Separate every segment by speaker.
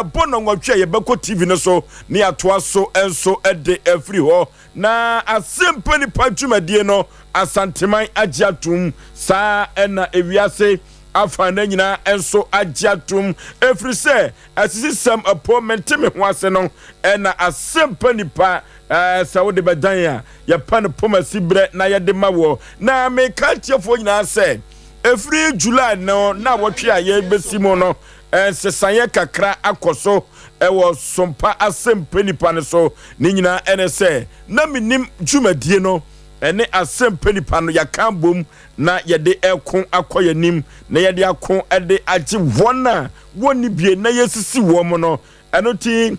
Speaker 1: ebono nwatwe ye beko TV no so ne atoa so enso ede afri ho na Asem Mpe Nipa dwumadie no asanteman agiatum saa ena ewiase afa na nyina enso agiatum efrise asisisem apo menteme ho ase no ena Asem Mpe Nipa sa wo de bedan ya ye pan poma sibre na ye de mawo na me kantiefo nyina se efri July no na wotwe aye besimo no sesaye kakra akoso ewo Sompa Asem Mpe Nipa ne so ni nyina ene se na minim dwumadie no ene Asem Mpe Nipa no yakambom na yede ekon akoyanim na yede akon ede agi wona woni bie na yesisi wo mo no eno ti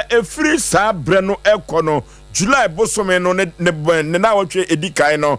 Speaker 1: efri sa bre no ekono July bosome no ne na wotwe edikai no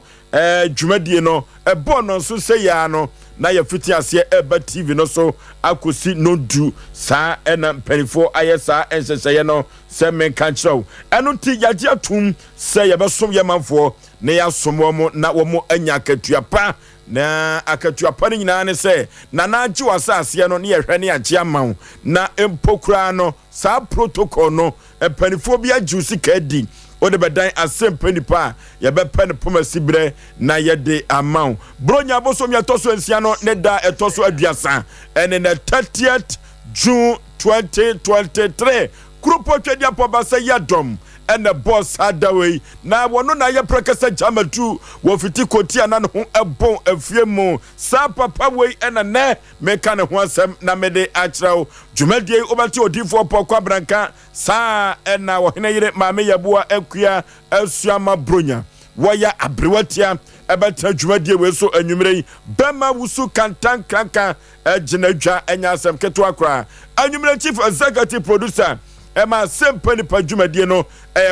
Speaker 1: dwumadie no ebo no so se ya no na ya fiti ase eba TV no so akosi no du sa ena mpanifo ayesa enseseye no se men kanchro eno ti yaje atum se ye besom ye manfo ne ya somo mo na wo mo anya akatuapa na akatuapa ni nyina ne se na naji wasase no ne ye hwe ne age amaw na empokura no sa protocol no mpanifo bia juice kadi ode bedan Asem Mpe Nipa ye be pen poma sibre na ye de amaw bronya bosom ye toso ensia no ne da etoso aduasa ene na 30th June 2023 grupo twedia poba se yadom ene boss hadaway na wono na ye prekasa jamatu wo fiti koti ana no ho ebon afiemu sa papa we ene ne meka ne ho asem na mede achraw dwumadie obati odifo pokwa branka sa ena wo hene yire maame yeboa akua asuama bronya waya abrewatia ebata dwumadie we so anwumrei bema wusu kantan kranka ginadwa enya asem keto akra anwumrei chief executive producer ema Asem Mpe Nipa dwumadie no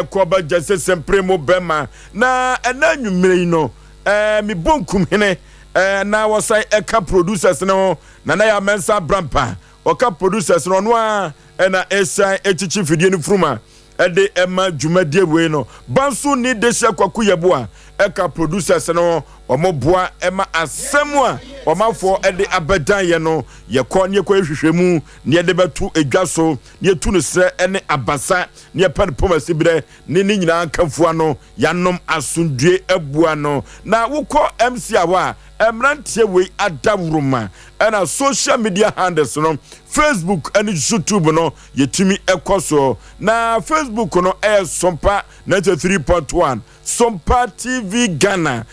Speaker 1: koba jase sempremo bema na anwumrei no mi bonkum hene na wasai eka producers no na ya mensa brampa oka producers no no a na esai echichi fidie ni fruma ede ema dwumadie we no bansu ni desha kwaku yeboa eka producers no omoboa ema asem a omafo ede abedan ye no ye ko ne ko ehwehwemu ne de betu edwaso ne tu no sre ene abasa ne pan poma sibre ne ni nyina kanfua no yanom asundue abua no na wukọ MC awa emrantie we adawruma ena social media handles no Facebook and YouTube no yetimi ekoso na Facebook no Sompa 93.1 Sompa TV Ghana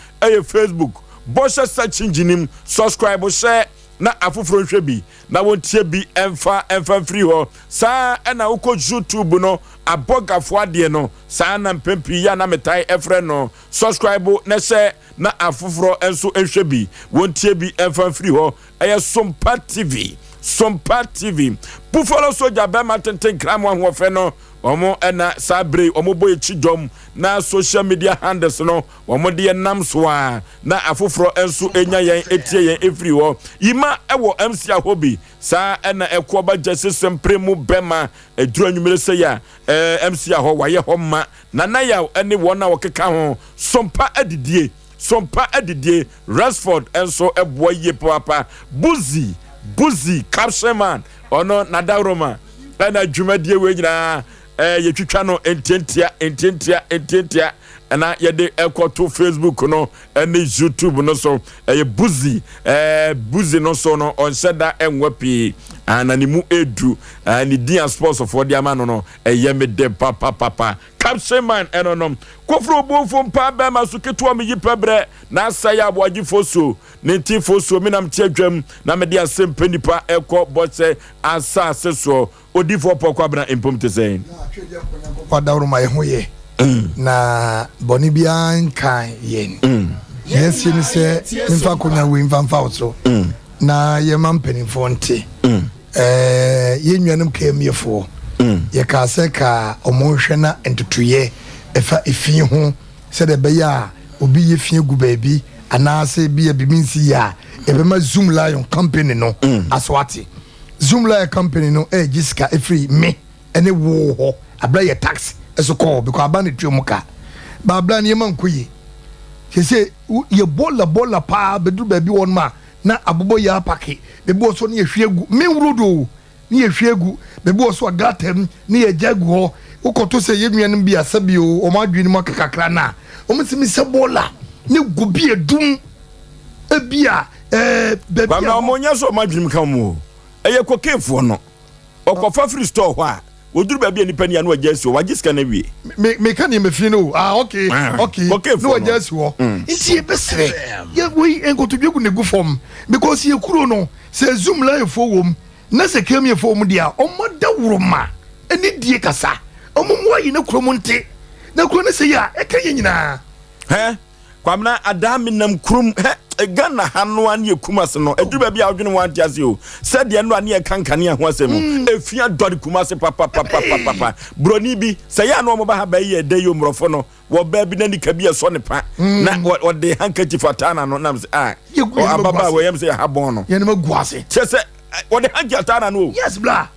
Speaker 1: Facebook bosha search engine subscribe share na afufro hwebi na wontie bi emfa free ho sa na uko YouTube no abogafo ade no sa na mpempi ya na metai efre no subscribe na share na afufro enso hwebi wontie bi emfa free ho Sompa TV Sompa TV Buffalo Soldier be matenten kram wan ho fe no omo ena sabre omo boy chidom na social media handles no omo de nam so a na afoforo enso enya yen etie yen efri ho yima ewo MC ahobi sa ena ekoba jase sempremu bema eduru anwumere se ya MC aho waye ho ma na ya ene wona wokeka ho Sompa adidie Rashford enso eboa ye papa Buzi Capshaman ono nadaroma na dwumadie we nyina yetwitwa no ententia na yede ekoto Facebook no ene YouTube no so Buzi no so no onsheda enwapi ananimu edu ni dia sports for dia man no yemede papa Capshaman enonom kofro bonfo mpa ba masuketo am yipabre na Osei Aboagye Oforisuo nenti Oforisuo minam tiadwam na mede Asem Mpe Nipa eko bose asase so odifo pokwa bra empomte sen
Speaker 2: kwadawro ma yehoye na boni bia nkan yen yes ni se mfa konya we mfa oso na ye mampenifo nte ye nwanum kemiefo ye ka se ka omonhwe na entutuye efa efie ho se de be ya obi ye fie gu baabi anase bi ya biminsi ya ebema Zoom Lion company no aswati Zoom Lion company no jiska efri me ene wo ho abla ye tax eso call because abani twumuka ba abla ne man koyi se ye bola pa bedu baabi won ma na abobo ya pake be bo so ne hwe gu me wurodo ni ehwe egu bebi wo so agatem ni ejagu ho ukoto se yenuanom bi asabio o madwini mo kakakra na o msimi se bola ni gubi edum ebia bebi
Speaker 1: a na omonya so madwini kan mu eye kokefo no okofa free store ho a woduru ba bia nipa ni anu agya si o wagye sika na wie
Speaker 2: me kan ye me fi no okay no agya si ho nti e besre ye we enkotodwegu ne gu form because ye kuro no se zoom la efo wom na se kem ye fo mu dia o moda wuruma eni die kasa o mo yi na kuro mu nte na kuro ne se ya e kan ye nyina
Speaker 1: kwamna adami nam krum Ghana hano an ye kumase no eduru ba bia odwene wan tiase o said ye no an ye kankane ho asem efia dori kumase papa broni bi se ya no mo ba ha ba ye de yo mrofo no wo ba bi na nika bi so ne pa na wo de handkerchief atana no nam se ababa wo yam se ha bon no
Speaker 2: ye ne maguase
Speaker 1: se wo de handkerchief atana no
Speaker 2: yes bla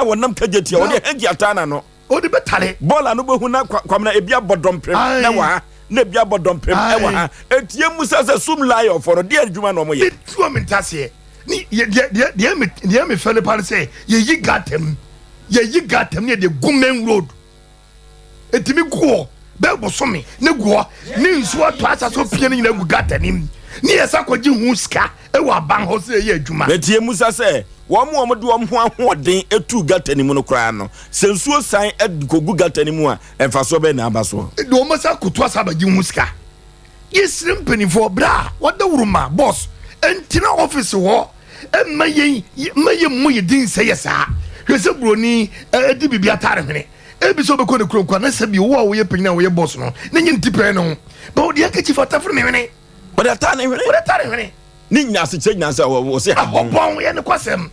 Speaker 1: wo nam kajetia wo de handkerchief atana no
Speaker 2: o de betale
Speaker 1: bola no behu na kwamna ebia bodomprem na wa na bia bodompem ewa ha etie musa se sum lion for de adwuma no mo ye
Speaker 2: tu amintase ni de me fele par se ye yi gatem ne de gumen road etimi guo be bosomi ne guo ni nso ato asa so pie ni na gu gatanim ni esa kwaji hu ska ewa ban ho se ye adwuma
Speaker 1: etie musa se wo de wo ho ahoden etu gatanim no kra no sensuo san kogu gatanim a emfa so be na abaso
Speaker 2: de wo masa kutu asa ba ji hu ska yesrim penifo bra wada wuruma boss entina office ho maye mu yedin se yesa hwese broni edi bibia tare hwene ebi so be ko ne kro na se bi wo a wo ye penya wo ye boss no na nyi ntipe no ba wo de akachi fata fre me hwene
Speaker 1: wo de tare hwene ni nya se che nya se wo se ha
Speaker 2: bon ye ne kwasem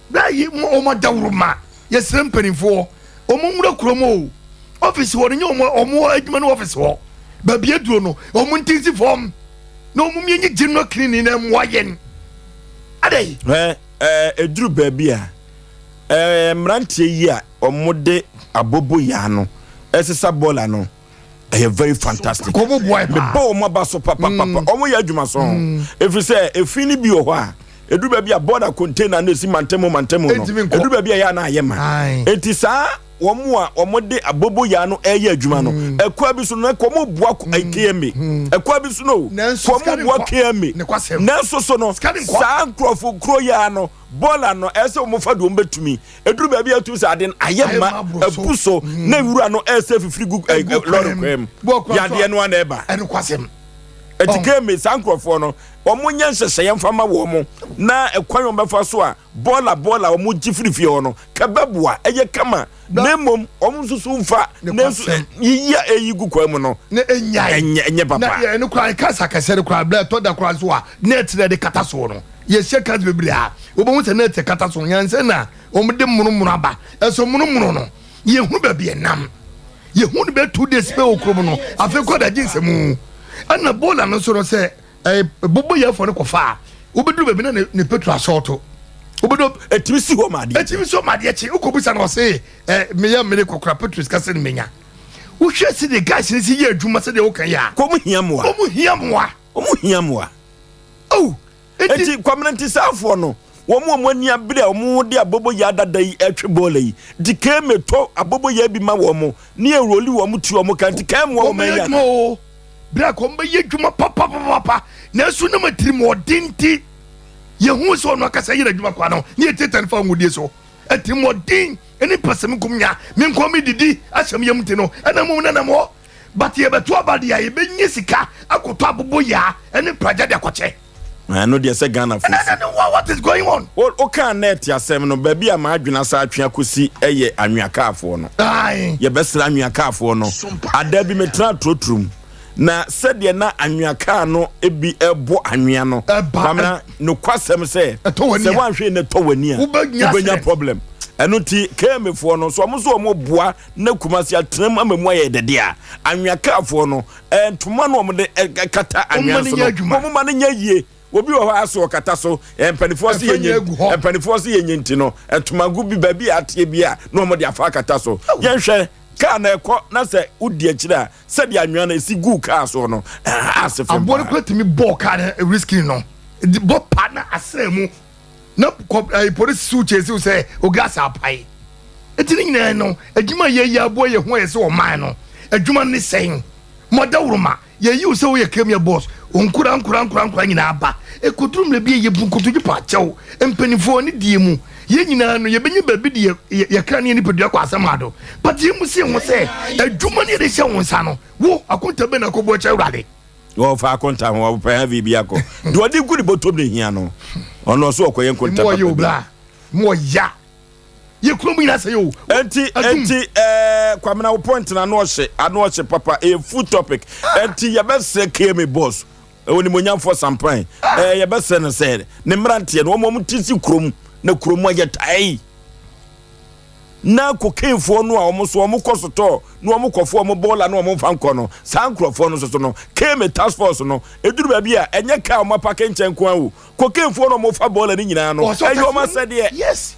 Speaker 2: bra yi mo ma dawruma yesrim penifo o mo nwura kromo office wo ne o mo adwuma no office wo ba bia duo no o mo ntinsi form no mo mienyi jinno cleaning na mo yen adai
Speaker 1: eduru ba bia mrantie yi a o mo de abobo ya no esesa bola no very fantastic
Speaker 2: ko boy
Speaker 1: me bo mo ba so papa o mo ya adwuma so efi se efini bi o ho a eduru ba bia border container na esi mantemo no eduru ba bia ya na ayema etisa womo de abobo ya no eye adwuma no ekwa bi so no komo bua KMA ekwa bi so no komo bua KMA nanso so no sa nkrofo kro ya no bola no ese wo fa do mbetumi eduru ba bia tu sa den ayema epuso na wura no ese fifiri gu lord kwem ya de no na eba
Speaker 2: enkwasem
Speaker 1: etikeme sa nkrofo no omo nya nhyehyeye mfama wo mo na ekwan wo befa so a bola omo gifiri fie ho no kababua eye kama nemom omo susu mfa nenso yiya eyigu kwam no
Speaker 2: na
Speaker 1: enye papa
Speaker 2: na ye no kran kasa kasere kran bla to da kran so a net na de kata so no ye sheka bebri a obo se net kata so nyanse na omo de munumunu aba eso munumunu no ye hu ba bi enam ye hu be 2 days pe okrom no afi ko da jinsemu ana bola no so no se bobo ye for ne kofa obedu be na ne petrol assault obedu
Speaker 1: etimisi ho made
Speaker 2: etimisi ho made chi ukobusa no se me ya me kokra petrol skase ne menya wo hwe se de gas ne si ye adwuma se de wo kan ya
Speaker 1: komu hiamoa
Speaker 2: oh
Speaker 1: eti kwamnanti safo no wo mo ani abire wo mo de abobo ya dada yi etwe bola yi dike meto abobo ya bi ma wo mo ne eroli wo mo ti wo mo kan dike mo wo menya
Speaker 2: bra ko mba ye dwuma papa na su na matiri mo dinti ye hu so no akasa ye dwuma kwa no ne tetan fa ngudie so ati mo din eni pasem kumnya me nko me didi ahyam yam ti no ana mo na mo but ye beto abade ya ye benye sika akoto abobo ya eni praja de akoche
Speaker 1: no dey say Ghana for
Speaker 2: what is going on
Speaker 1: o kan net Asem no ba bia ma adwena sa atwea kosi eye anweakaafo no ye besra anweakaafo no ada bi metra trotrum na sede na anweaka no ebi ebo anwea no pamna no kwasem se wanhwe ne to wani a ubenya problem eno ti kemefo no so mo so mo boa na kumasi atram amamu aye dede a anweakaafo no entoma no mo de kata anwea so mo ma ne nya yie obi wo ha so kata so empanifo se yenye nti no entomagu bi ba bi atie bi a no mo de afa kata so yenhwe ka na ekọ na se udi akira se de anwa na esi gu ka so no asefem
Speaker 2: abore kwatimi ball ka na risky no the ball partner asemu na police su chase say o gas apai etini nyina no adwuma ye ya abo ye ho ye se o man no adwuma ne sen modawruma ye yi se wo ye kemia boss onkura nyina aba ekotrum le bi ye bunkoto gi pa chew empanifo ni die mu ye nyina no ye benyi babi de ye kra ne ni pedua kwa asamado but ye mu se ho se adwuma ne de hye wo nsa no wo akonta be na kobo che urade
Speaker 1: wo fa akonta ho pa ha bi akọ de odi gudi botom ne hia no ono so okoye konta
Speaker 2: mo ye obla mo ya ye kromu ina se yo
Speaker 1: enti kwamna wo point na no hye papa a full topic enti ye be se kemi boss woni monyamfo sampan ye be se no se ne mrante no mo mutisi krom na krom ayetai na kokefo no a omo kosoto no omo kofo omo bola no omo fanko no sankrofo no so no kemi task force no eduru ba bia enye ka omo pake nchenkwa wo kokefo no omo fa bola ni nyina no eyo ma se de
Speaker 2: yes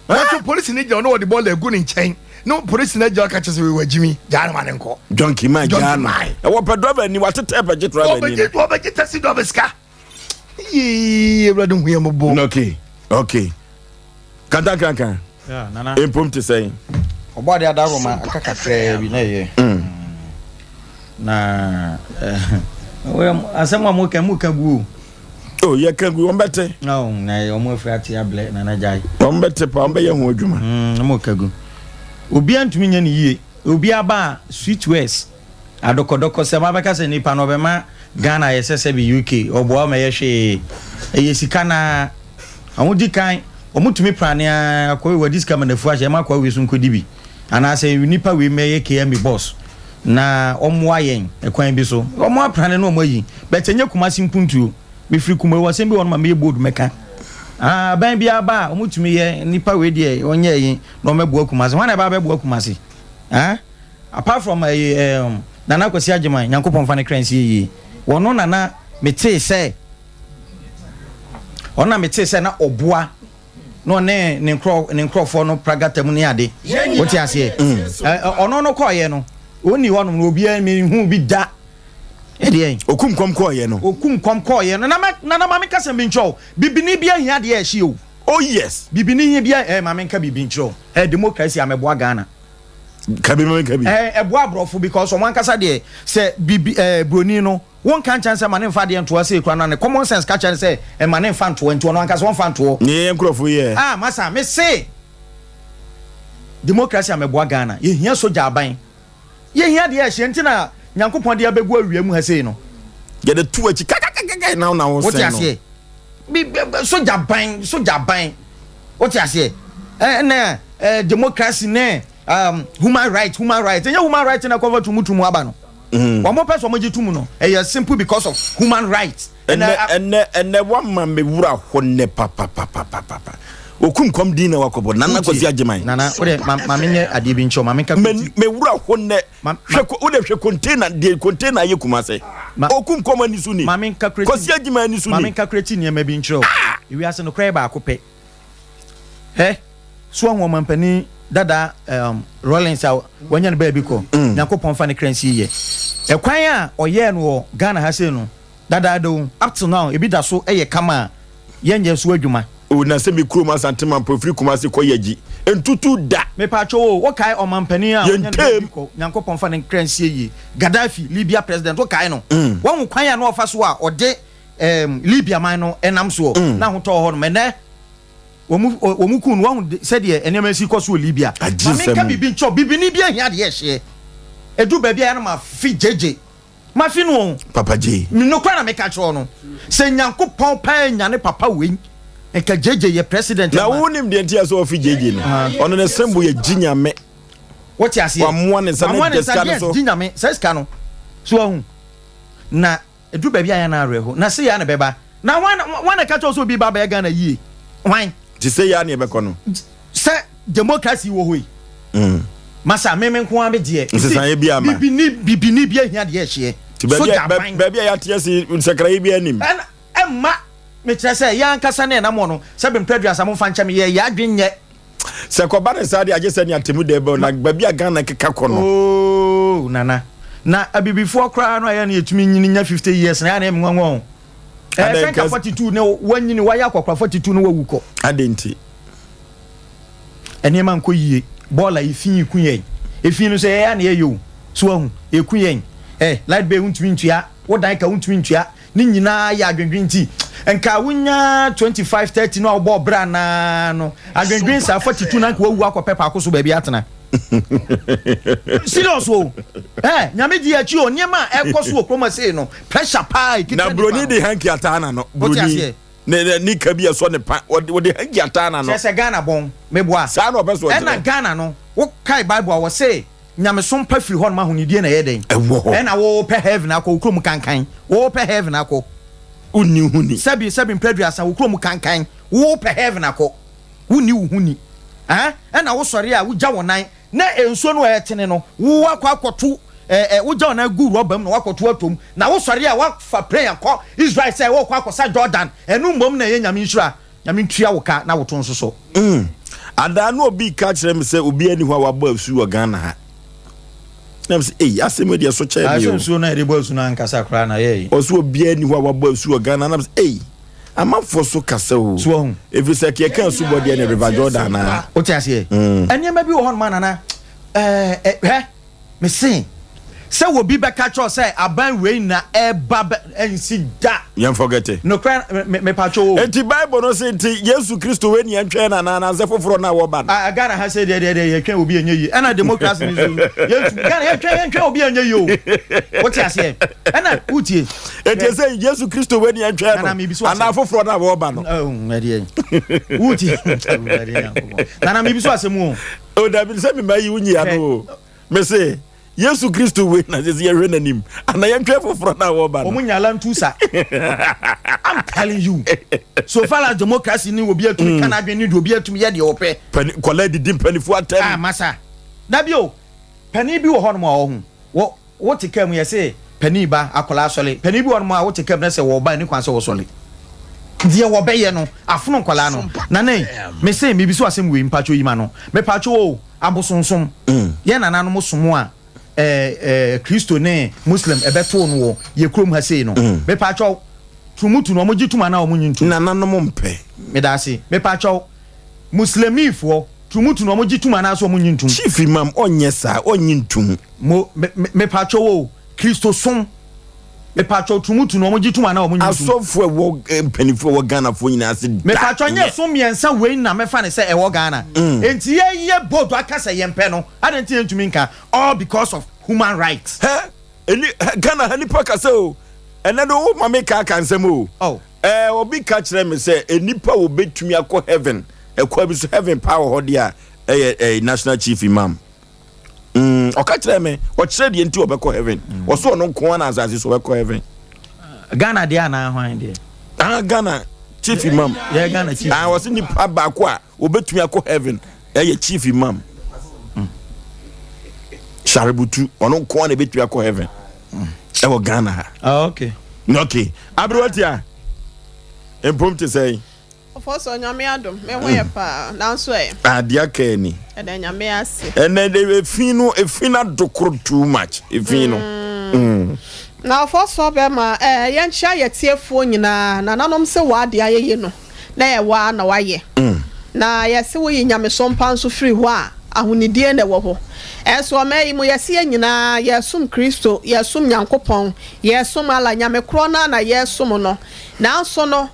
Speaker 2: na police ni je no the ball egu ni nchen no police na je ka chese we wajimi jana man nko
Speaker 1: jonki man jana e wo pe driver ni watete pe je driver ni
Speaker 2: wo be je taxi driver ska yi brother hu yemo bo
Speaker 1: okay kan
Speaker 3: yeah nana
Speaker 1: impom te say
Speaker 3: obade adaroma akakakra bi na ye na we asema muka gu
Speaker 1: oh ye kan gu on bete
Speaker 3: no na omo afrati able na na jai
Speaker 1: on bete pa on be ye ho adwuma
Speaker 3: muka gu obi antumi nya ne yie obi aba sweet west adokodoko se mabeka se nipa no be ma Ghana yesese bi UK obo ma ye hwe eyesika na amudi kan omutumi prania akoy wadi ska manafu ahye ma kwa wesu nkodi bi ana se nipa we meye KM boss na omwa yen ekwan bi so omwa prane no omayi betenye kumasi mpuntuo me free kuma wasem bi won ma me board meka ban bi aba omutumi ye nipa we de onye yin no mebo kumasi wana ba bebo kumasi apart from nana kwasi agiman yankopon fa ne kransi yi wono nana mete se ona mete se na oboa no ne nkrofo no pragatam ne ade woti ase ono no koye no oni wono no obi me hu bi da ede
Speaker 1: okumkom koye no
Speaker 3: na ma me kasa me ncho bibini bia hia de ehie o
Speaker 1: oh yes
Speaker 3: bibini hia bia ma me nka bibi ncho democracy ameboa Ghana
Speaker 1: kabi
Speaker 3: eboa brofo because someone kasa de se bibi broni no won kan chance ma ne mfa de ntoa se kura na ne common sense ka chance se ma ne mfa ntoa ntoa no anka so mfa ntoa
Speaker 1: ne enkrofo ye
Speaker 3: masa me say democracy ameboa Ghana ye hia soja aban ye hia de ehie ntina nyankopon de abegu awiam ha sei no
Speaker 1: ye de tu achi na wo
Speaker 3: say no what you say soja ban what you say na democracy ne human right and your human right na cover tumutumu aba no one more person mo gitumu no simple because of human rights
Speaker 1: and one man me wura honne papa okumkom din na wakobo nana kwasi agiman
Speaker 3: nana ode ma menye ade bi ncho ma menka
Speaker 1: me wura honne hwe container ye kumase okumkom ani su ni
Speaker 3: ma menka
Speaker 1: kwasi agiman ani su ni
Speaker 3: ma menka kreti ne ma bi ncho iwi ase no krai ba akopɛ so won mampani dada Rollins wanya ne baby ko nyakopon fa ne kransi ye ekwan a oye no Ghana ha se no dada do up to now ebi da so eye kama yenye so adwuma
Speaker 1: o na se mi kroma asantema profri kumase koyaji entutu da
Speaker 3: me pa cho wo kai o mampani a wanya ne baby ko nyakopon fa ne kransi ye Gaddafi Libya president wo kai no won kwan a no ofa so a ode Libya man no enam so na ho to ho no mene omukun won said ye enema si koso Libya ma menka bibi ncho bibi ni bia hia de ehye edu ba bia na ma fi jeje ma fi no
Speaker 1: papa je
Speaker 3: no kwa na meka cho no se nyankopon pa nya ne papa we enka jeje ye president
Speaker 1: na wonim de ntia so fi jeje no ono ne sembo ye ginyame
Speaker 3: what you say
Speaker 1: wa mo ne sa ne deska so
Speaker 3: ginyame sa ska no so hu na edu ba bia ya na areho na se ya na beba na wana ka cho so bi baba ya Ghana yie wan
Speaker 1: ti say ya na e be kono
Speaker 3: se democracy wo hoi masa meme nko am de
Speaker 1: nsesan ye bia ma
Speaker 3: bibini bia hia de ehye
Speaker 1: so ba bia ya tie si sekra ye bia nim
Speaker 3: emma me kire se ya nkasa na mo no se be mpredua sa mo fa ncha me ye ya adwenye
Speaker 1: se ko ba ne sa de age se ni atemu de be na ba bia Ghana keka kono
Speaker 3: oh nana na abibifo kra no ya na etumi nyini nya 50 years na ya na em nwanwo Franka 42 ne wanyini waya kwakwa 42 no wawuko
Speaker 1: adenti
Speaker 3: enema nko yie bola ifin kunyen ifin no so ya na yeyo so ahu ekunyen light bay untumi ntua wodan ka untumi ntua ni nyina ya adwendwen ti enka wunya 25 30 no obo bra na no adwendwen sa 42 na nka wawu akwa akoso ba bi atena serious o nyame di achi o niema ekoso okroma sei no pressure pa
Speaker 1: na broni di hanki atana no broni ni kabi so ne pa wo di hanki atana no
Speaker 3: se Ghana bon meboa
Speaker 1: sa no obeso
Speaker 3: na Ghana no wo kai bible wo say nyame Sompa firi hon ma honidie na yeden na wo pe heaven akọ okrom kankan wo pe heaven akọ
Speaker 1: uni huni
Speaker 3: sebi mpredua wo okrom kankan wo pe heaven akọ uni huni na wo sori a wo gya wonan na enso no etene no wo akọ wo gya wonan gu robam na wakọto atom na wo sori a wa fa prayer kọ Israel say wo akọ sa Jordan enu mbom na ye nyame nhira nyame ntua wo ka na wo to nso so
Speaker 1: ada no obi ka kire me say obi ani hwa wabọ asu wo Ghana ha na say asem de so cha mi o
Speaker 3: asu na erebo asu na nkasa kra na ye
Speaker 1: osu obi ani hwa wabọ asu wo Ghana na say amafo so kasa o
Speaker 3: so
Speaker 1: every say ke kan su body na River Jordan na
Speaker 3: o ti ase enema bi wo hon man na me say say wo bi be catch us say aban we na eba ensi da
Speaker 1: you forget it
Speaker 3: no cry me pacho
Speaker 1: enti Bible no say enti Yesu Kristo we ni antwe na ze foforo na wo ba
Speaker 3: Ghana ha say de ye twen obi enye yi na democracy ni Yesu Ghana ye twen obi enye yi o what you say na utie
Speaker 1: enti say Yesu Kristo we ni antwe na foforo na wo ba no
Speaker 3: me de utie na me bi so asemu
Speaker 1: o da bi say me bayi unyi ya no me say Yesu Kristo we na je ye renanim ana ye ntwe foforo na wo ba no
Speaker 3: omunyala ntusa I'm telling you so far as democracy ni obi atumi kana adwen ni obi atumi ye de ope
Speaker 1: kwala di mpanifu atem
Speaker 3: masa da bio pani bi wo ho no ma wo tikam ye say pani ba akola asole pani bi wo no ma wo tikam na say wo ba ni kwan say wo sole die wo be ye no afono kwala no na nei me say me bi so asem we mpacho yi ma no me pacho o abosonsom ye nana no mosomo a Kristo ne Muslim ebeto no wo ye krom ha sei no me pacho tumutu no moji tuma na omunyintu
Speaker 1: na nanom mpe
Speaker 3: me da se me pacho muslimifo tumutu no moji tuma na so omunyintu
Speaker 1: chief imam onye sa onyintum
Speaker 3: me pacho wo Kristo som me pacho tumutu no moji tuma na omunyintu
Speaker 1: asofo wo mpanifo wo Ghana fo nyina ase
Speaker 3: me pacho nye so miensa we na me fa ne se e wo Ghana enti ye bodo akasa ye mpe no adenti entumi nka all because of human rights
Speaker 1: Ghana hani pakase o ene do mama ka kansem o obi ka kire me say enipa wo betumi akọ heaven ekwa bi so heaven power ho dia national chief imam o ka kire me o kire de enti obekọ heaven o so no nko na azazi so obekọ heaven
Speaker 3: Ghana dia na hwan de
Speaker 1: Ghana chief imam
Speaker 3: Ghana chief
Speaker 1: was nipa ba ko a obetumi akọ heaven chief imam Shaributu ono nko na betumi akọ heaven ewo Ghana
Speaker 3: okay
Speaker 1: Abroatia empomte say
Speaker 4: Ofoso nyame adom me ho ye pa nanso
Speaker 1: adia ka ni
Speaker 4: eda nyame ase
Speaker 1: ene de efina dokoro too much efino
Speaker 4: na ofoso be ma ye nchia ye tiefo nyina na nanom se wade ayeye no na ye wa na waye na ye se wo nyame Sompa nso firi ho a ahunidie na wo ho eso mai mu yesi nyina yesum Kristo yesum Nyankopon yesum ala nyame kro na yesum no na so no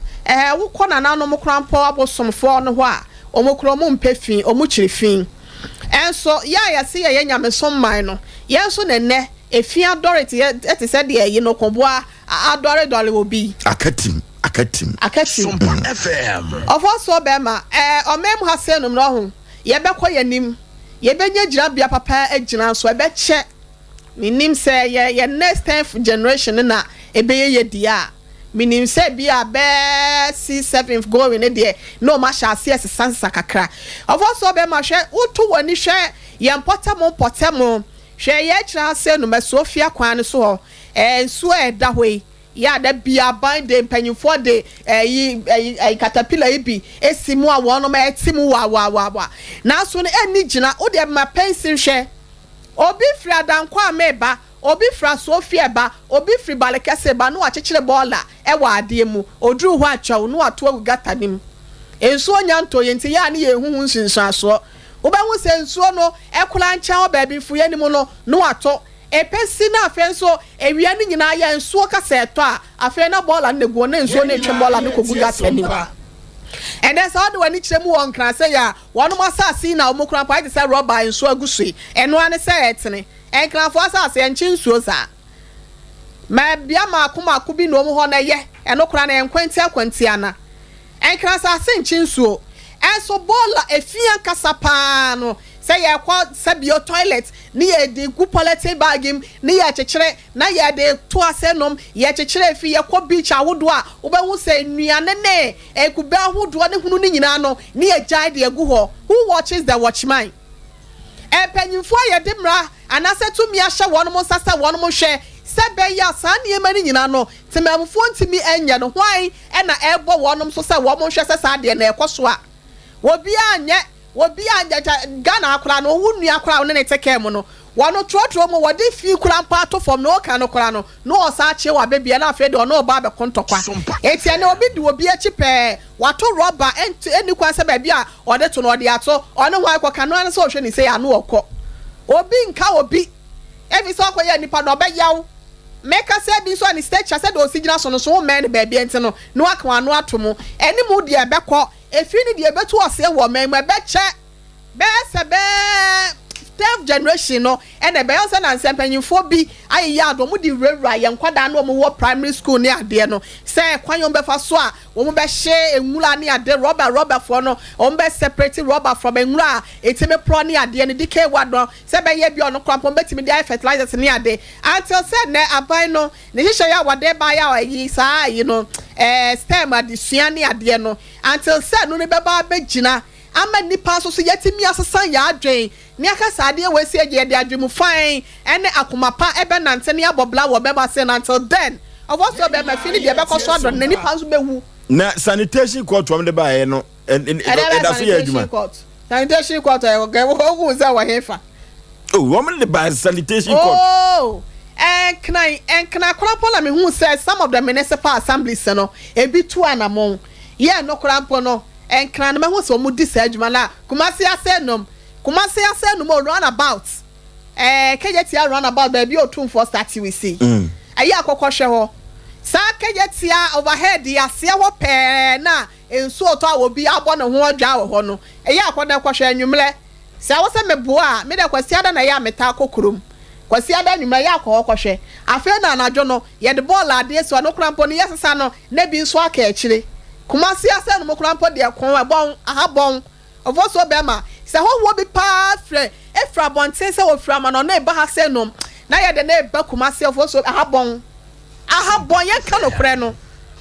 Speaker 4: wo kona na no mokrampo abosomfo no ho a omokro mu mpefin omuchirifin enso yesi ye nyame somman no yeso ne efin adority eti said de yi no koboa adore dole obi
Speaker 1: akatim
Speaker 4: Sompa FM of also bema omem hasenum no ho ye bekọ yanim ye benya gira bia papa agina so ebe che minim se ye next 10th generation na ebeye ye dia minim se bia be C7 going there no ma sha CS sansa kakra of also be ma hwe utu wani hwe ye potamo hwe ye kira se no mesofia kwan so ho enso eda hoi ya da bia ban de mpanyimfo de caterpillar ibi esimu a wono ma etimu wa na so no eni gina o de ma pension hwe obi firi adankwa ameba obi fra Sofia ba obi fri balekese ba no akyekyere bola e wa ade mu oduru ho atwa no ato agu gata nim ensuo nyanto yenti ya ne ye huhu nsinsaso obahu se ensuo no ekula ncha o baabi fuye nim no ato epesi na afenso ewia ni nyina ya ensuo ka se eto a afen na bola na gu na ensuo na etwe bola no kogu gata nim and then so the one chemu won kran say ya wonu masasi na omukran pa say rubber ensuo agusui eno ane say etene en kran fo asase enchi nsuo sa ma bia ma akoma bi no mu ho na ye eno kran na enkwanti akwanti ana en kran sa se enchi nsuo enso bola efian kasapa no say ya kwa sabio toilet ni ye de gu polite bagim ni ya chechire na ya de to asenom ya chechire fi ya kwa beach awodo a obehu say nuane ne ekube awodo ne hunu ni nyina no ni ya jai de egu ho who watches the watchman panyimfo ya de mra anase tumi ahye wonom sasa wonom hwe sebe ya sa ne ma ni nyina no temamfo ntimi enya no hwan e na ebo wonom so sa wonom hwe sasa de na ekoso a obi anye wobi anja Ghana akura no wunu akura no ne teke mu no wano trotro mu wodi fi kura mpa to fom no ka no kura no osa ache wa bebia na afi de no ba be kontokwa etia ne obi di obi achi pe wato rubber eni kwa se bebia ode to no ode ato ono hwa akwa no an so hwe ni se ya no okọ obi nka obi evi so akwa ya nipa no be yaw meka se bi so ani stage se do osigina so no so men bebia enti no aka wano atomo eni mu de ebekọ efini de ebetu ose wo men be che be se be 10th generation no and e be yon se na nsempanyimfo bi ayi ya do mu di rewra ye nkwada na wo primary school ne ade no se kwanyon be fa so a wo mu be hye enwura ne ade rubber for no wo be separate rubber from enwura etime pro ne ade ne dike wado se be ye bi ono krampo betimi di fertilizers ne ade until said ne abai no ne hye ya wade ba ya yi sa yi no stem adesua ne ade no until said no ne be ba begina ama nipa so yetimi asesa ya adwen ni aka sade we se ye de adwemu fine ene akomapa ebe nante ne abobla wo beba se until then of also be ma fini de be ko so adon nipa so bewu
Speaker 1: na sanitation court wam de ba ye no da so ye adwuma
Speaker 4: sanitation court e wo za wa hefa
Speaker 1: wam de ba sanitation court
Speaker 4: enkna krampo na me hu say some of the municipal assemblies no ebi tu anamon ye no krampo no enkran me ho so mu di sa adwuma la kumasi asenum run about kejetia run about baby otum for start we see ayi akokọ hwe ho sa kejetia overhead ya se ho pe na ensu oto a obi abo ne ho adwa ho no ayi akoda kwhwe anwumle sa wo se meboa me de kwasi ada na ya meta kokurum kwasi ada anwumle ya akokọ hwe afi na anadwo no ye de ball ade so no krampo no yesesa no na bi nso aka akire kumasi asenum krampo de kon abon ahabon ovoso bema se ho wo bi pa fre efra bonten se wo fra ma no na eba ha senum na ye de na eba kumase ovoso ahabon ye ka no kre no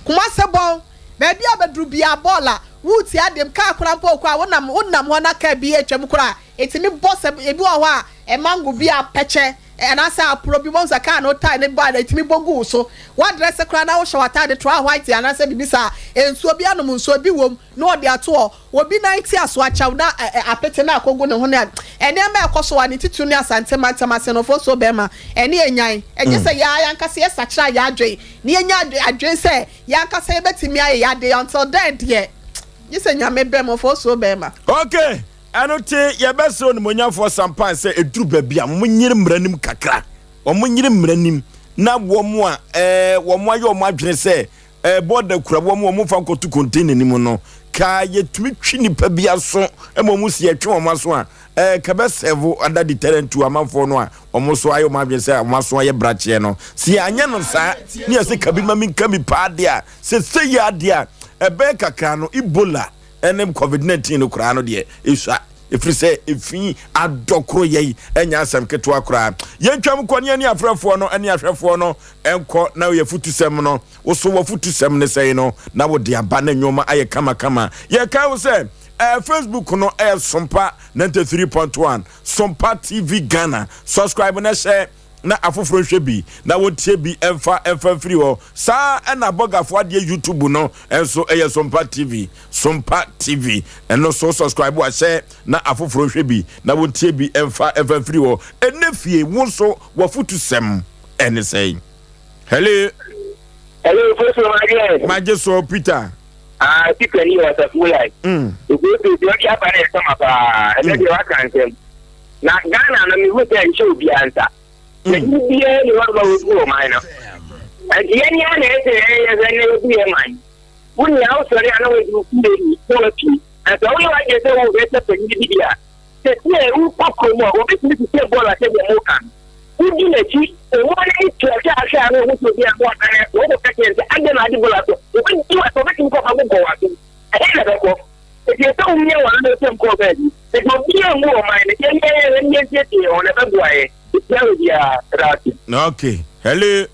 Speaker 4: kumase bon ba bia bedru bia bola wuti adem ka krampo kwa wonam ho na ka bi etwem kra etimi boss ebi wo ho a e mango bia peche and I say problem za ka no tie ne ba da timi bogu so what dress kra na wo shawata de try white and I say bibisa ensuo bia no nsuo bi wom no de ato obi 90 aso achaw na apete na akogo ne ho ne ene ma ekoso wa ne titu ne asante mantama no fo so be ma ene enyan eje say ya nkase esakira ya adwen ne enya adwen say ya nkase betimi aye ya de until then de you say nyame be mo fo so be ma
Speaker 1: okay anote ye beso no monyafo sampan se eduru babia munyire mranim kakra o munyire mranim na womo a womo ayo mo adwene se border kura womo fa nkotu container nim no ka yetumi twini pa bia so emomu se yetwe womo so a ka be serve under the talent to amanfo no a womo so ayo mo adwene se amoso aye brache no se anya no sa ne ya se kabima min kami pa de a se ya de a ebe kakra no Ebola enem COVID-19 no kura no de isha ifri se ifi adokro yei enya asem keto akura yentwam kwani ani afrefo no ani ahwefo no enko na ye futusem no wo so wo futusem ne sei no na wo de aba na nyoma aye kama ye kai wo se Facebook no Sompa 93.1 Sompa TV Ghana subscribe na share na afoforo hwebi na wotie bi emfa free ho sa na bogafo ade YouTube no enso Sompa TV eno so subscribe wa share na afoforo hwebi na wotie bi emfa free ho enefie wo so wafutusem Any say. Hello.
Speaker 5: Hello, first of all,
Speaker 1: My just so Peter.
Speaker 5: Peter, you was a fool like. You go to the Japanese summer, and then you are canceled. Now, Ghana, and you can show the answer. You be any one of those minor. And the any other is any mine. When you also know it will be quality. And the only way you say, get up in India. The clear who pop more, or business to say, well, I said, you can. Who did it? One is to a child who would be a boy and a second, and then I did when you are making for a go. I had a go. If you don't know one of them call it, it will be a more mind, and yes, on a way.
Speaker 1: Okay. Hello.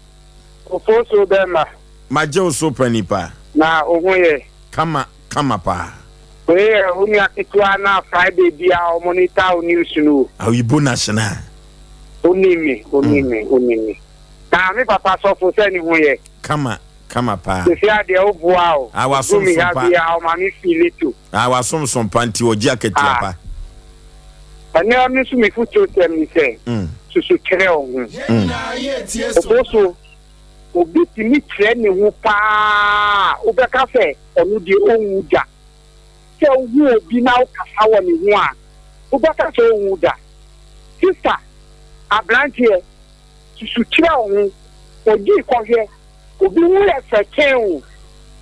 Speaker 5: Ofoso Bema.
Speaker 1: My Joe Osei Mpe Nipa.
Speaker 5: Na ogoye.
Speaker 1: Come pa.
Speaker 5: We uni akitwa na Friday bia o monitor news no.
Speaker 1: Awibo national.
Speaker 5: Onimi. Na me papa so for say ni hoye.
Speaker 1: Come pa.
Speaker 5: Se ade o boa o.
Speaker 1: Awa Sompa.
Speaker 5: Bia o ma mi feel to.
Speaker 1: Awa Sompa nti oji aketia pa.
Speaker 5: Ani o mi su mi futu tem ni say. Susu kere o hu. Ofoso obi ti mi kire ni hu pa. Obeka fe onu di owu da. Se owu obi na o kasa wo ni hu a. Obeka fe owu da. Sister Abrantie susu kire o hu. Oji kohwe obi hu e fe ken o.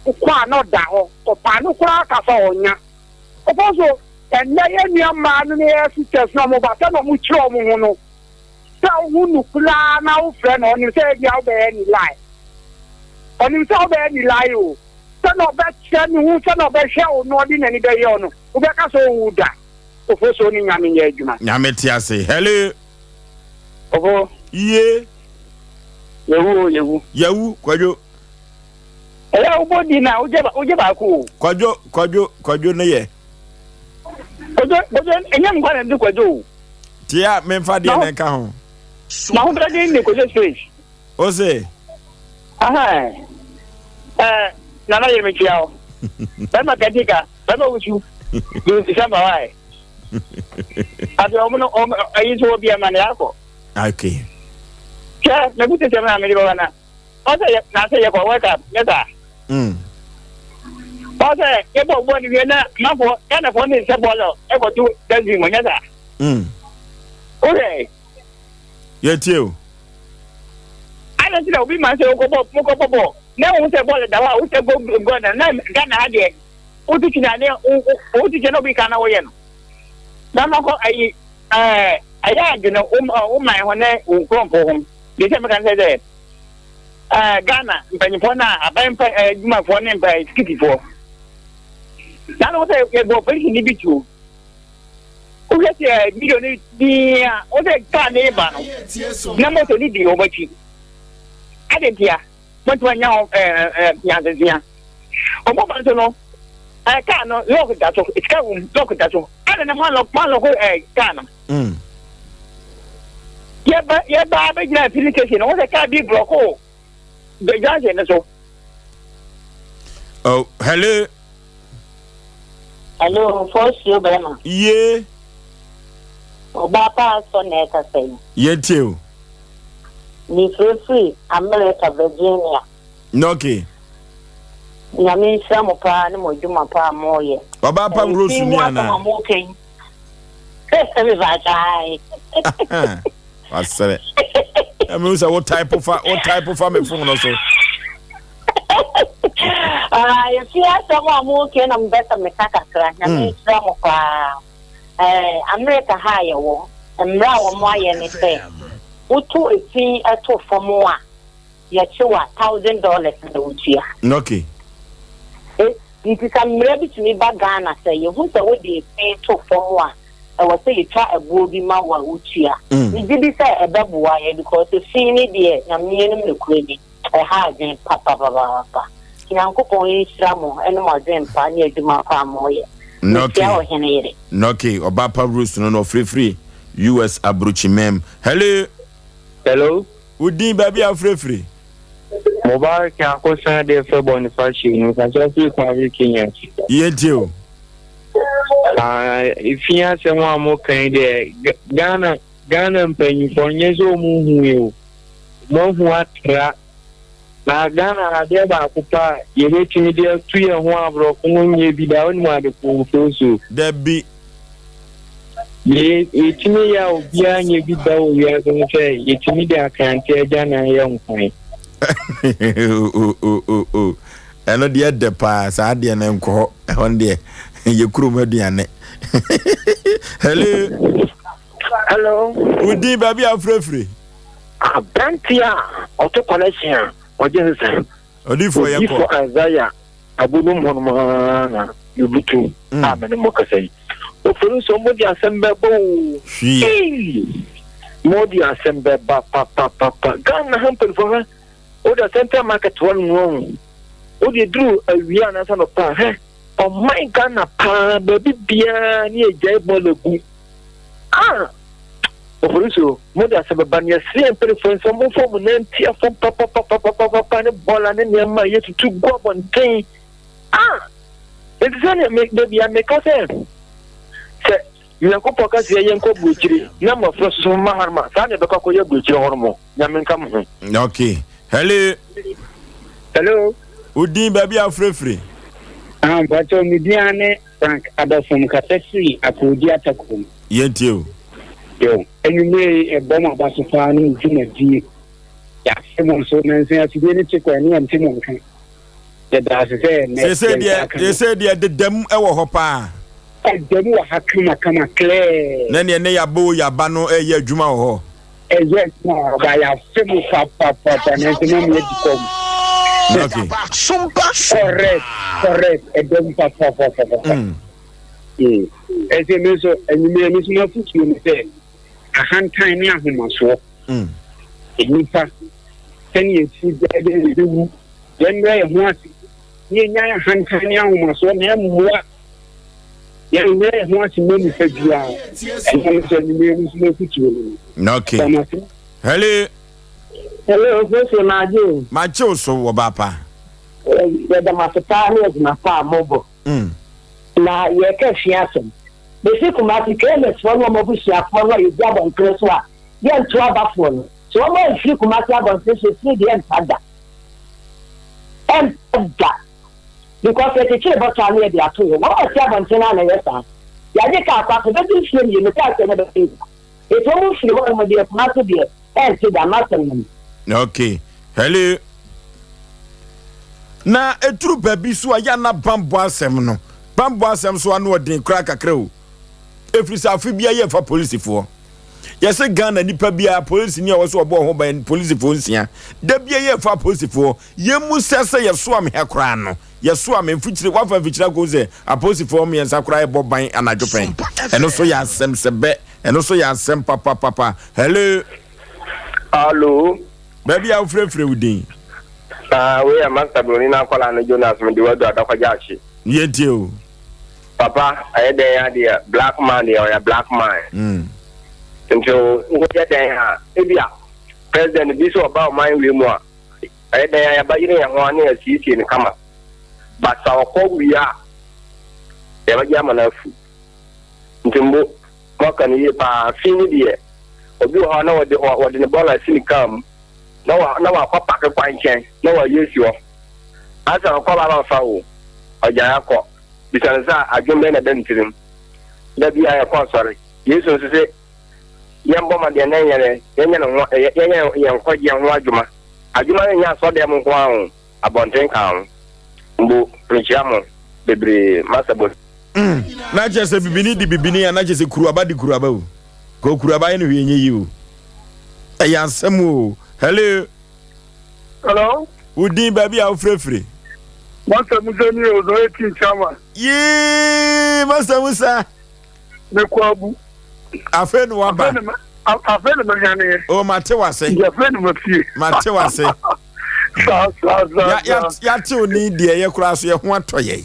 Speaker 5: Ukwa no da ho. Opa no kwa kasa onya. Ofoso enne ye ni ama no ne sisters no mo ba ta no mu kire o mu hu no. Sa hu nu kula na o fre no ni say dia o be ni lie. Oni so be ni lie o. Sa no be che ni hu sa no be hwe o no di na ni be ye o no. O be ka so wu da. Ofoso ni nyame ye adwuma.
Speaker 1: Nyame ti ase. Hello.
Speaker 5: Obo.
Speaker 1: Ye. Yewu kwajo.
Speaker 5: Obo di na oje ba ko.
Speaker 1: Kwajo ne ye.
Speaker 5: Ojo enyam kwa na ndi kwajo.
Speaker 1: Tia memfa de na ka ho.
Speaker 5: Ma ho bra de ni kwajo stage.
Speaker 1: Ose.
Speaker 5: Aha. Nana ye me kiao. Bema kadika, bema uchu. Du samba wai. Abi omuno ayi so bi amane yako.
Speaker 1: Okay.
Speaker 5: Kya me bute sema me bana. Ose na se ye ko wake up, yeta. Ose e bo ni na mafo kana fo ni se bolo e ko tu danzi mo yeta. Okay.
Speaker 1: Yetio.
Speaker 5: Ana sila obi ma se ko bo. Na won se bolo da wa, o se go na Ghana ade. O ti kina ne o ti kina obi kana wo ye no. Na ma ko ayi aya de no o mai ho ne o nkrompo ho. De se me kan se de Ghana mpanyifo na aban juma fo ne mpa skiti fo. Na no se e bo peli ni bitu. O se video ni dia o se ka ne ba no. Na mo to ni di o bachi. Ade dia mo to anya ya de dia. O mo ba no ka no lock that so it ka lock that so. Ade na man lock ko ka no. Ye ba be gina application o se ka bi block o. The judge and so.
Speaker 1: Oh, hello.
Speaker 6: Hello, first you Bema.
Speaker 1: Ye.
Speaker 6: Obapa so neka say.
Speaker 1: Yetio.
Speaker 6: Ni free America Virginia.
Speaker 1: Okay.
Speaker 6: Nyame nhyira mo pa ne mo dwuma pa mo ye.
Speaker 1: Obapa Rose ni ana.
Speaker 6: Me va chai.
Speaker 1: Asere. I mean, what type of me phone also?
Speaker 6: You see, someone who can better me kakra. Nyame nhyira mo pa. America higher wo. Mra wo mo ye ne say. Utu efi ato fomo a. Ya chewa $1,000 na utia.
Speaker 1: Okay.
Speaker 6: Nti samre bi tumi ba Ghana say you hu say we dey pay to fomo a. I was say you try a go bi ma wa utia. Ni bi say e beboa ye because the fee ni de nyame enu me kuredi. E ha adwen papa. Nyankopon yira mo enu mo adwen pa ni adwuma pa mo ye.
Speaker 1: Okay, Obapa Rose no free US abruchi mem. Hello. Udin baby free.
Speaker 5: Mobile can question the for Boniface no can just be kwa Kenya.
Speaker 1: Yetio.
Speaker 5: If you have someone more kind there Ghana mpanyinfo nyezo mu hu e o. mo hu atra na Ghana ade ba akupa ye betimi de tu ye ho abro ko nye bi da oni ma de ko so
Speaker 1: there be
Speaker 5: ye timi ya obi anye bi da o ya so say ye timi de akante aja na ye nkwan
Speaker 1: oh eno de pa sa de na nko hon de ye kurom aduane
Speaker 5: hello
Speaker 1: udi baby afrefre
Speaker 5: Abantia auto connection ojense
Speaker 1: odifo ye ko
Speaker 5: Isaiah abunu monma yubutu amene mokasai Oforisuo modi asembe bo modi asembe ba pa Ghana hampel for her o the center market one wrong o the drew awia na so no pa he o my Ghana pa baby bia ni ejai bologu Oforisuo modi asembe ba ni see empel so mo form na ntia fo pa ne bola ne nyama yetutu go bonten it is any make baby I make us se yanko poka se yanko buchiri na mafro so maharma sa ne beka ko ye buchiri hormo nyamen kam ho
Speaker 1: okay hello udin baby afrefre
Speaker 5: bacho midiane Frank adafum katesi akodi atakum
Speaker 1: yentio
Speaker 5: yo enyume e boma basofa ni ntimadi ya semo so nanse atide ni chekwa ni antimo nkan ya da se
Speaker 1: se dia de dem e wo ho pa
Speaker 5: dem wa hakuma kama clear
Speaker 1: na ne ya bo ya ba no e ya adwuma ho
Speaker 5: yes no ba ya semo pa na ntimo mi edikom
Speaker 1: okay
Speaker 7: Sompa
Speaker 5: correct e dem pa ese meso enyume mi sima futu mi se ahantan ni ahomaso nipa tani eti de wu yenre ho ase ni nya ahantan ni ahomaso na emua yenre ho ase mo ni fadua enso enyume mi sima futu
Speaker 1: okay
Speaker 5: hello so na je
Speaker 1: ma che so wo ba pa
Speaker 5: da ma ta ni na pa mobo na ye ka fiasem bese kuma ti keles fo no mo bu sia fo no ye ja bon kreso a ye nto aba fo no so mo fi kuma ti abon se si de entada because it is about time ye dia to wo ti abon se na na ye sa ya je ka kwa ko be fi ni me ta se na be e to mo fi wo mo de kuma to de ti da ma se ni
Speaker 1: okay na eturu baby so aya na bambo asem no bambo asem so anu odin kra kakra o efrisa afi bia ye fa police fo yese Ghana nipa bia police ni awo so obo ho ban police fo nsia da bia ye fa police fo ye mu sese ye so am he kra no ye so am mfuchire wafa mfuchira ko ze a police fo me nsa kra e bo ban anajo pen eno so ya asem sebe eno so ya asem papa
Speaker 5: hello
Speaker 1: baby a frefre udin
Speaker 5: we are master broni na kwala na Jonas me de wadu adakwajachi
Speaker 1: yenti o
Speaker 5: papa I dey there black man there or black man so we dey ha ebia president bi so about my we mu a I dey ya ba yire ya ho na asisi ni kama but sa ko wi a ya ba jama na fu ntimbo maka ni pa fini die obi ho na wode ne bola sini kam na wa kwa pak kwanchen na wa yesi wo asa ko ba fa wo oja ya ko bisanza adwombe na dantirim da bia ya ko sori yesu so se yambo ma de na yere yenya no yenya nkwaje ho adwuma nya so de mo ko ahun abonten kan mbo prechiamo bebre masabo
Speaker 1: na chese bibini di bibini na chese kuruaba di kuruaba o ko kuruaba ye no hwenye yi o ayansem o
Speaker 5: hello
Speaker 1: udin baby a frefre
Speaker 5: Master Musa ni ozo eti chama
Speaker 1: ye Master Musa
Speaker 5: ne kwabu
Speaker 1: afen wa ba
Speaker 5: afen me gane
Speaker 1: o mate wase
Speaker 5: ya fen me fie
Speaker 1: mate wase ya te oni de ye kura so ye ho atoye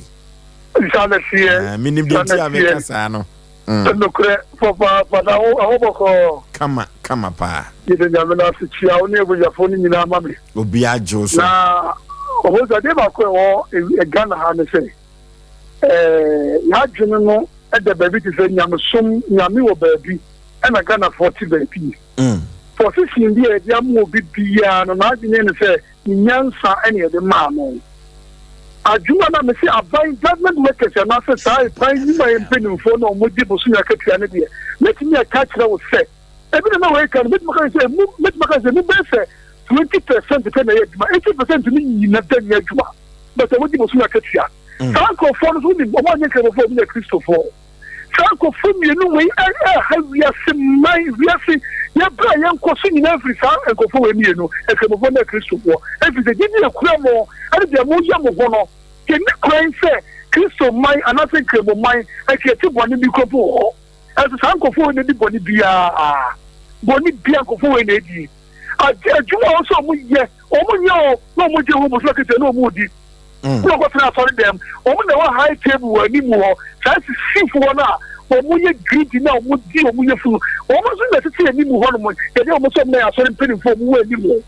Speaker 5: inshallah fie
Speaker 1: minim de ti ameka sa no
Speaker 5: no kure papa pada o boko
Speaker 1: kama pa
Speaker 5: ide nyamela se chia oni ebuja foni nyina mame
Speaker 1: obi ajo so
Speaker 5: na o zo de ba ko o e Ghana ha ne se ya dwene no e de baby ti se nyamsom nyame wo baby e na Ghana 40 baby position bi e dia mo bi bia no na adwene ne se nyansa ene de ma no adwuma na me se aban government workers na se sai pan ni ma empenimfo no mo di bosu ya katua ne de letimi ya ka kira wo se ebi na we kan met maka se mu be se 20% pe na ye adwuma 80% ni nyina da ni adwuma but mo di bosu ya katua sanko fo no ni mo nya kan fo ni Christopher sanko fo mi no we ha wi ase ya bra ya nkoso nyina afiri sa nkofo we mi no ekemofo na Christopher efi se gidi akura mo ade de mo ya mo ho no ke ni kwan se Christo man anase kremo man ake ti boni bi kopo ho ase sa nkofo we di boni bia nkofo we na di adwuma also mo ye o mo nye no mo je ho bo so kete no mo di no go try for them o mo na wa high table wa ni mo sa sifo na omo ye greedy na omo di omo ye fu omo so na tete ni mu ho no mo ye de omo so na ya so mpeni fo mu wa ni mu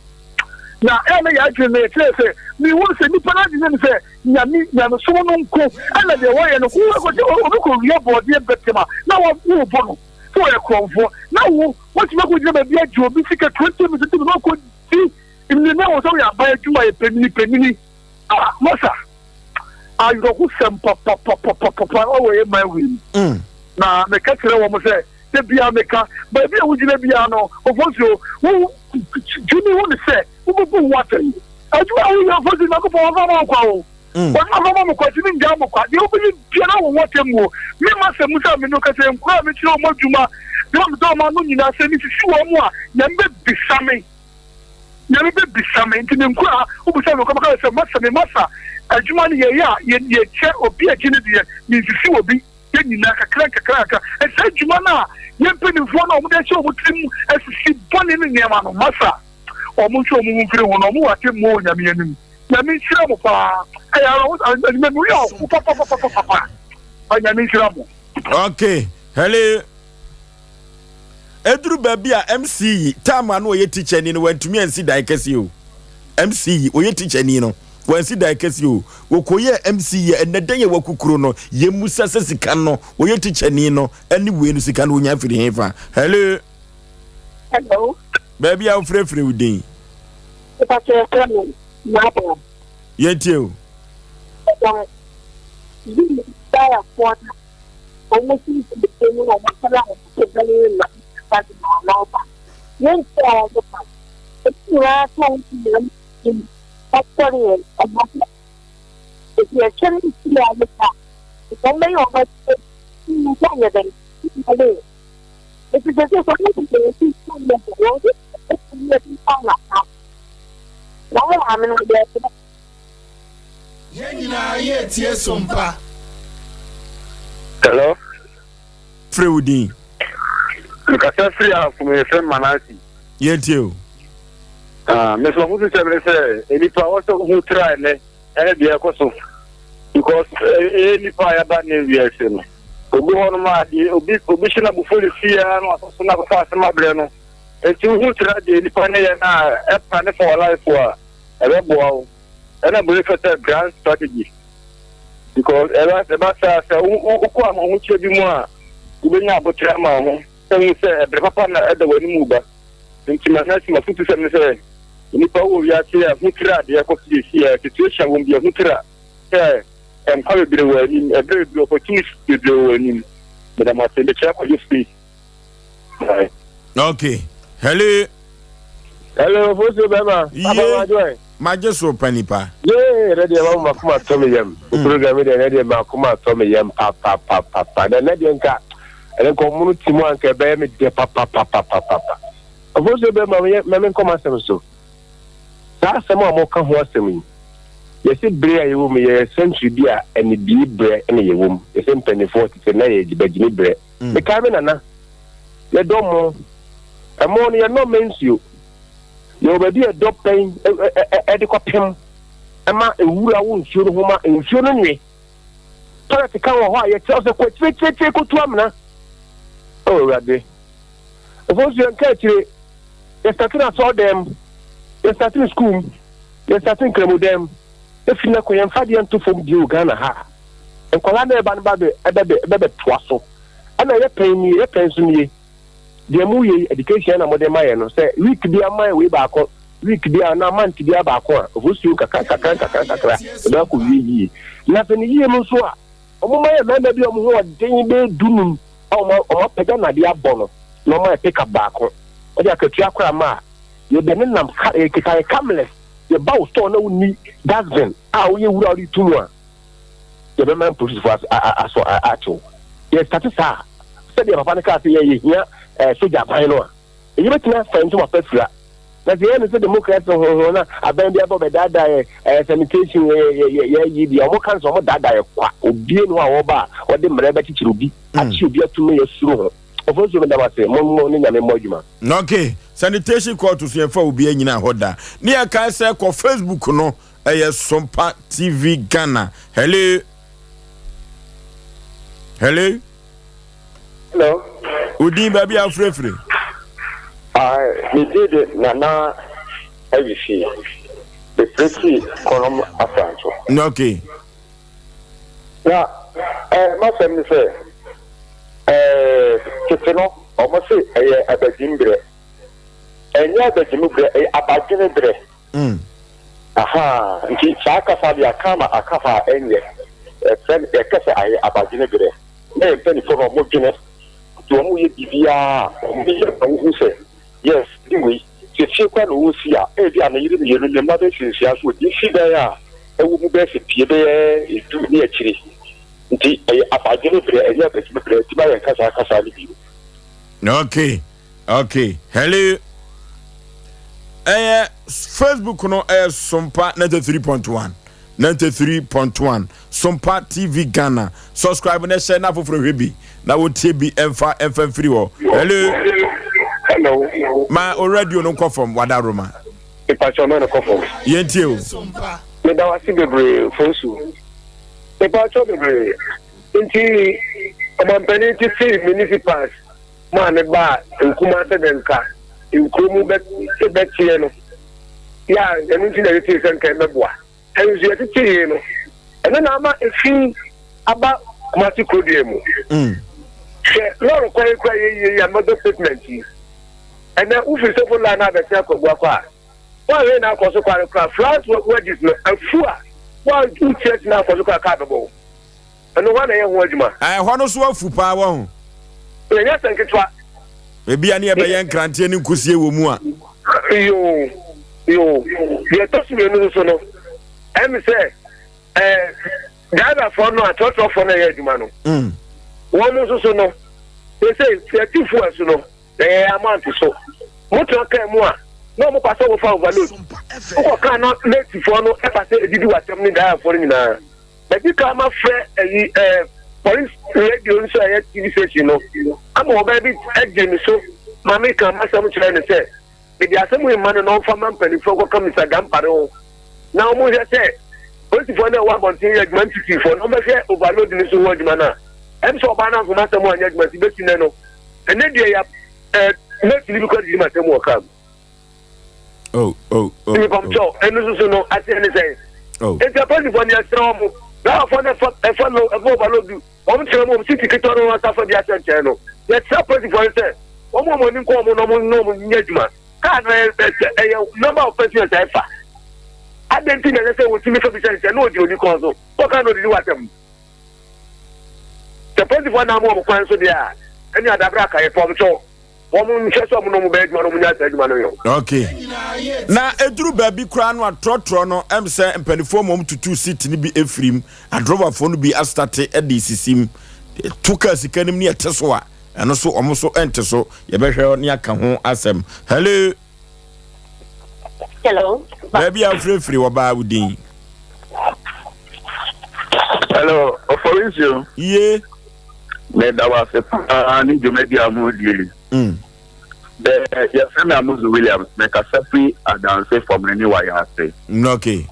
Speaker 5: na e na ya dwe na tete se mi wo se ni pana di ne se nyame so no nko ana de wo ye no ko ko ria body betima na wo wo bo no so ye kromfo na wo ti ma ko je ba bia jo bi sika 20 minutes no ko di ni na wo so ya ba adwuma ye penini masa ayo ko sempa papa o we my win na me ka kire wo mo se te bia me ka ba bia wo jina bia no ofosio wo juni wo ne se wo bu water aju awu ya ofosio na ko fa ma kwa o wo na fa ma kwa jini nja mo kwa de wo bi bia na wo water mu me ma se musa me no ka se nkwa me tiro mo djuma de mo do ma no nyina se ni sisi wo mu a na mbe bisame nti nkwa wo bi se no ka ma se masa adwuma ne ye che obi agine de ni sisi wo bi nyina kakra esa adwuma na ye mpenimfo na omo de che omo trim asisi bone ne nyama no masa omo nso omo mfiri ho no omo wate mo nyame anim nyame nhyira mo pa ayara adwuma no yo papa nyame nhyira mo.
Speaker 1: Okay, hello eduru baby a MC time anu oye teacher ni no wantumi ansi dan kase o MC oye teacher ni no wansi dan kase o wokoye MC ye enadan ye wakukuro no ye musa sesika no oye teacher ni no ani we no sika no onya firi hefa. Hello baby a frefre udin yeti o
Speaker 6: almost the same one but now yen so the part it's not in factory if you are trying to see the part it's only over you then if you just want to see the world it's now I'm in the
Speaker 2: yen tie Sompa.
Speaker 5: Hello
Speaker 1: Freudin
Speaker 5: Kasa free am from a friend Manasi.
Speaker 1: Yetio.
Speaker 5: Me so who say Nipa also who try ne e dey koso because Nipa ya ba ne wiase no. Obi hono ma di obi shina bu foli fia no aso na ko fa ma bre no. Enti who try dey Nipa ne ya na e pa ne for life wa e be bo awo. E na believe that grand strategy. Because eba sa uko am hu che bi mu a ubenya abotra ma ho sen se bre papa na eda wani mu ba nti ma na si ma futu se ne se ni pa wo ya ti a hutira de ko ti si a situation wo bi hutira em ka be wani e bre bi opportunity be wani but ma se de cha ko you speak.
Speaker 1: Okay, hello
Speaker 5: Fosu bema
Speaker 1: aba joy maje so panipa
Speaker 5: ready ma kuma to me yam program de ready ma kuma to me yam papa na na de nka ele ko munu timu anka be me de papa Fosu bema me come asem so sa asem a mo ka ho asem yi ye se bre a yewo me ye century dia eni bi bre eni yewo m ye se mpeni 40 na ye gibagini bre me ka me nana ye do mo emo no ye no mensio yo be dia do pen e ko pem ama ewura wo nsuo no homa nsuo no nwe toilet kan wo ho a ye tell se ko tete ko to amna o rade ofo so nka tire ye starting so dem ye starting school ye starting kremo dem e fina ko ye mfa de nto fom di Uganda ha enkola na e ba no ba be toaso ana ye pen so nie the movie education and modern my no say week be a my way back week be a month be a back one of us you kaka na ko yi na fe ni yi mu so a omo my na bi omo ho den be dunum omo pega na dia bono no my pick up back o dia akatua akra ma ye be ne nam kai camless ye ba o store na uni dustbin a wo ye wura ori tumu a ye be man police for aso acho ye statisa said the papa ka say ye hia soja ban no e be tina fa nto mafafira na the end say democrat ho na aban bia bo be dada sanitation ye yi bia mo kan so mo dada ye kwa obie no a wo ba wo de mre ba chichiri obi achi obi atume ye suru ho ofo so be da ma say mo ni nyame mo adwuma
Speaker 1: okay sanitation court to so fa obi anyina hoda ne ya kan say ko Facebook no Sompa TV Ghana. Hello. Hello.
Speaker 5: Hello.
Speaker 1: Udi baby afrefre.
Speaker 5: Me did it nana everything. The pretty column afrancho.
Speaker 1: Okay.
Speaker 5: Now, my family say, Kitino, almost say, a begimbre. And yeah, the Jimubre, a baginabre. Aha, nti chaka sabi akama akafa enye friend e kese aye abaginabre. Na mpeni for mo gine. To mo ye bibia, mo ye wo se. Yes, anyway, se chekwa no wo sia, e bia na yiri yiri le ma be sia so di si da ya. E wo mu be se pie be e du ni akiri. Nti abaginabre enye abaginabre ti ba ye kasa ni bi.
Speaker 1: Okay. Okay. Hello. Facebook no Sompa 93.1 93.1 Sompa TV Ghana. Subscribe na share na for hwebi na wo TB FM free wo.
Speaker 5: Hello.
Speaker 1: Ma already no come from Wadaroma.
Speaker 5: E pa choma no come from.
Speaker 1: Yentie o.
Speaker 5: Me da wasi bebre fonsu. E pa choma bebre. Nti amampani ti fi municipals. Ma ne ba nkuma se denka. Nkromu betie no ya enu ti na yeti senka meboa enzu yeti no ene na ama efi aba kumasi kodiem se loro kwa ye ya mother statement ene ufi se fola na be se akogbu akwa wa we na akoso kwa flat wages no afua wa u church na akoso kwa ka bebo ene wa na ye ho adwuma
Speaker 1: ho no so afu pa wa ho
Speaker 5: enya senketwa
Speaker 1: ebi ani ebe yen krantie ni nkusie wo mu a
Speaker 5: yo ye to si no so no em say driver for no atotro for no ye adwuma no won so no they say 34 so no amount so moto kan mu a no mo pass wo fa overload o kan no late for no e pass edidi watem ni driver for ni na but you come afre police radio so ya TV station no ama obabi agye so mama kan masam kire ne say be dia asem we man no fa man pani fo ko kamisa gampare o na o mo je say police for na wa bontin ya man titi for no be overload ni so wo djuma na em so ba na so masam anya djuma ti be tine no ene dia ya na tili because di masam o kam ni pam cho enu so no ati ene say it's a police for na strong now for the follow overload om tire mo city kitoro wa safa dia senche no let's support for say o mo ni ko mo no mo nyaduma ka na number of persons efa identity na say we timi for business no di oni ko so o ka no di watem support for na mo kwan so dia any adabra ka e pom so o mo nche so mo no mo be aduma no mo nya aduma no yo
Speaker 1: okay na eduru baby kra no atrotro no em say mpanifo mom tutu seat ni bi efrim adrover fo no bi astarte e di sisim tuka sikanim ni eteso a eno so omo so ente so ye behwe ni aka ho asem hello baby afrefri wo ba udin
Speaker 5: hello Oforisuo
Speaker 1: ye
Speaker 5: me da wa se ani jomedi amudi the yes me amuzu Williams me ka safi adanse from ni wa ya say
Speaker 1: okay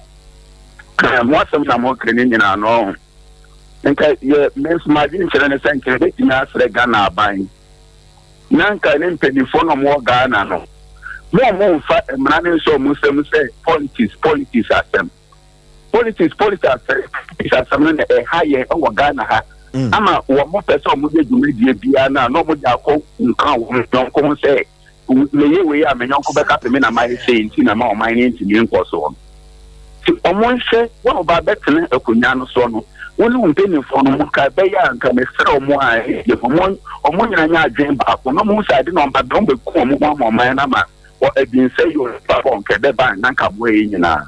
Speaker 5: mo sam na mo kreni ni na no nka ye mes imagine chere ne senke be tina asre Ghana aban nanka ne mpedifo no mo Ghana no mo fa emrane so mo sem say politics asem no e higher o Ghana ha ama wo mo pese mo de dwumadi bia na no mo ja ko nkan wo nko se leye we ya menyon be ka pe me na mai se nti na ma o mai ni nti ni nko so ti omo nse wo ba betene akunya no so no woni wonte ni fo no ka be ya nka me sere omo a ye omo nyina nya adwen ba ko no mo sa de no ba don be ko omo ma mai na ma o edin say you pa bon ke de ba na ka bo e nyina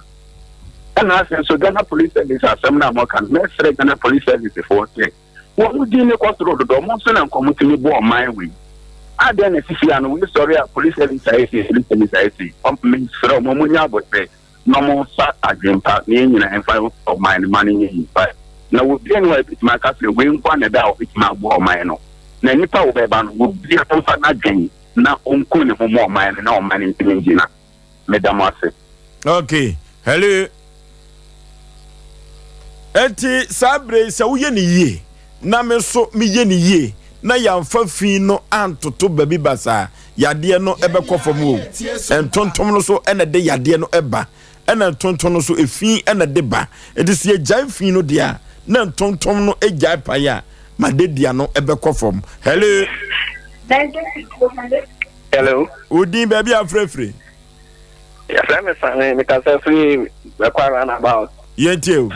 Speaker 5: ana sen so Ghana police service asem na mo kan me sere Ghana police service for say wo di ne ko tro do mo so na nkomo ti mi bo mai we ada na sisi anu we sorry a police service say me sere omo mo nya bo pe no mo sa agenta ni nyina en fa o mai ni mani ni fa na wo bi enwa bit ma ka se we nkwa na da o bit ma bo o mai no na nipa wo be ba no wo bi a fa na dwen na onko ne ho mo o mai na o mai ni tinjina madam ase.
Speaker 1: Okay, hello eti sabre se wo ye ni yie na me so me ye ni yie na yamfa fi no antoto babi basa yade no ebekọ fam o entontom no so ene de yade no eba ena entontom no so efi ene de ba edi se ejai fi no dia na entontom no ejai pa ya ma de dia no ebekọ fam. Hello
Speaker 5: hello
Speaker 1: udin baby afrefre
Speaker 5: yes I'm saying me ka say free we kwara na about
Speaker 1: yentie o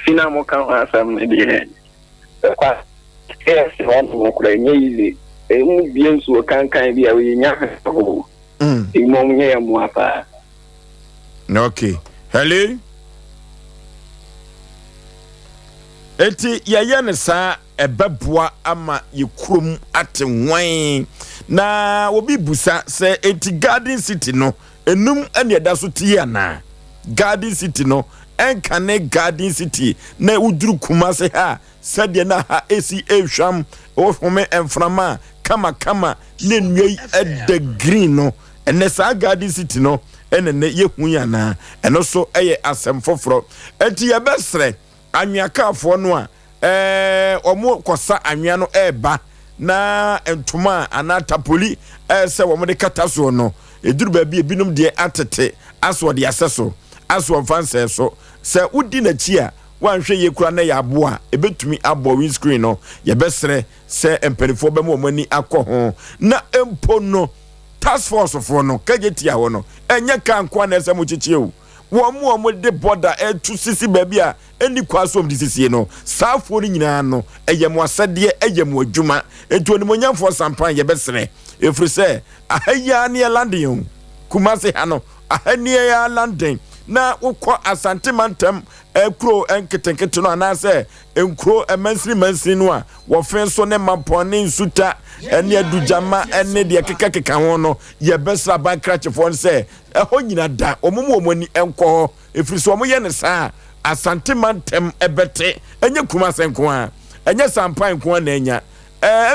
Speaker 5: fina mo kan asam ne de kwa yes one mo kura nyeile mu bien so kan bi a we nya ho mo nye mu apa.
Speaker 1: Okay, hello eti yeye ne sa ebeboa ama yekrom ate nwan na obi busa se eti Garden City no enum ene da so tie na Garden City no enkane Garden City na uduru Kumase ha sade na ha esi ehwam ofome enframa kama ne nwei the green no ene sa Garden City no ene ne yehu ya na eno so eye asem foforo eti ye besre anwakafo no a omo kosa anwa no eba na entuma anatapoli se wo de kata so no eduru ba bi ebinum de atete aso de aseso aso fanse so se udi na chi a wanhwe ye kura na ya abo a ebetumi abo windscreen no ye besre se emperifo be mo mani akọ na empo no task force for no kagetia ho no enye kan kwa na ese mo chichie o wo de border to sisi baby a eni kwasom di sisi no saafo ni nyina no eyemo asede eyemo adwuma etu oni monyamfo sampan ye besere efri se ahaya ne landing Kumase ha no ahani ya landing na ukọ Asante Mantem ekro enketenkete no anase enkro emansiri no a wo fen so ne mapone nsuta ene adujama ene de kekeka ho no ye besra bankrachefo nse eho nyina da omumu omani enko efiri so omo ye ne sa Asante Mantem ebete enye Kumase nko a enye sampan nko na enya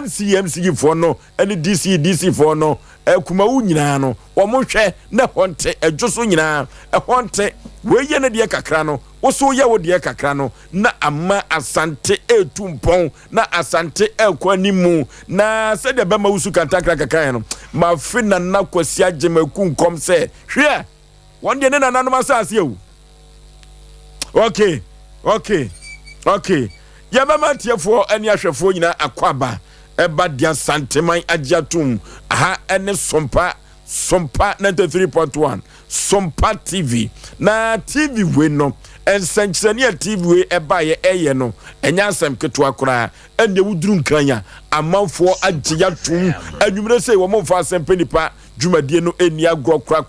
Speaker 1: MC for no ene DC for no kuma wu nyina no wo mo hwe na honte adwoso nyina honte we ye ne de kakra no wo so ye wo de kakra no na ama Asante etumpon na Asante ekwanimu na se de bema wusu kantakra kakra no ma fina na kwasi agemaku nkom se hwe won de ne nananom asase ewu. Okay ya bama tiefo eni ahwefo nyina akwaba eba dia santeman agiatum aha ene Sompa 93.1 Sompa TV na TV we no ensanchania TV we eba ye eye no enya asem keto akora ene wuduru nkanya amanfo agiatum anwumre sei wo momfa Asem Mpe Nipa dwumadie no eni agro kra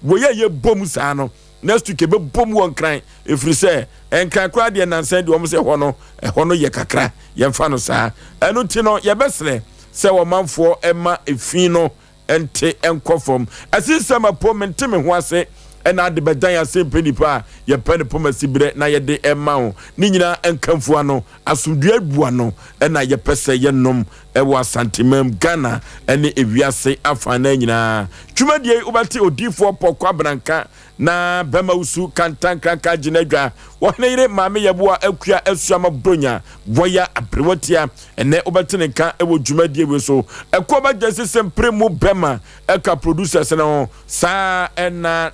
Speaker 1: wo ye bom saa no next week be bom won kran efri se enkan kra de nansan de wo se ho no ye kakra ye mfa no saa enu ti no ye besre se wo manfo ema efi no ente enkofom asisama po menteme ho ase ena de bedan Asem Mpe Nipa ye pene po masibire na ye de ema ho ni nyina enkamfu ano asudua bua no ena ye pese ye nom ewa Asantemam Ghana ene ewiase afana nyina twumadie ubati odifo pokwa branka na bema usu kantan kranka ginedwa wona yire maame yeboa akua asuama bronya boya abrewatia ene obatene ka ewo dwumadie we so ekoba jese sempremu bema eka producers no sa ena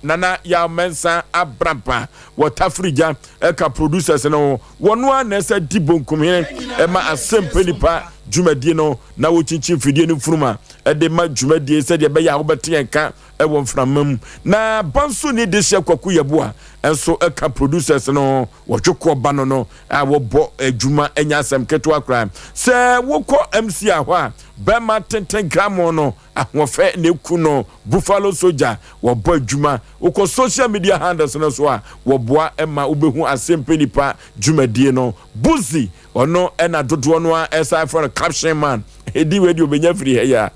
Speaker 1: nana ya mensa abrampa watafrija eka producers no wono anese dibonkum he ema Asem Mpe Nipa dwumadie no na wo chinchin fidie no furuma de ma dwumadie se de be ya wo bete enka ewo mframam na banso ni de hye kwaku yeboa enso eka producers no wotweko ba no a wo bo adwuma enya asem keto akra se wokọ MC ahọ a bema 10 gram no ahofe ne ku no Buffalo Soldier wo bo adwuma wokọ social media handles no so a wo boa ema obehu Asem Mpe Nipa dwumadie no Buzi ono ena dodo no a esa for caption man edi we di obenya free ya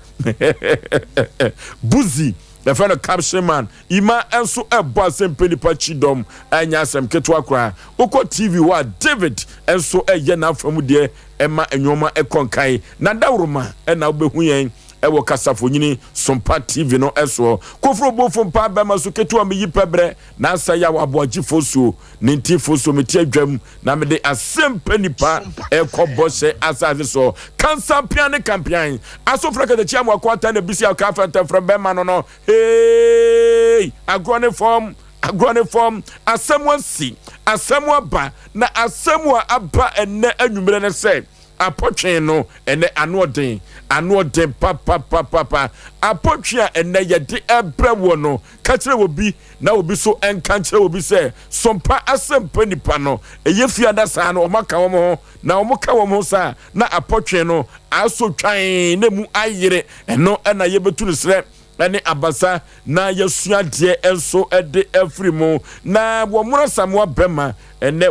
Speaker 1: Buzi the fellow caption man ima enso ebo Asem Mpe Nipa chidom anya asem keto akra wokọ TV wa David enso eye na afamu de ema enwoma ekonkai na dawroma ena obehu yen ewo kasafonyini Sompa TV no eso kofro bofo mpa bema so keto am yi pebre na asa Yaw Aboagye Oforisuo ninti foso meti adwam na me de Asem Mpe Nipa ekobose asaze so kansa piane campaign aso fraka de chiam wakwata na bisi akafanta from bema no hey agrone form asem si asem ba na asem aba enne anwumre ne se apotwe no ene anoden papa apotwe ene yede ebrewo no ka kire obi na obi so enka kire obi se Sompa Asem Mpe Nipa no eyefia da sa no omaka wo mo na omoka wo mo sa na apotwe no aso twan na mu ayire eno na yebetu no sre ene abasa na yesua de enso ede afrimu na wo mura samwa bema ene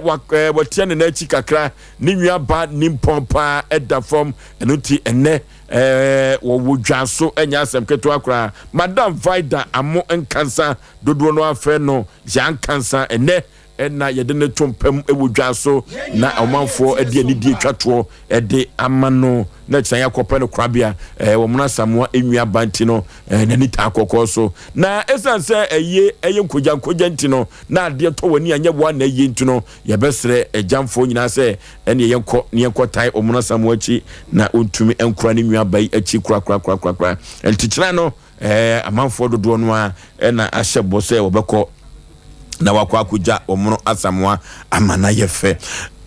Speaker 1: watie ne na chi kakra ni nua ba ni mpompa eda form enuti ene wo wodwaso enya asem keto akra madam Vida amo enkansa dodo no afa no jan kansa ene ena yede ne tompam ewodwaso na omanfo ede ani die twato ede amano na kyan yakopa no krabia wo muna samwa enwia banti no nani ta akokọ so na esanse eye nkoja ntino na ade to wani anya bo na eye ntino ye besre ejamfo nyina se ene ye yenko tai omuna samwa achi na ontumi enkura ne nwia bai achi kura entikyira no amanfo dodo no a na ahyebo se wobekọ na wakwa kuja omuno asamwa amana yefe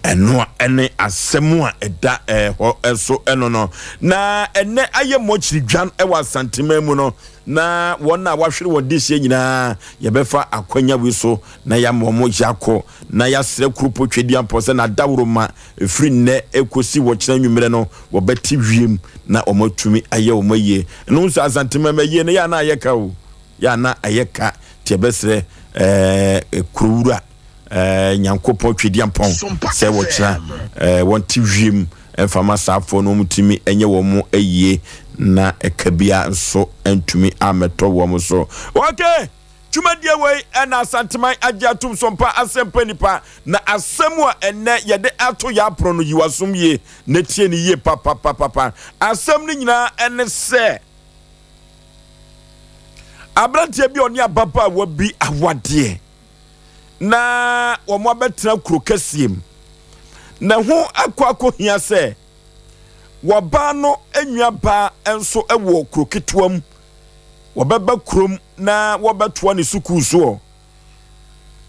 Speaker 1: eno ene asemwa eda ho eso eno no na ene aye mochiri dwan ewa santema mu no na wona wahwere wodihye nyina yebefa akwanya wi so na ya momo jako na ya sere krupo twedi ampose na dawroma free ne ekosi wo kina nwumere no wo beti wiem na omotumi aye omoye no nso asantema maye ne ya na ayeka o ya na ayeka tebesre kurura nyankopon twedi ampon se wo kira wonti wiem enfama safo no mutimi enye wo mu ayie na ekabia nso antumi ameto wo mu so okay twumadie wei na santeman agiatum Sompa Asem Mpe Nipa na asemu a enne yede ato ya pro no yiwasum ye na tie ni ye papa asem ni nyina ene se abrantie bi oni ababa wa bi awade na wo mo betra kuro kasiem na ho akọ hia se wo ba no enwa ba enso ewo kuro ketwam wo beba krom na wo beto ne suku so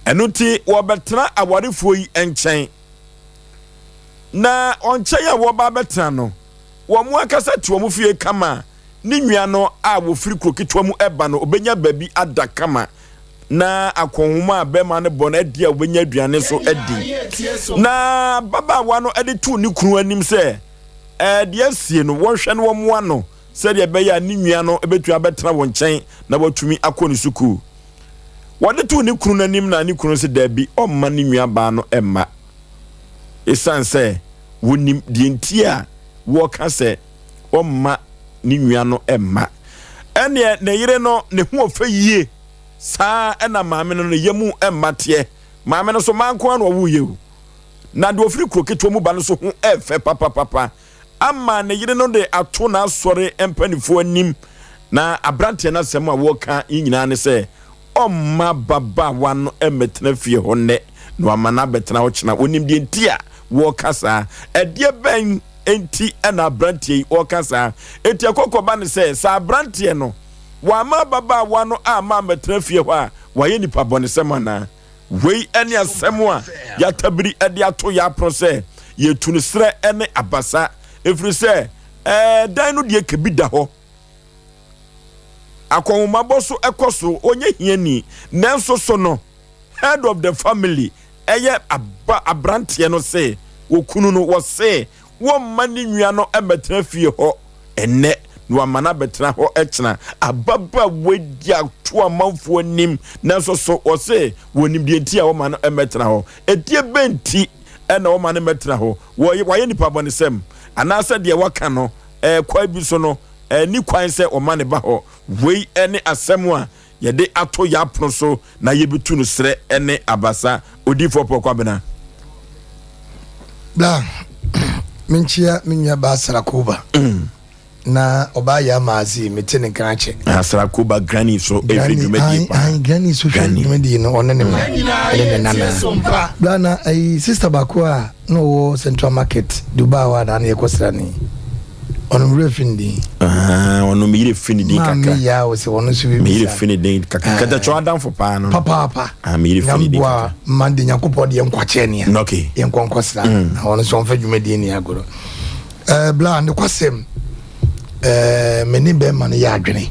Speaker 1: enuti wo betra awarefo yi enchen na onchen ya wo ba betra no wo mo akasa to mo fie kama ni nwia no a wo firi kuro ketwa mu eba no obenya babi ada kama na akonhuma bema ne bona dia obenya aduane so adi na baba wa no ede tu ni kunu anim se dia sie no wonhwe no wo ano se dia be ya ni nwia no ebetu abetra wo nchen na watumi akoni suku wode tu ni kunu anim na ni kunu se dabi omma ni nwia ba no emma esanse wonim die ntia wo ka se omma ni nwia no emma ene ne yire no ne hu ofa yie sa ena maame no yemu emmate maame no so manko an wo yewu na de ofiri kroketo mu ba no so hu efe papa amma ne yire no de ato na asore empanifo anim na abrante na sem a wo ka nyina ne se omma baba wano emetena fie ho ne no amana betena ho kina onim de ntia wo kasa edie ben enti ena abrante wo kasa enti akokoba ne se sa abrante no wama baba wano ama metrafie ho a waye nipa bonesem ana wei ene asem a ya tabiri ede ato ya prose ye tunisre ene abasa efiri se dan no de kebida ho akonwoma boso ekoso onye hiani nanso so no head of the family eye abrante no se okunu no wo se wo mani nwia no ebetra fie ho enne no amana betra ho echna ababa wedi ato amanfo nim nanso so wo se wonim de ntia wo mano emetra ho edie benti ena wo mano metra ho wo ye nipa bonesem anase de waka no kwa bi so no ni kwan se o mane ba ho wei ene asem a ye de ato ya pro so na ye bitu no sre ene abasa odifo pokwa bena
Speaker 2: bla minchia minya basara kuba na oba ya mazi metene kanche
Speaker 1: asara kuba granny so every dumedi
Speaker 2: pa granny so dumedi no onene ma ene nana bla na ai sister bakwa no Central Market Dubai wa na ekosra ni onu refindi
Speaker 1: onu mi refindi kaka
Speaker 2: mi ya o se onu subi
Speaker 1: mi refindi kaka kada cho dan for pa no
Speaker 2: papa
Speaker 1: mi refindi kaka
Speaker 2: mande nyakopo de nkwache ne
Speaker 1: ya okay
Speaker 2: enkonkosra onu so mfa dwumedi ni agoro bla ne kwasem meni be man ya adwene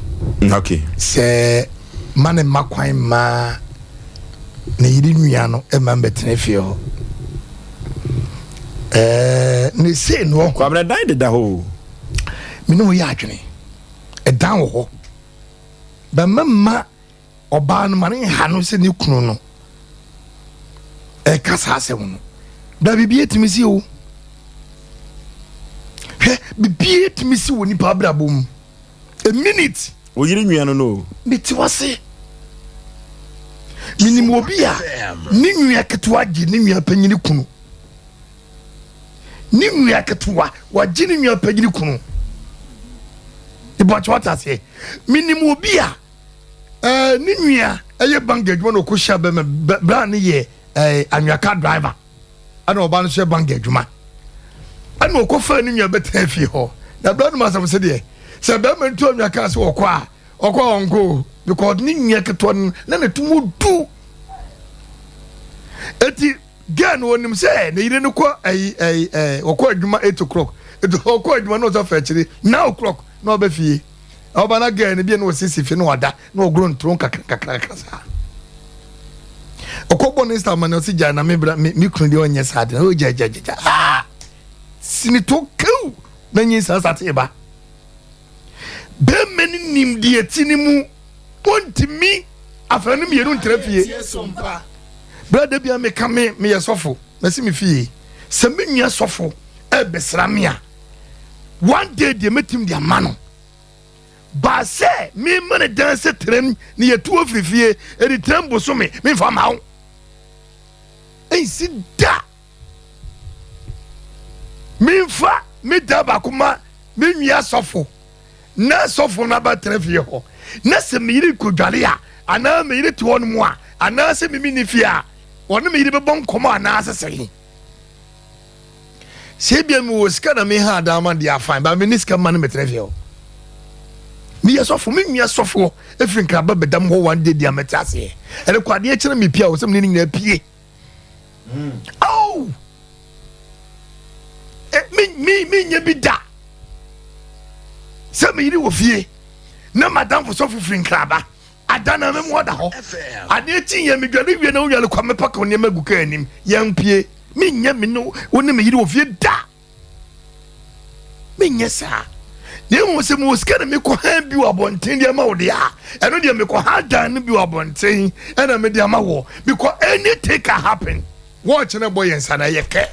Speaker 1: okay
Speaker 2: se mane makwan ma ne yiri nua no e ma mbetene fie ho ne se no
Speaker 1: kwa bra dai de da ho
Speaker 2: mino ya adwene e dan ho ba mamma oba no mane ha no se ne kunu no e kasa asem no da bibie timisi o bibie timisi woni pa brabom a minute
Speaker 1: o yiri nwia no
Speaker 2: biti wase minimo obi a ni nwia ketewa gi ni nwia panyini kunu ni nwia ketewa wa gi ni nwia panyini kunu ibocho watase minimo obi a ni nwia eye bangedwuma no ko sha be me bra ne ye anwaka driver ana oba no so bank adwuma ana okofa ni nwa beta fi ho na bra no masam se de se be me ntu anwaka se okwa onko because ni nwa keto na na tumu du eti gan wonim se na yire no ko okwa adwuma 8 o'clock eto okwa adwuma no so fa chiri 9 o'clock na oba fie oba na gan bi na osisi fi no wada na ogro ntron kakra sa okobo ni sta man osi ja na mi kunu de onye sade o ja sini to ku na nyi sa sate ba be meni nim de atini mu ontimi afani mi yeru ntrafie Sompa brother bia me kame me yesofo mesi mi fie se me nua sofo e besra me a one day de metim de amano ba se mi mane dance trem ni yetu ofrifie e di trem boso me fa ma ho sida minfa mi daba kuma mi nua sofo na sofo na ba trefie ho na se mi yiri kodwale a ana mi yiri to won mu a ana se mi ni fie a won mi yiri be bon komo ana asese se bia mi wo ska na mi ha da ma dia fine ba mi ni ska man me trefie ho mi ya sofo mi nua sofo efin kra ba bedam ho one day dia metase ele kwade e kire mi pia wo se mi ni nyina pie oh me nyebida se me yiri wo fie na madam for so fufrin kraba adana me mo da ho ade tin ye me dwale wie na wo yale kwa me paka ne maguka anim yampie me nya me no wo ne me yiri wo fie da me nya sa ne mo se mo ska na me ko ha bi wo abonten dia ma wo de a eno dia me ko ha dan ne bi wo abonten ena me dia ma wo because anything can happen watch na boy ensana yeke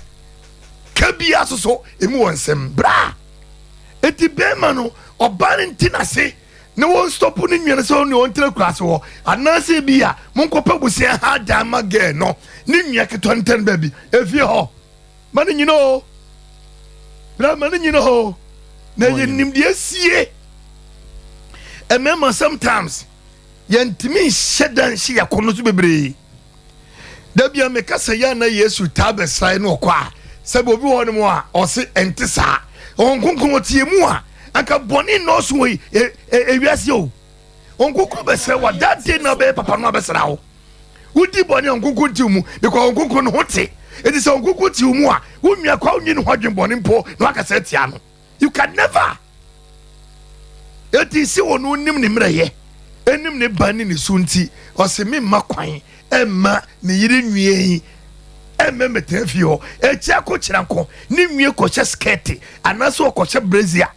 Speaker 2: kabia so emu wonsem bra eti bema no obane ntinase ne won stop ni nwene so ne won tire class wo anase bia monkopa busia ha dama ge no ni nwia ketonten ba bi efie ho mane nyino bra mane nyino ho na yenim de asie emema sometimes yentimi shedan shi yakono so bebre dabia me kasa ya na Yesu tabesai no kwa sebe obi won mo a o se entisا onkonkon tie mu a aka boni no so yi ewiase o onkuku besere wa that day na be papa no besere wo wudi boni onkuku ti mu because onkuku no hote edi se onkuku ti mu a wunua kwa unyi no hodwen boni mpo no akasa tia no you can never eti si wonu nim ne mreye enim ne bani ne sunti o se me makwan emma ne yire nwie emme metafio echi akochiranko ni nwie koche skirt anaso koche brazier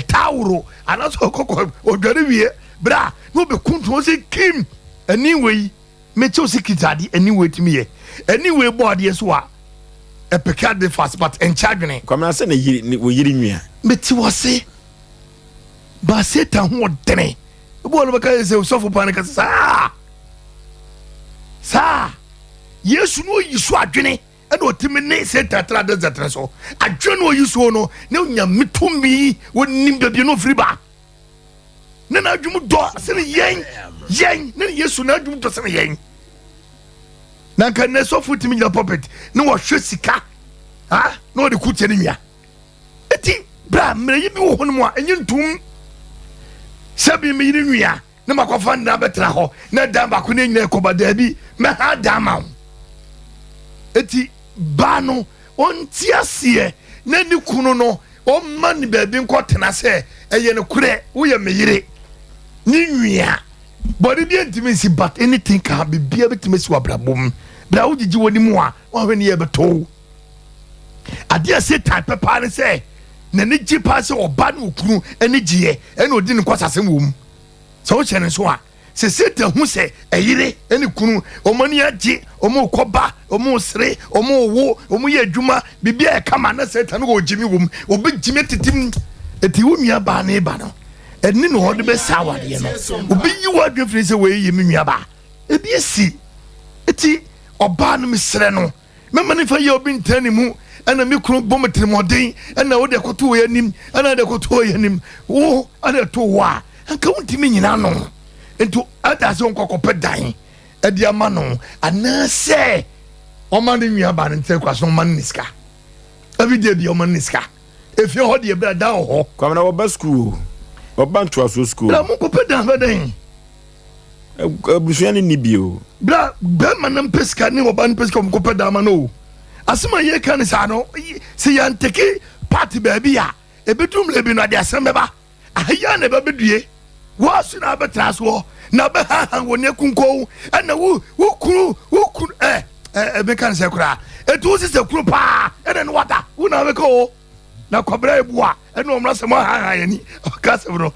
Speaker 2: tawro anaso kokko odware wie bra no be kuntu o se kim anyway mechi o sikitade anyway timiye anyway board yeso a epeka de fast but en chadwene
Speaker 1: kwamna se na yiri wo yiri nwia
Speaker 2: meti wo se ba setan ho dene bo no beka se sofo panika sa yesu no yisu adwene e na otimi ne setan tra de zetre so adwene no yisu no ne nya mitumi wonim bebie no firi ba ne na adwum do se ne yen ne yesu na adwum do se ne yen na kan ne sofo timi nya puppet ne wo hwe sika ha no de kutie ne nwia eti bra mre yi bi wo hono mu a enye ntum sabi mi yiri nwia na makofa nda betra ho na dan ba ko ne nyina ko bada bi me ha dama eti ba no onti ase na ni kunu no o man ba bi nko tena se eye ne kure wo ye me yiri ni nwia body bi ntimi si but anything can be bia betimi si wabrabom bra wo gigi woni mu a wo hwe ne ye beto ade ase type pa ne se na ne gi pa se oba na okunu ene giye ene odi ne kwasasem wom so wo chene so a se seta hu se eyire ene kunu omani agi omo koba omo sere omo wo omo ye adwuma bibia e kama na seta no go gimi wom obi gimi titim eti wo nua ba na ba no ene no hode be sawade no obi yi wo adwefiri se we yi nua ba ebi esi eti oba no mesere no memani fa ye obi ntani mu ana mi kunu bometre modin ana wo de koto yanim ana de koto yanim wo ana to wa anka wuntimi nyina no ento ada se onkokope dan ade ama no ana se o man de nwia ba nte kwaso man niska everyday bi o man niska efi ho de bra da ho
Speaker 1: kwamna wo ba school o ban to aso school
Speaker 2: bra mo kope dan ba dan
Speaker 1: abusuani ni bio
Speaker 2: bra man nam peska ni o ban peska mo kope dan ma no asema ye kan sa no se yanteke party baby a ebetum lebi no ade asem beba ahya na beba bedue wo asu na betra so na be ha woni kunko na wo kuru ebe kan se kura etu se kuru pa ene no wata wo na be ko na kwabra ebu a ene omra se mo ha yani ka se bro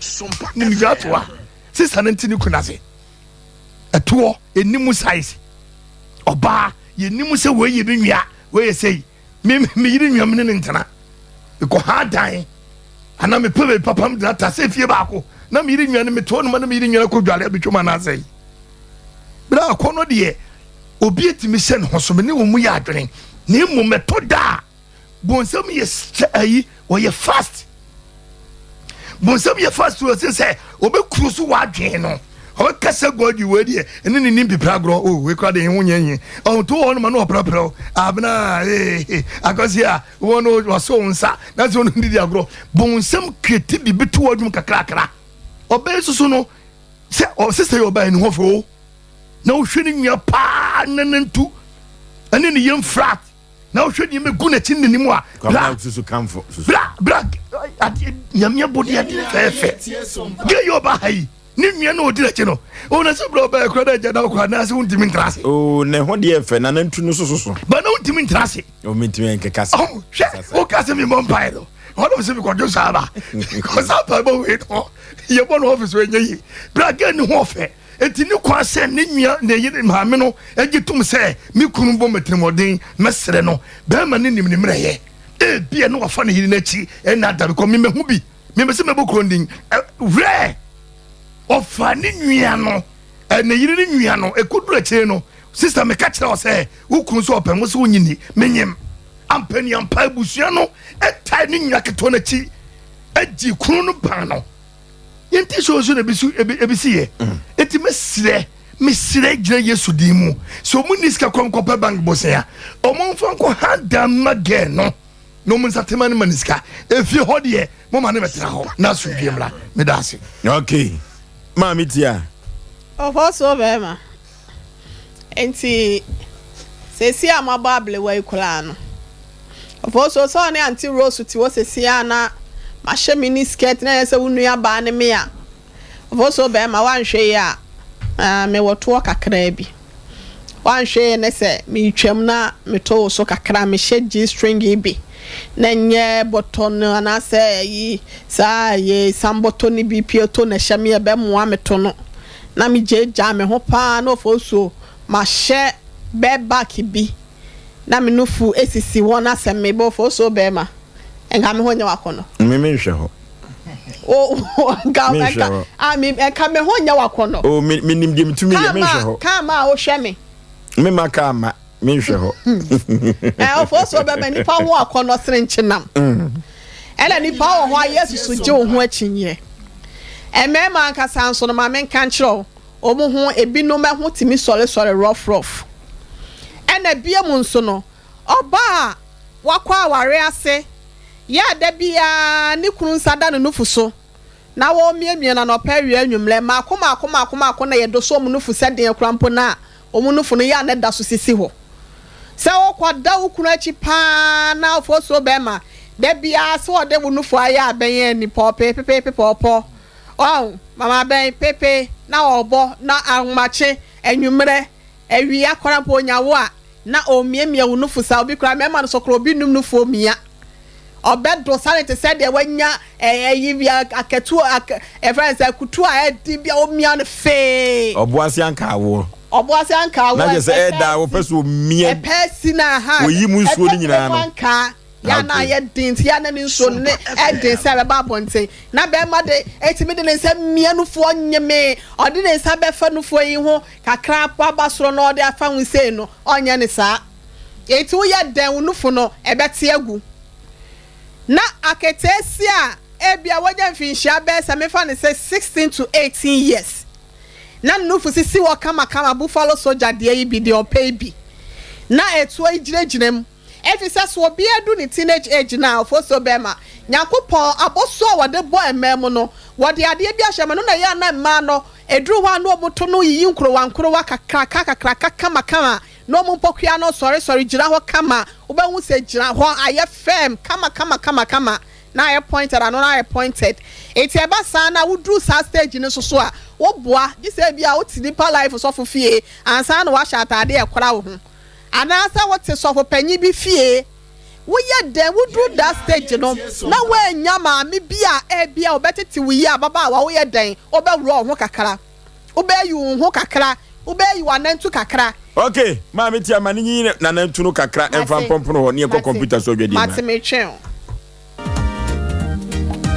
Speaker 2: ni mi gatwa se sanantini kuna se etuo enimu size oba ye nimu se we ye bi nwia we say me yiri nwam ne ntana ko ha dan ana me pebe papa m data se fie ba ko na me yiri nwam ne me to no na me yiri nwam ko dwale abetwoma na say bra ko no de obi etimi se no so me ne wo mu ya adwene ne mu metoda bonsam ye ayi o ye fast bonsam ye fast wo se obe krusu wa adwene no o kasa godi wedi ene ni nimpi pragro we kwa de hu nyenye o to ho no ma no prapro abna akosia wono waso nsa na so no ndidi agro bonsam kreti bi beto adum kakrakra obe susu no se o sister yo ba ni hofo na o hwani nya pa nanantu ene ni yem frat na o hwani me gu na chin ni mu a
Speaker 1: kwamna susu kamfo
Speaker 2: bra nyamya bodi ade fefe ge yo ba hai ni nua no odi ache no o na se bro ba kra da jada kwa na se untimi ntrase
Speaker 1: o ne ho de efe na nantu no soso
Speaker 2: ba na untimi ntrase
Speaker 1: o mentimi enkekasa
Speaker 2: o hwe o ka se mi mompai do o do se mi ko do saba ko saba bo we do ye bo no office we nyi bra ga ni ho fe enti ni kwa se ni nua na yiri maame no egitum se mi kunu bo metremodin mesere no ba ma ni nim ni mreye e bia no wafa na yiri na chi e na da ko mi mehu bi mi me se me bo krondin re ofa ni nwia no na yiri ni nwia no ekodura che no sister me ka kire o se ukun so open wo se onyini menyem ampani ampa busua no etai ni nwia keto na chi agi kunu no pan no yenti so so na bisu ebisi eti mesire gire Yesu di mu so mu niska konkopa bank bosia o mo mfa nko hada mage no mun satema ni maniska efi ho de mo ma ne betra ho na so biemla me dase
Speaker 1: okay Mami tia.
Speaker 4: Ofosuo bema. Enti sesi amabable wa ikula no. Ofosuo so ne anti Rose ti wo sesi ana ma hye mini skirt na yese wunua ba ne me a. Ofosuo bema wanhwe ya me woto kakra bi. Wanhwe ne se me twam na me to so kakra me hye G string bi. Na nye botton ana se yi sa ye samboto ni bi pieto na hye me e be moa me to no. Na mi jeja me ho pa na Ofosuo ma hye be back bi na me nufu esisi wona se me bo Ofosuo be ma enga me ho nya wakono
Speaker 1: me nhwe ho
Speaker 4: ga me ka me me ho nya wakono
Speaker 1: o me nim de mitumi me nhwe ho
Speaker 4: kama o hwe
Speaker 1: me makama me nhwe ho
Speaker 4: Ofosuo be ma nipa ho akono serenchinam ela nipa ho ayesusu je ho achinye emema nkasa nso no ma men kan kiro omo ho ebinom ho timi sore rough ena bia mu nso no oba wakwa aware ase ya da bia ni kunu nsada no nufu so na wo miemie na no pawie anwumle ma akoma na yedo so mu nufu sede ekrampo na omu nufu no ya na da so sisi ho se wo kwada wo kunu achi pa na Ofosuo be ma da bia se wo de wo nufu aya aben ni popo oh mama ben pepe na obo na ahmache enwumre awi akwara po nyawo a na omiemie wo nufu sa obi kra mema no sokro obi num nufu omia obedo sanete said de wanya yivia aketu friends akutu a edi bia omia no fe
Speaker 1: oboase anka wo
Speaker 4: na
Speaker 1: je se da wo peso omia
Speaker 4: e pesi na ha
Speaker 1: oyi mu nsuo ni nyina no
Speaker 4: ya na ye dint ya na ni nsuo ne edin se be ba bonten na be ma de etimi de nse mia no fo nyeme odi ne nsa be fa no fo yi ho kakra pa basoro no odi afa hu sei no onye ne sa eti wo ya den no fo no e bete agu na aketesi a ebia wajan finhia be se me fa ne se 16 to 18 years na nufu sisi wo kama buffalo soldier de yi bi de opay bi na etu agiragirem efisa so obi adu ni teenage age na Ofosuo be ma Nyankopon aboso a wode bo emem no wode ade bi ahyema no na ya na mma no eduru ho anu omoto no yi nkuro wa kakra kama no mo pokua no sorry gira ho kama obahu se gira ho aye firm kama na aye pointed and na aye pointed eti eba sa na wudru sa stage ni so a wo boa gise bia wo tidipa life so fofie ansa na wa sha atade e kora wo ho anasa what so for panyi bi fie wo ye den wo do that stage no na we nya ma me bia e bia obetete wo yi ababa wa wo ye den obewro ho kakra obeyu ho kakra obeyu anantu kakra
Speaker 1: okay ma me tia mani nyi na nantu no kakra emfa pompono ho ne ko computer so dwedi ma
Speaker 4: matmechen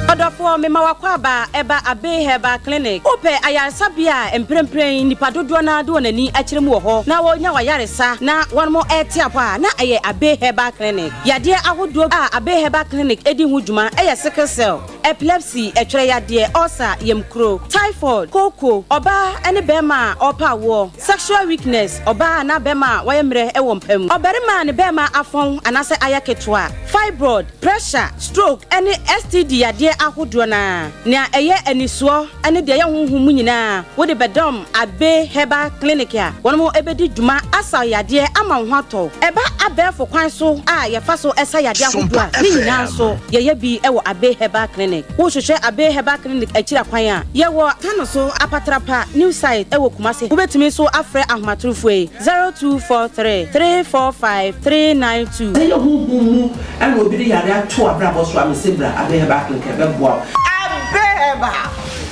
Speaker 7: Odofo me mawakwa ba eba Abe Herbal Clinic. Ope ayansabia emprempren nipa dodo na do nani akiremu wo ho na wonya wayaresa na wonmo etiapa na aye Abe Herbal Clinic. Yade ahodo a Abe Herbal Clinic edi hu djuma eye sickle cell, epilepsy, etwere yade, ulcer, yemkro, typhoid, koko, oba ene bema opa wo, sexual weakness, oba na bema wayemre e wompam. Oberima ne bema afon anase ayaketwa, fibroid, pressure, stroke, ene STD yade ahodo na eye enisuo ene de ye honhum nyina wo de bedom Abe Herbal Clinic a wonmo ebedi djuma asa yade ama ho ato eba abefo kwan so a ye fa so esa yade ahodo a ni nyina so ye bi e wo Abe Herbal Clinic wo hwehwe Abe Herbal Clinic akira kwan a ye wo tano so apatrapa new site e wo Kumase wo betimi so afre ahomatrofo 0243 345 392
Speaker 8: ye honhum ene obi de yade ato abrabo so amesebra Abe Herbal Clinic bebo
Speaker 4: Abeba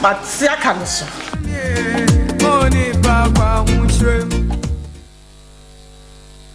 Speaker 4: matia kanso
Speaker 9: Oni baba hunchwe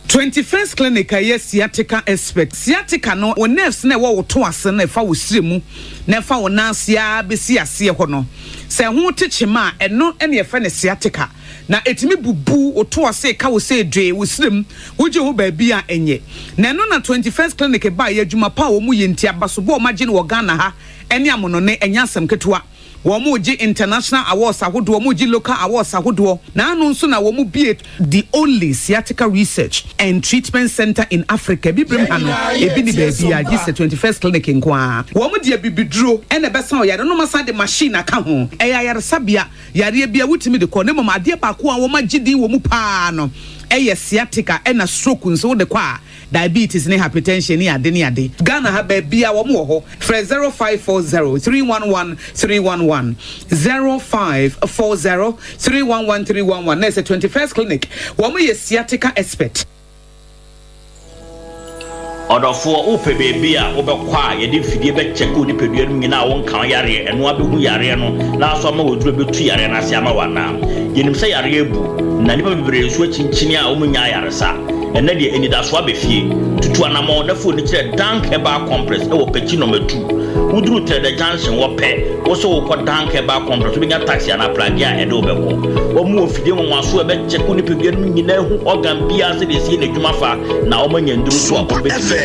Speaker 9: 21st clinic aye sciatica expert sciatica no o nerves na wo to ase na fa wo siremu na fa wo nansia besi ase ho no se ho techema eno ene ye fa ne sciatica na etimi bubu o to ase ka wo se dwe wo sirem wo je ho ba bi a enye na eno na 21st clinic ba ye adwuma pa wo mu ye ntia baso bo magine wo Ghana ha ene amono ne enya asem ketewa wɔn gi international awards ahodoɔ wɔn gi local awards ahodoɔ na anu nso na wɔn bie the only sciatica research and treatment center in Africa bibrim ha no ebi ni baabi a gye 21st clinic nko a wɔn de bibiduro ɛna bɛsa ɔyare no masa de machine aka ho ɛyɛ ayaresabea yare bia wutimi de kɔ ne mama adeɛ baako a wɔn agye din wɔn paa no ɛyɛ sciatica ɛna stroke nso de kɔ a diabetes ne hypertension ne ade Ghana ha baabi a wɔn wɔ hɔ frɛ 0540 311 311 0540 311 311 na ɛsɛ 21st clinic wɔn yɛ sciatica expert.
Speaker 10: Odofo upe baby a obekwa ye de fidie be check o nipadua no nyina won kan yare eno abehu yare no na so ma woduro betu yare na se ama wana yenim se yare ebu na nipa bebre so chinchini a omunya yare sa ene de enidaso abefie tutu anamo na fo ni kire dank eba compress e wo pechi no metu wuduru trade junction wo pe wo so wo ko dank eba compress wo nya taxi na plagi a ede obeko wo mu ofidie mo waso e be check o nipadua no nyina hu organ bia se de sie na dwuma fa na wo manya nduru so obeti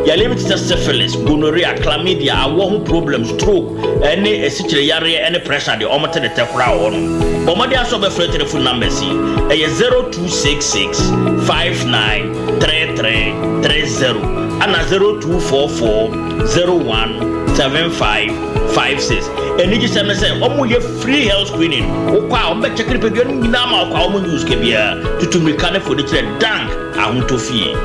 Speaker 10: ya limit syphilis, gonorrhea, chlamydia, awo problems, stroke, any esichire yare, any pressure the omote the tekura on. Omodi aso be free telephone number si 0266 593330 and 0244 017556. Eni ji se me say omo ye free health screening. Okwa o be check the pedu nyina ma okwa omo use ke bia tutumika ne fo de kire dank ahontofie.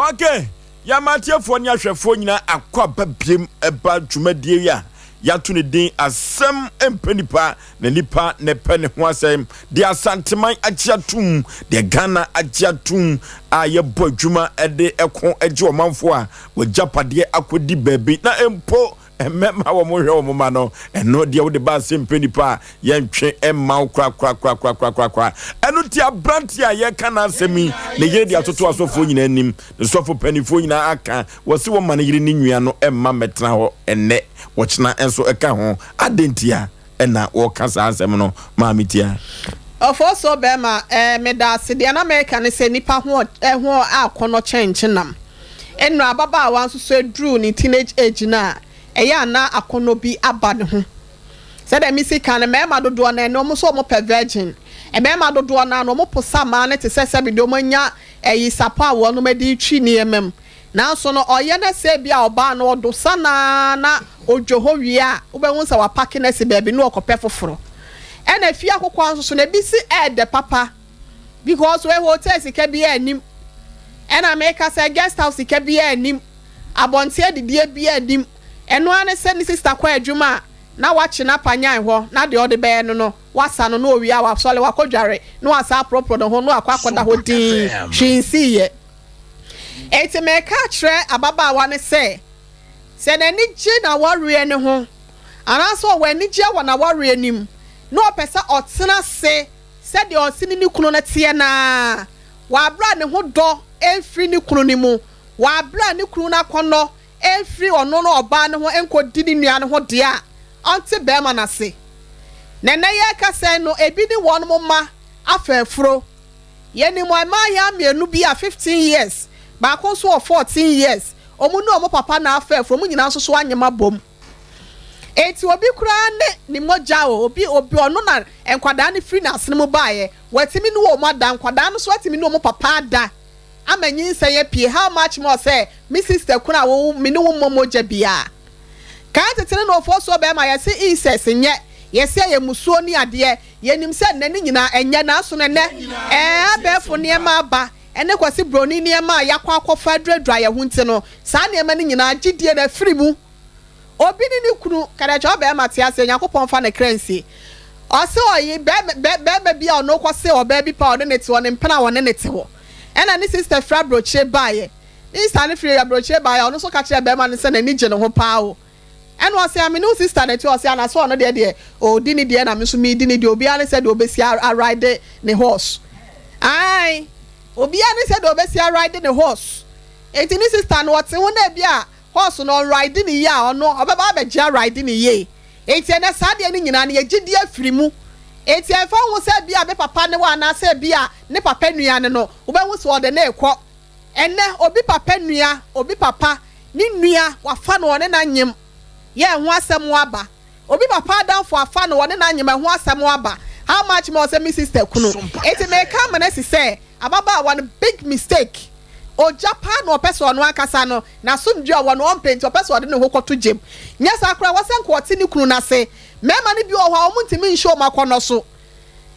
Speaker 1: Okay, Yamatiafo ni ahwefo nyina akwa babiem eba dwumadie ya yatu ne din Asem Mpe Nipa na nipa ne pe ne ho asem de asanteman agiatum de Ghana agiatum aye bodwuma ede ekon age omanfo a wajapade akodi baabi na empo emema wo mo hwe wo ma no eno de wo de ba Asem Mpe Nipa yentwe emma kra eno ti abranti a ye kana asemi ne yire de atoto asofo nyina anim ne sofo panifo nyina aka wo se wo ma ne yire ni nwia no emma metna ho enne wo chena enso eka ho adentia ena wo kasa asem no ma mitia
Speaker 4: Ofoso bema meda sede na America ne se nipa ho akono chenchenam eno ababa wan so edru ni teenage age na eya na akono bi aba ne ho se de misika ne mema dodo na no mo so mo per virgin mema dodo na no mo posama ne te se bi do manya sapa wo no medi twi ne emem na so no oye na se bia oba na odo sana na ojoho wi a obehu se wa pake na se baabi no okope foforo ena fi akokwa nso so na bisi de papa because we hotel sika bi anim ena make say guest house sika bi anim abontie didie bi anim eno ane se ni sister kwa adwuma na wachi na panyan ho na de ode be no wasa no owi a wasole wakodware no wasa proper no ho no akwakoda ho din hwinsi ye eti me ka kire ababa wa ne se na ni je na warre ne ho anaso wa ni je wa na warre nim no pesa otena se de osini ni kunu na tie na wa bra ne ho do efri ni kunu ni mu wa bra ni kunu na kono efri ono no oba ne ho enkodi ni nua ne ho de a onte be ma na se nene ye ka se no ebi ni won mo ma afefro ye ni mo ma ya mienu bi a 15 years ba ko so 14 years omu no omo papa na afefro mu nyina so so anyema bom eti obi kura ni moja obi ono na enkwada ni free na asene mu baaye watimi no wo mada enkwada no so watimi no mo papa da amanyin se ye pie how much more say me sister kuna wo me no wo moja bia ka tetene no fo so be ma ye se ises nye ye se ye musuo ni ade ye nim se nani nyina enye na so ne abefo ne ma ba ene kwasi broni ne ma yakwa akofa dradra ye hunti no sa ne ma ni nyina agidie na free mu obi ni kunu kada cho be mate ase yakopon fa na kransi o se oyi be bia ono kwose oba bi pa one nete one mpena one nete ho ena ni sister fra broche baye ni sta ni free broche baye ono so ka kire be ma ne se na ni je ne ho pa o ena o se ami no sister nete o se ana so ono de o di ni de na me so mi di ni de obi ani se de obesi a ride ne horse ai obi ani se de obesi a ride ne horse enti ni sister no wote ho na bia horse no ride ni ya ono obeba abegya ride ni ye enti na sade ni nyina na yegidi afiri mu enti afa ho se bia be papa ne wa na se bia ne papa nua ne no obehu se ode na ekọ enne obi papa nua obi papa ni nua wafa no ne na nyem ye ho asem aba obi papa down for afa no woni na nyema ho asem aba how much more say me sister kunu it may come and say ababa one big mistake o Japan no person no akasa no na sumdwe o no on paint o person de ne hokoto gem nya sakra wasan ko oti ni kunu na se mema ni bi o ha o muntimi nsho makono so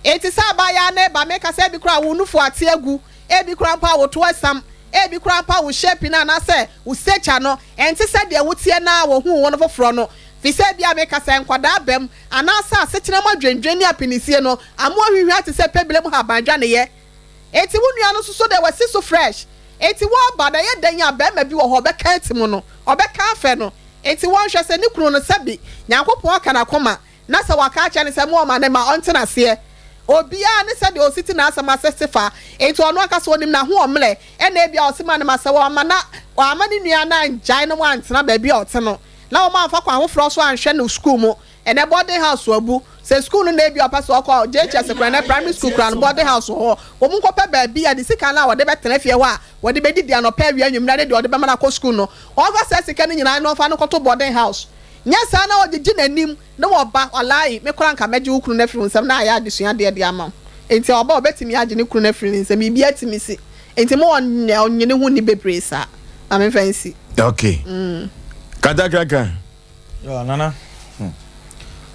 Speaker 4: eti sa ba ya na ba make say bi kra wo nufu ate agu e bi kra pa wo to asam e bi kra pa wo shape na say wo secha no enti se de wo tie na wo hu wo no foforo no fi se bia make say nkwada bem anasa asechina madwendwen apinisie no amo hwehwe ate se pebele mu ha bandwa ne ye eti wo nua no so de wasi so fresh eti wo ba da ye dan ya be ma bi wo ho be ka eti mu no obeka afa no eti wo hwe se ni kunu no sabi nyankopon aka na koma na se waka acha ne se mo ma ne ma ontena se obia ne se de ositi na asama sesifa eti ono aka so nim na ho omle e na bia osima ne ma se wo ama na wo ama ni nua na njai no wantena ba bia ote no na wo ma fa kwa hofro so anhwe no school mu ene boarding house abu se school no na bia paso akọ JHS kra primary school kra boarding house ho wo mu ko pe ba bia de sika na wo de betena fie ho a wo de bedi dia no pa wi anwum na de wo de be ma na ko school no o go se sika ni nyina no fa no ko to boarding house nya sa na wo gigi nanim na wo ba walai me kra nka meje ukunu na firi nsam na ya adesua de ama enti oba obetimi age ne kunu na firi nsam bi atimi si enti mo onyene hu ni bebre sa am fancy
Speaker 1: okay kaka
Speaker 3: yo nana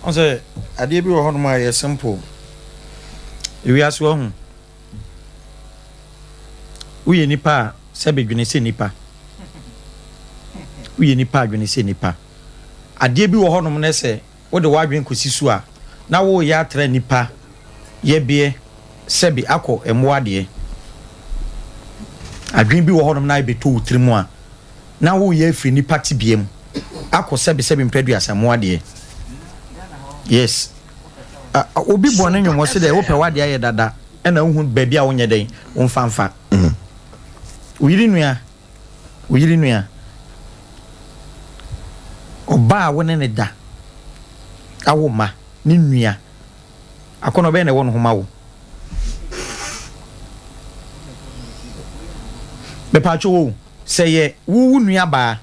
Speaker 3: on say ade bi wo ho no ma ye simple ewi aso ho uye nipa se bedwene se nipa uye nipa adwene se nipa ade bi wo ho no ne se wo de wadwen kosi so a na wo ya atra nipa ye bie sebi akọ emwade adwen bi wo ho no na ibeto utrimu a na wo ya afri nipa tibiem akọ sebi mpadu asamwade yes obi bone nyomo se de wo pe wade aye dada e na hu baabi a wo nye den wo mfanfa uyiri nua oba wone ne da awo ma ni nua akono be na wo no homa wo be pa cho se ye wo nua ba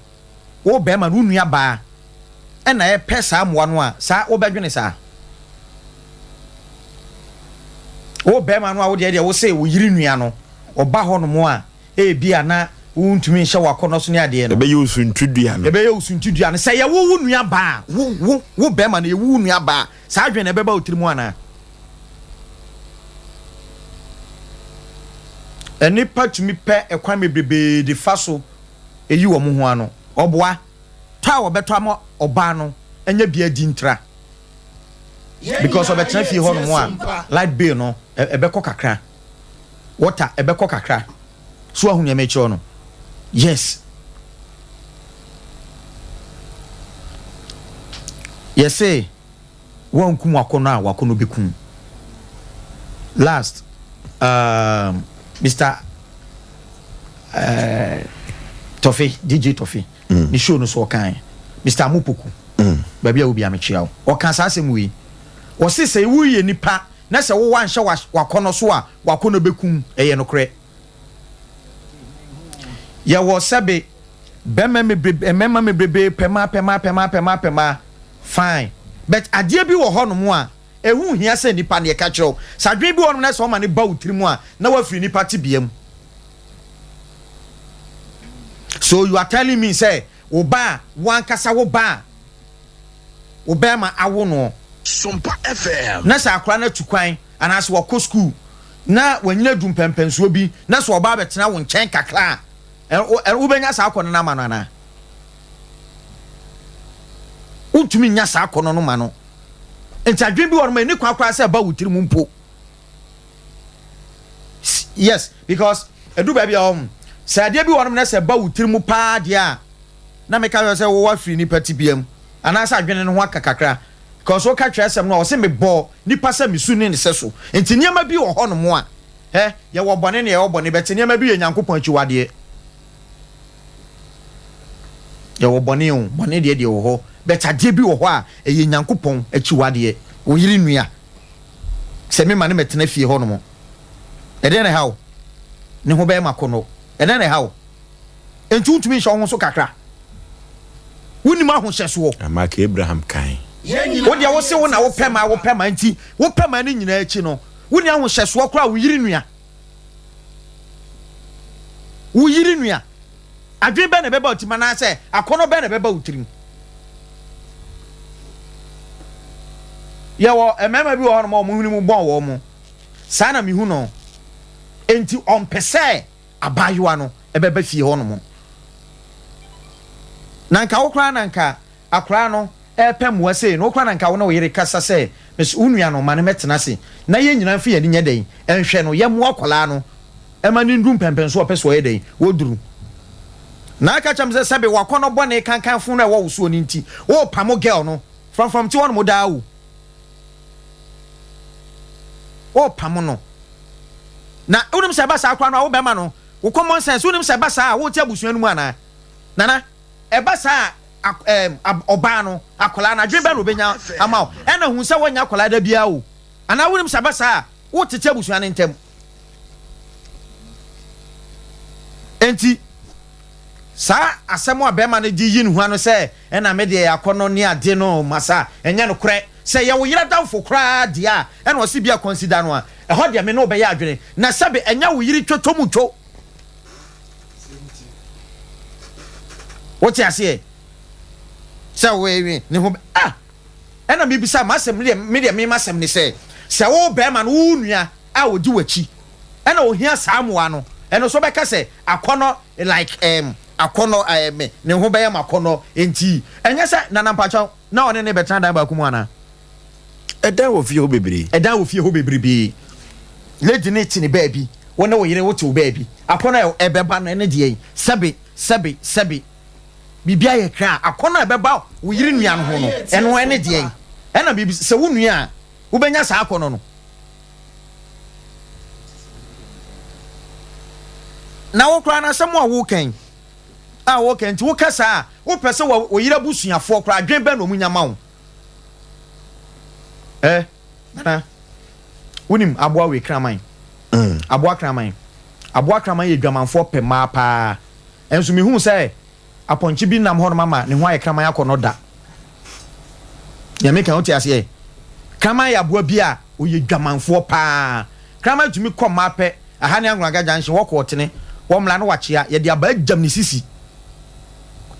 Speaker 3: wo be ma no nua ba e na e pesa amoa no a sa wo bedwene sa wo be ma no a wo de wo se wo yiri nua no oba ho no mo a e bia na wuntumi hye wakono so ne ade no
Speaker 1: be ye osuntudua
Speaker 3: no se ye wo nua ba wo be ma na ye wo nua ba sa adwen na be ba otirimu ana eni patumi pe ekwan mebrebe de faso eyi wo mo ho ano oboa ta wo beto am oba no enya bia di ntra because obetena fie ho no mo a light bill no ebekọ kakra water ebekọ kakra so ahunya mecho no yes say one kum wakono bekum last Mr. Toffee DJ Toffee ni show no so kan Mr. Mupoku babia obi amechia o kan sa asem wi o se say wuye nipa na se wo wanhye wakono so a wakono bekum eye no kre ya wo sebe bema me brebe pema fine but adie bi wo ho no mo a ehu hia se nipa ne ka kiro sadwe bi wo no na se o ma ne ba utirimu a na wa firi nipa tibiam so you are telling me say oba wan kasa wo ba ma awo no
Speaker 11: Sompa FM
Speaker 3: na sa akra na tukwan anase wo ko school na wanyina dum pempensuo bi na so oba betena wo nchen kakra wo benya sa akọ na ma no ana utumi nya sa akọ no ma no enti adwen bi won ma ni kwakwa se ba wutiri mu mpo yes because edu ba bia sa ade bi won na se ba wutiri mu pa dia na me ka se wo wa firi ni pati biam ana sa adwen no ho akakakra because wo ka twa sem no wo se me bo nipa se misu ni se so enti niam bi wo ho no mo a ye wo bone ne ye wo bone beti niam bi ye nyankopon akyiwade ye wo bone de wo ho beta de bi wo ho a ye nyankopon akyiwade wo yiri nua se me ma ne metena fie ho no mo e de ne hawo ne ho be makono e de ne hawo enti utumi hye ho so kakra woni ma ahohyeso
Speaker 1: amaka Abraham kan
Speaker 3: wo dia wo se wo na wo pema nti wo pema ni nyina achi no woni ahohyeso kora wo yiri nua adwe be na beba otima na se akono be na beba utirim yawo emema bi wo hono mo huni mu bon wo mo saa na mihu no enti ompese abayewa no ebeba fie hono mo nanka wokra nanka akra no epem wase no wokra nanka wo na wo yere kasa se mes unua no ma ne metena se na ye nyina mfi yadi nyeden enhwe no yemu akola no ema ni ndum pempen so opeso yeden woduru na aka cham se sabe wakono bone kankan fu no e wo wuso ni nti wo pamo girl no from ti won mo da wo o pamo no na unim se ba sa akra no wo be ma no wo common sense unim se ba sa wo ti abusuan mu ana nana eba sa oba no akola na dwen be no benya ama o ena hu se wonya akola da bia o ana wonim se ba sa wo tete abusuan ntem enti sa asemo abema no di yin hu ano se ena me de akono ni ade no masa enya no kure se ye wo yira danfo kra dia ena o si bia consider no a ho de me no be ya adwene na sabe enya wo yiri twotwomutwo what you say so we ne ho ena me bisa masem me masem ni se wo be ma no wo nua a wo di wachi ena wo hia saamoa no ena so be ka se akono like akono me ne ho be ya makono enti enya se nanampacho na one ne betan dan ba kumu ana
Speaker 1: eda wo fie ho bebre bi lady ne ti ne baabi wona wo yire wo ti wo baabi akono ebeba no ne de sabe bibia ye kra akono ebeba wo yiri nua no ho no eno ene de ena bibi se wo nua wo benya sa akono no na wo kra na semo a wo kan ti wo kasa wo pese wo yira busuafo kra adwen be no munyama wo na wonim aboa we kraman aboa kraman ye dwamanfo pema pa enso mi hu se aponchi bi nam hono mama ne ho aye kraman akono da ya meka oti ase kraman ya aboa bi a oye dwamanfo pa kraman tumi koma pe aha ne anguraga janhye wo ko otene wo mla no wachia ye de aba jam ni sisi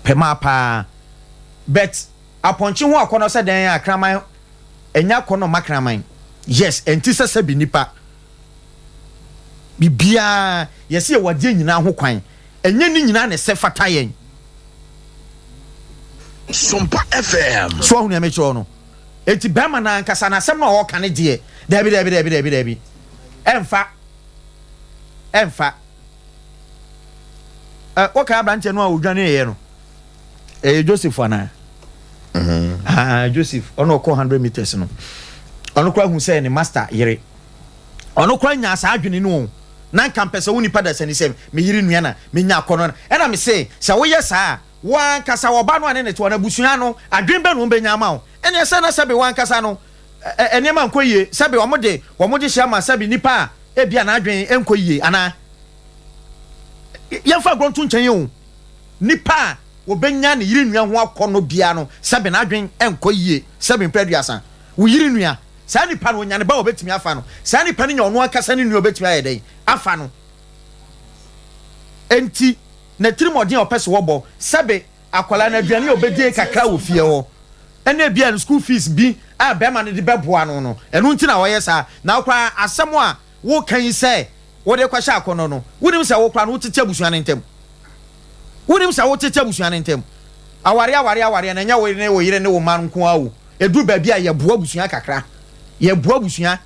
Speaker 1: pema pa bet aponchi ho akono se den ya kraman enya kono makraman yes enti sese bi nipa bibia yesi e wade nyina ho kwan enye ni nyina ne se fata yen
Speaker 11: Sompa FM
Speaker 1: so hu ne me cho no enti bema na nkasa na asem na o ka ne de dabi emfa o ka branche no a odwane ye no Joseph ana Joseph ono ko 100 meters no ono kwa hu say ne master yire ono kwa nya sa adwene no na kampesa woni pada sani se me yiri nua na me nya akono na ena me say wo yesa wan kasa wo ba no ane ne to na busua no adwen be no be nya ma wo ene se na sabe wan kasa no ene ma nkoyie sabe wo mode hia ma sabe nipa e bia na adwen enkoyie ana yemfa gronto nchen ye nipa wo benya ne yiri nua ho akono bia no sabe na adwen enkoyie sabe mpraduasa wo yiri nua sa nipa no nya ne ba obetimi afa no sa nipa ne nya ono akasa ne nua obetimi ayedai afa no enti na tirimodin opese wobo sabe akwala na aduane obedie kakra wo fie ho ene bia no school fees bi a be ma ne de beboa no no enu nti na wo yesa na akwa asemo a wo kan se wo de kwahya akono no wonim se wo kra no wo tete abusuan ntem wonim se wo tete abusuan ntem aware na nya wo ne wo yire ne wo man nko awo edu ba bia ye boa abusuan kakra ye boa abusuan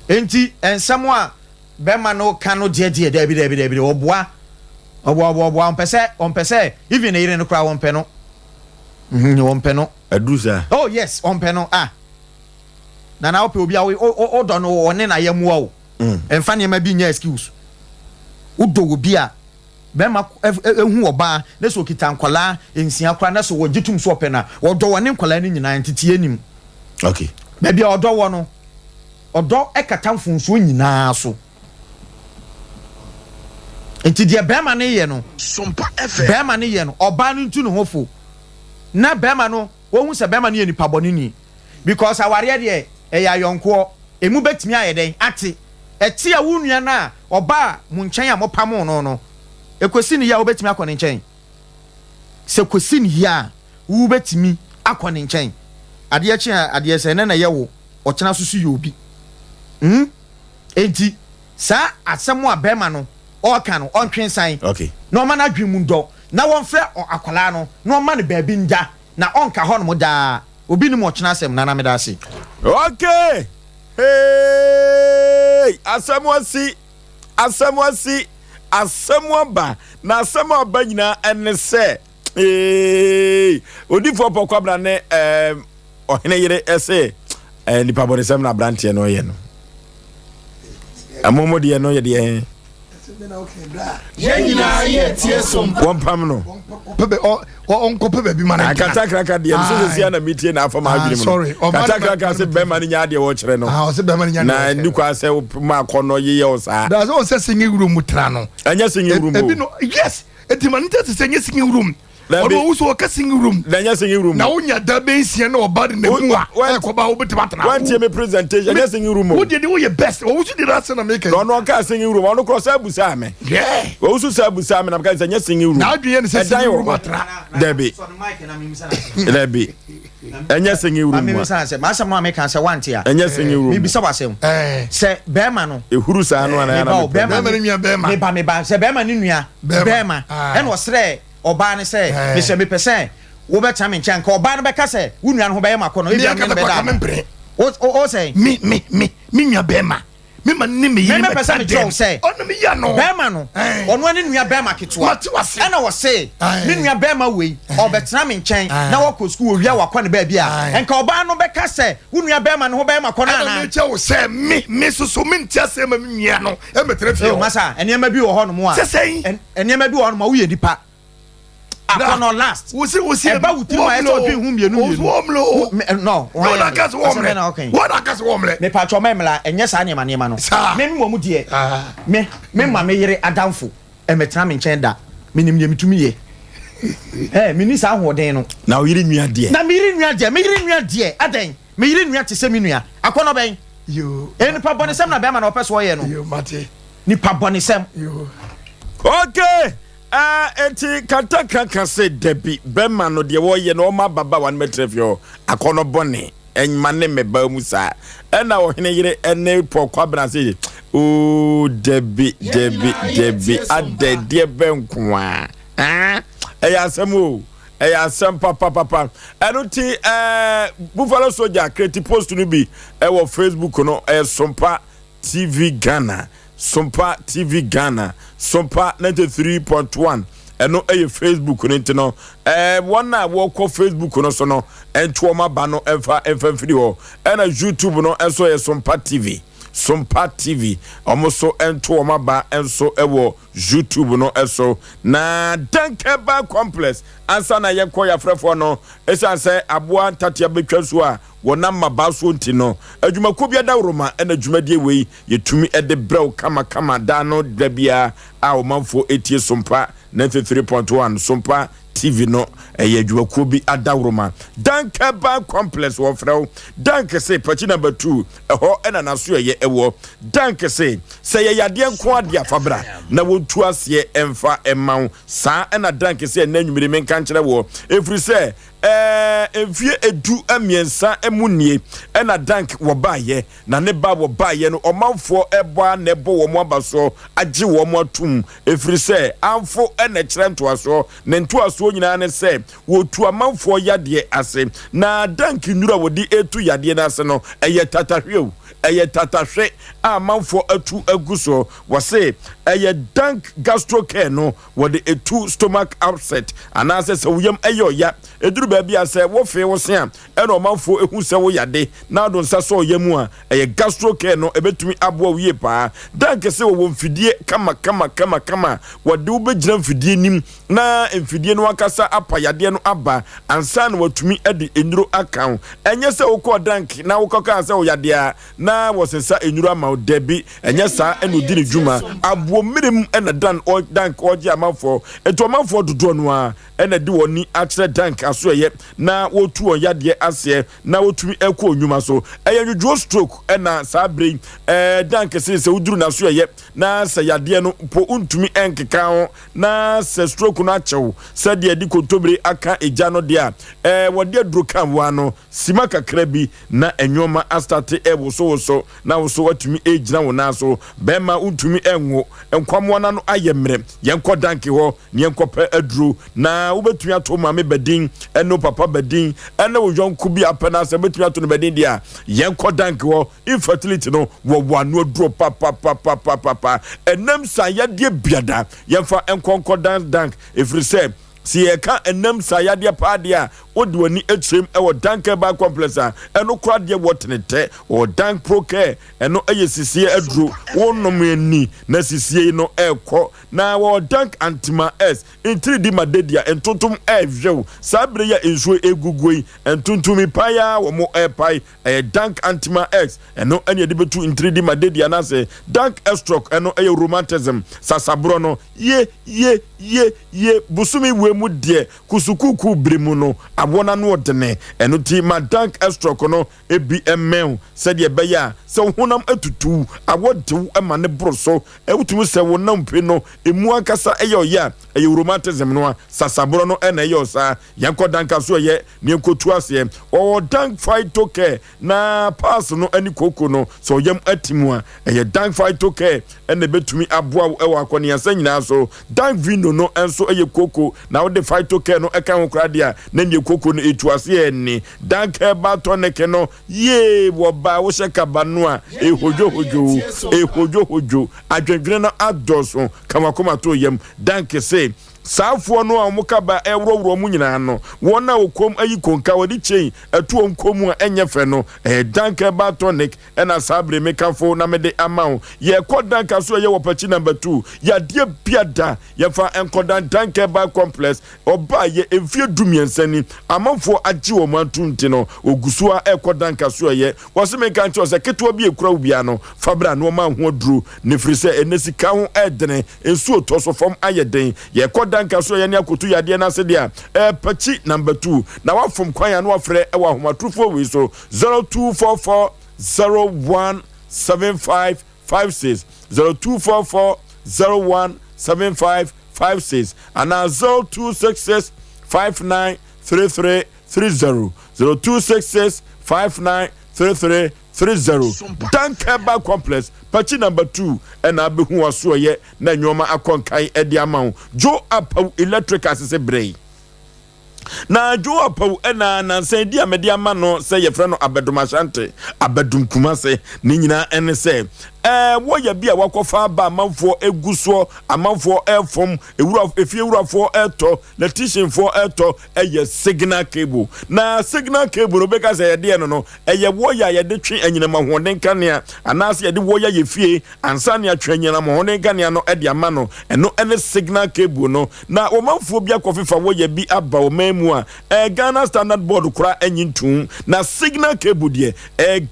Speaker 1: enti ensemo a bema no kano die dabi oboa ompese even na yire no kra won pe no no adusa
Speaker 3: oh yes on pe no na ope obi a o do no one na yamu o emfa ne ma bi nya excuse udo obi a bema ehu oba na so kita nkola ensia kra na so wogitum so ope na wodo wone nkola ni nyina ntiti anim
Speaker 1: okay
Speaker 3: ba bia odo wo no odo ekatamfo nso nyina so enti de bema ne ye no
Speaker 11: Sompa FM
Speaker 3: bema ne ye no oba no ntu no hofo na bema no wo hu se bema ne ye nipa boni ni because aware de eya yonko emu betimi ayeden ate eti a wunua na oba mu nchen a mopam no ekosi ni ya obetimi akọ ne nchen se kosi ni ya wo betimi akọ ne nchen ade chi ade se na ye wo ochena susu ye obi enti sa asemu a bema no oka no ontwen san
Speaker 1: okay
Speaker 3: na o ma na dwemu ndo na won frɛ akwala no na o ma ne baabi nda na onka hɔ no mo da obi ni mo ochena asem na me da ase
Speaker 1: okay hey asemwasi asemwaba na asemwaba nyina ene se hey odifo pokwa ne ohene yere ese nipa bonisem na brantie no ye no amomo de no ye de
Speaker 2: Yena ye tie Sompa.
Speaker 1: One pam no.
Speaker 2: Pebe onko pebe bi mana.
Speaker 1: Akata kraka de so se na metie na afama adwene mu.
Speaker 2: Sorry.
Speaker 1: Kata kraka se be ma nya de wo kire no.
Speaker 2: O se be ma nya.
Speaker 1: Na ndukwa se ma kono ye o sa.
Speaker 2: Da so se singing room tra no.
Speaker 1: Anya singing room.
Speaker 2: Ebi no. Yes. Etimanite se singing singing room. Odo wo so ka singing room.
Speaker 1: Anya singing room.
Speaker 2: Na wonya da bensia na oba de na hu a. E ko ba wo betima tana.
Speaker 1: One time presentation anya singing room.
Speaker 2: Wo de wo ye best. Wo so de that na make.
Speaker 1: No ka singing room. Ono cross abusa me.
Speaker 2: Yeah.
Speaker 1: Wo so sa abusa me na ka anya singing room.
Speaker 2: Na adwe ne se singing room atra.
Speaker 1: Debi. Debi. Anya singing room.
Speaker 3: Mami bisa se ma asem ma kan se wante a.
Speaker 1: Anya singing room.
Speaker 3: Mi bisa wasem. Se bema no.
Speaker 1: Ehuru sa no na na.
Speaker 3: Bema ni nua bema. Me ba se bema ni nua bema. E no sre oba ne se me se me pese wo beta me nchen ka oba no beka se wo nua no ho bema ko no e bia me be da. O say
Speaker 2: me nua bema. Me ma ni me yi
Speaker 3: me pese me tro say
Speaker 2: ono me ya no
Speaker 3: bema no ono ani nua bema ketwa e na wo say me nua bema we o betena me nchen na wo ko school owia wa kwa ne ba bia enka oba no beka se wo nua bema no ho bema ko na na
Speaker 2: me che wo say me so me ntia se ma me nua no e metre fie
Speaker 3: o masa enema bi wo ho no mo a enema bi wo no mo wo ye dipa akono last
Speaker 2: wo si
Speaker 3: e ba wuti ma e to bi hu mienu no
Speaker 2: wona gas wo mle
Speaker 3: me pa cho memla enye sa nema no me mo mu die me ma me yere adamfo e metena me nchen da me nim ye mitumi ye me ni sa hoden no
Speaker 1: na o yiri nua de
Speaker 3: na me yiri nua de adan me yiri nua te se me nua akono ben
Speaker 2: yo
Speaker 3: ni pa bonisem na be ma na opeso ye no
Speaker 2: yo mate
Speaker 3: ni pa bonisem
Speaker 2: yo
Speaker 1: okay enti kata se debi bema no de wo ye no ma baba wan metrefio akono bone enma ne meba mu sa na wo hene yire ene pokwa bra se o debi adede benko a eya asemo eya asem papa enuti Buffalo Soldier create post no bi e wo Facebook no Sompa TV Ghana Sompa TV Ghana Sompa 93.1 eno Facebook no ntino one na wo ko Facebook no so no ento ma ba no emfa free ho na YouTube no enso ye Sompa TV almost ento ma ba enso ewo YouTube no eso na Dankeba complex ansa na ye ko ya frefo no esa se aboa tatia betwa so a wona maba so ntino adwumako bia da roma na adwumadie wei yetumi ede brew kama da no da bia a o manfo etie Sompa 93.1 Sompa TV no adwumako bi adawroma Dankeba complex wo frɛw dank se pachi number 2 ɛhɔ ɛna naso ye ɛwɔ dank se ye yade nko ade afabra na wontu ase emfa emaw saa ɛna dank se na nwumire men kan kyerɛ wo efri se emfie edu amiensa emunie ɛna dank wo baaye na ne ba wo baaye no ɔmanfo ɛboa na ɛbɔ wo mo abaso agye wo mo atum efri se amfo ɛna kyerɛ ntoaso ne ntoaso nyina ne se wo tu amanfo yade ase na dank nwura wodi etu yade na ase no ɛyɛ tatahwew ɛyɛ tatahwe amanfo atu aguso wase ɛyɛ dank gastro care no wode etu stomach upset anase se woyam ɛyɛ oya eduru ba bia se wo fe wo se a ɛna ɔmanfo ehu se wo yade na do nsa so yamu a ɛyɛ gastro care no ebetumi aboa wiye pa dank se wo mfidie kama wode wo begira mfidie nim na mfidie no akasa apa yade no aba ansa na watumi ade enuro account enye se wo ko dank na wo kɔka se wo yade a na wosensa enyura ma debi enye saa eno di ne dwuma abo mirim ena dan o dank oje amanfo eto amanfo dodo no a ena di woni akire dank aso eye na wotu on yade ase na wotumi ekọ onwuma so eye dwuo stroke ena saa brain dank se uduru na so eye na se yade no po untumi enkeka ho na se stroke no achew se de di kontobre aka eja no de a wode aduro kan wa no sima kakra bi na enwoma astarte so na wo so watumi ejina wo na so bema untumi enwo enkwamo na no ayemre yenko danke ho ne yenko pa aduro na wobetumi ato ma me bedin eno papa bedin ene wo yonku bi apena se betumi ato no bedin dia yenko danke ho infertility no wo wano aduro papa enam sa yade biada yemfa enkonko dank efrise si eka enam sa yade paadia odi wani etrem e wo dank ba complex a eno kra de wotnete o dank pro care eno eyesisie aduro wonom ani na sisie no ekọ na wo dank antima s in 3D madedia entontom evjew sabre ya ensuo egugui entontom paya wo mo epai dank antima x eno ene de betu in 3D madedia na se dank estroke eno eye romantism sasabro no ye busumi wemu de kusukuku brimu no abona no odene eno ti ma dank estroke no ebm said ye beya so honam atutu awodew ema ne broso ewutumu se wonam pe no emu akasa eya romantism no sasabro no ena yosa yanko danka so ye ne enkotu ase o dank fight care na pass no ani koko no so yam atimu a eye dank fight care ena betumi aboa ewa akoni asa nyina so dank vino no enso eye koko na wo de fight care no eka ho krade a na ne koko no etu ase eni dank ba tonic no ye wo ba wo sheka banu a hojo adwendwene no adoso kamakoma to yam dank se saafo no a muka ba ewrowro mu nyina no wona okom ayi konka wodi chen atuo nkomu a enye fe no dank ba tonic ena sabre mekafo na mede amaw ye kodanka so ye wopachi number 2 ya de biada ye fa enkodan dank ba complex oba ye efie dumiensani amanfo agye wo mantunti no ogusua ekodanka so ye wose meka nche ose keto bi ekura ubia no fabra no ma ho aduru ne frise enesika ho edene ensuo toso fom ayeden ye danka so ye ne akotu yade na se dia pachi number 2 na wafom kwan ya no afre e wa homatrufo we so 0244 017556 0244 017556 and 0266 593330 0266 593330 Dankeba complex pachi number 2 and abehu waso ye na nyoma akonkai edi amawo jo apaw electric asese brei na jo apaw ena nansan di amedi ama no se ye frɛ no abedomashante abedum kumase ni nyina ene se wo ya bia wakofa ba amanfo eguso amanfo efom ewura efie ewurafo eto electrician for eto eye signal cable na signal cable no beka say ye no eye wo ya ye de twe anyina mahoden kanea anase ye de wo ya ye fie ansa ne atwe anyina mahoden kanea no e de ama no eno ene signal cable no na wo manfo bia kofifa wo ya bi aba wo mamu a Ghana Standard Board kura anyintum na signal cable de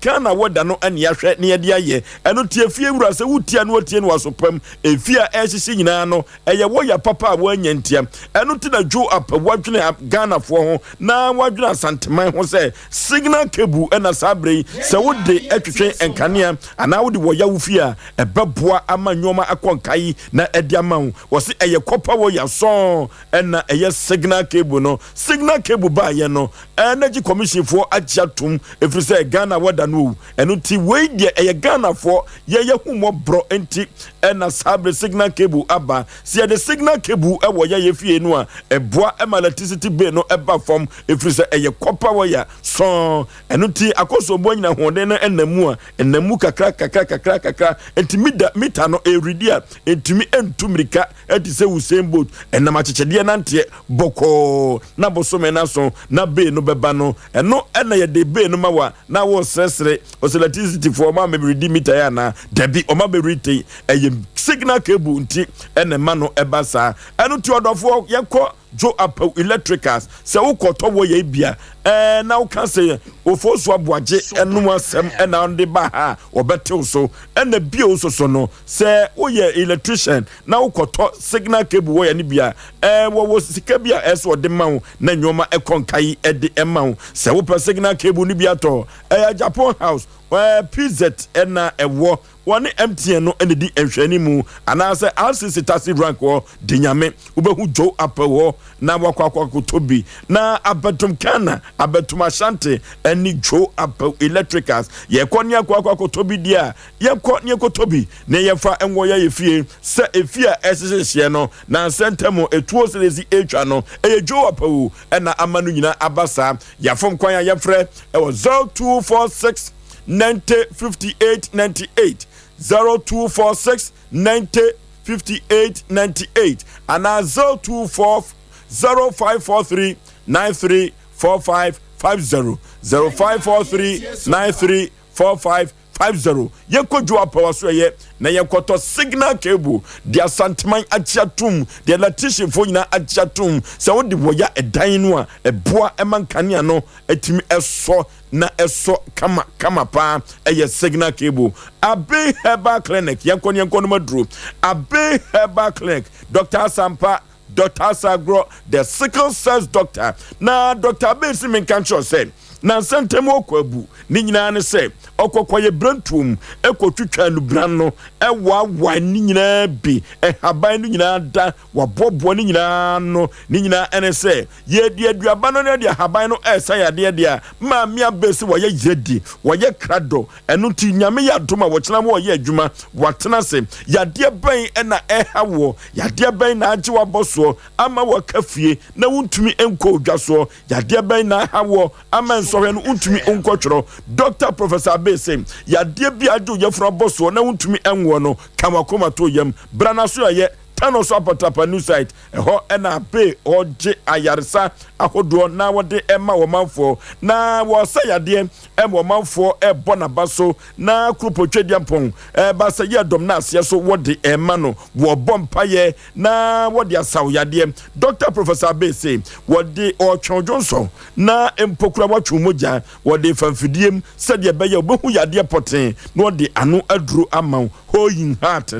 Speaker 1: Ghana woda no ane ahwe ne ye de aye eno efie wura se wutia no watie no wasopam efia ehihye nyina no eye wo ya papa a wanyantia eno ti na dwo apa wadwene Ghana fo ho na wadwene asanteman ho se signal cable ena sabre se wode atwetwe enkanea ana wode wo ya wufia ebeboa ama nyoma akonkai na edi ama wo se eye kopa wo ya so ena eye signal cable no signal cable ba ye no energy commission fo agiatum efrise Ghana wada no eno ti we de eye Ghana fo ye humo bro enti ena sabre signal cable aba se the signal cable e wo ye fie no a eboa electricity bill no eba form efrise eye copper wire so eno ti akoso bo nyina hoden no enamu a enamu kakra enti mita no eridia entimi entumrika enti se Usain enama chechede nante boko na bosome na so na be no beba no eno ena ye de be no mawa na wo sresre electricity for ma me ready mita ya na debi oma be rete signal cable nti ene ma no ebasa eno ti odofo yekọ Joe Apple Electricals se ukoto wo ye bia na wo kan se Oforisuo Aboagye enu asem na onde ba ha obetew so na bio so no se wo ye electrician na ukoto signal cable wo ye ne bia wo sika bia eso ode mawo na nyoma ekonkai ede emawo se wo per signal cable ne bia to Japan House PZ na ewo one MTN no ene di enhwani mu anase RCC taxi rank wo dinyame ubehu Joe Apple wo na wakwa tobi na abetum kana abetum Ashanti eni Joe Apple Electricals ye konia kwa tobi dia ye konia tobi ne ye fa enwo ye fie se efia esese no na sentemo etuo selezi etwa no eye Joe Apple na amanu nyina abasa ya fom kwan ya frɛ ewo 0246 90 58 98 0246 90 58 98 and 024 0543 93 45 50 0543 93 45 50 yeko Joe Apple so ye na yekoto signal cable dia santiman achiatum dia electrician fo nyina achiatum se wo de boya edan no a eboa emankane no atimi eso na eso kama pa eye signal cable Abe Herbal Clinic yenko no madru Abe Herbal Clinic Dr. Sompa Dr. Sagro the sickle cells doctor na Dr. Abe Simen Kancho say na sentem okwabu ni nyina ne se okokwaye brantum ekotwitwa nubran no ewawa ni nyina bi haban ni nyina da wabobo ni nyina no ni nyina ene se ye die aduaba no ne de haban no esa ya de de ma mia besi wo ye yedi wo ye krado enu ti nyame ya doma wo kyena wo ye adwuma watena se ya de ban ena ehawo ya de ban na age waboso ama wo kafie na wuntumi enko odwaso ya de ban na hawo ama so no untumi onkotworo Dr. Professor Abesem ya de bia jo ye fra boso na untumi enwo no kamakoma to yam brana so ye tano so apatapa new site ho na be oje ayaresa ahodo na wode ema wo manfo na wo sayade wo manfo bona baso na krupotwedi ampon ba saye dom na ase so wode ema no wo bompaye na wode asawyade Dr. Professor Abese wode Ochon Johnson na empokura watwu moja wode famfidiem sede beye obehu yade poten no wode anu aduru amaw hoyin heart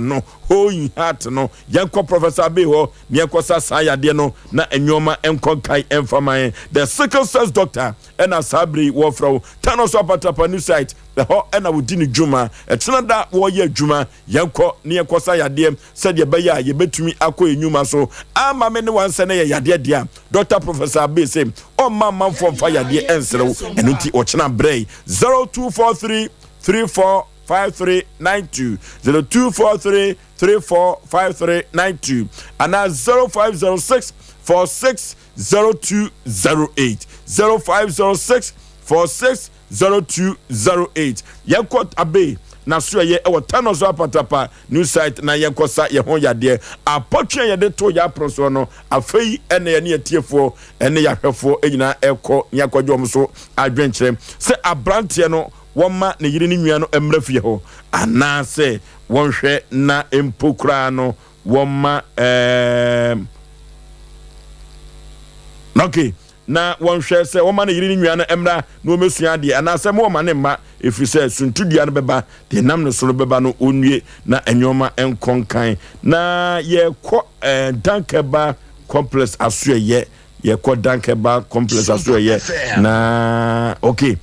Speaker 1: no yanko Professor Abeho mienko sasa yade no na enwoma enkonkai enfama the sickle cells doctor ena sabri wo fro tano so patapa new site the ho ena wudini juma etena da wo ye juma yanko ne yanko sa yade sede be ya ye betumi akọ enwuma so ama me ne wanse ne yade dia Dr. Professor Abese o mama from fire yade ensrew enuti ochena brei 0243 34 5392 0243 345392 and 0506 460208 0506 460208 yakot abe na so ye e wotano so apatapa new site na yekosa ye ho yade apotwe ye de to ya proso no afei ene ye ne tiefo ene ya hwefo enyina ekọ yakwadwom so adwenkyerem se abrante no woma ne yiri ni nua no emrafie ho anase wonhwe na empokura no woma okay na wonhwe se woma ne yiri ni nua no emra na omesua de anase mo woma ne ma efise suntudua no beba de nam no so beba no onwie na enwoma enkonkan na ye ko dankeba complex asuye ye ko dankeba complex asuye na okay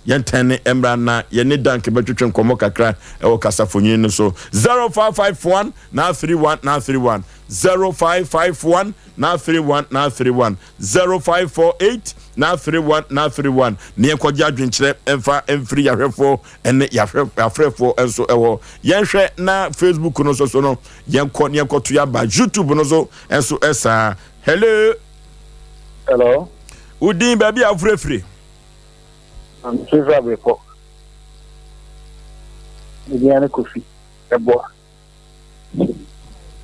Speaker 1: yentene emra na ye ne danke betwetwe nkomo kakra e wo kasafonyi no so 0551 na 31 na 31 0551 na 31 na 31 0548 na 31 na 31 ne ekogya adwenkyere emfa emfiri yahwefo ene yafrefo enso ewo yenhwe na Facebook no so no yenko ne ekoto ya ba YouTube no so enso esa hello udin baby afrefre
Speaker 5: I'm Trevor Beko. Indiana Kofi. Ebo.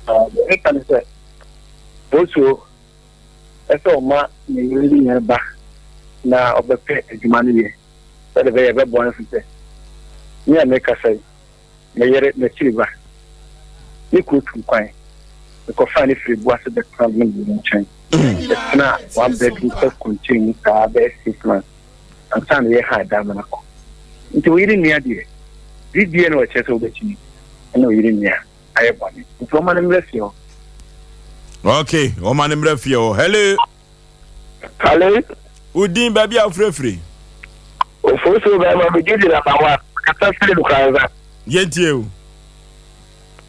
Speaker 5: The can say. Also, eso ma ni really neba na obepe ejumani ye. So the very born fite. Ni ameka say. Na yere na chiba. Ni kutu kwan. because finally free was the problem in change. Now, one bedroom self contained 6 months. And Sunday had Damanako. Into reading near dear. Did you know a chess over to me? I know you didn't hear. I have one. It's woman and refio.
Speaker 1: Okay, woman and refio. Hello.
Speaker 5: Hello.
Speaker 1: Udin baby of free.
Speaker 5: Oforisuo Bema be give number 1. Kata feel Lukaza.
Speaker 1: Yet you.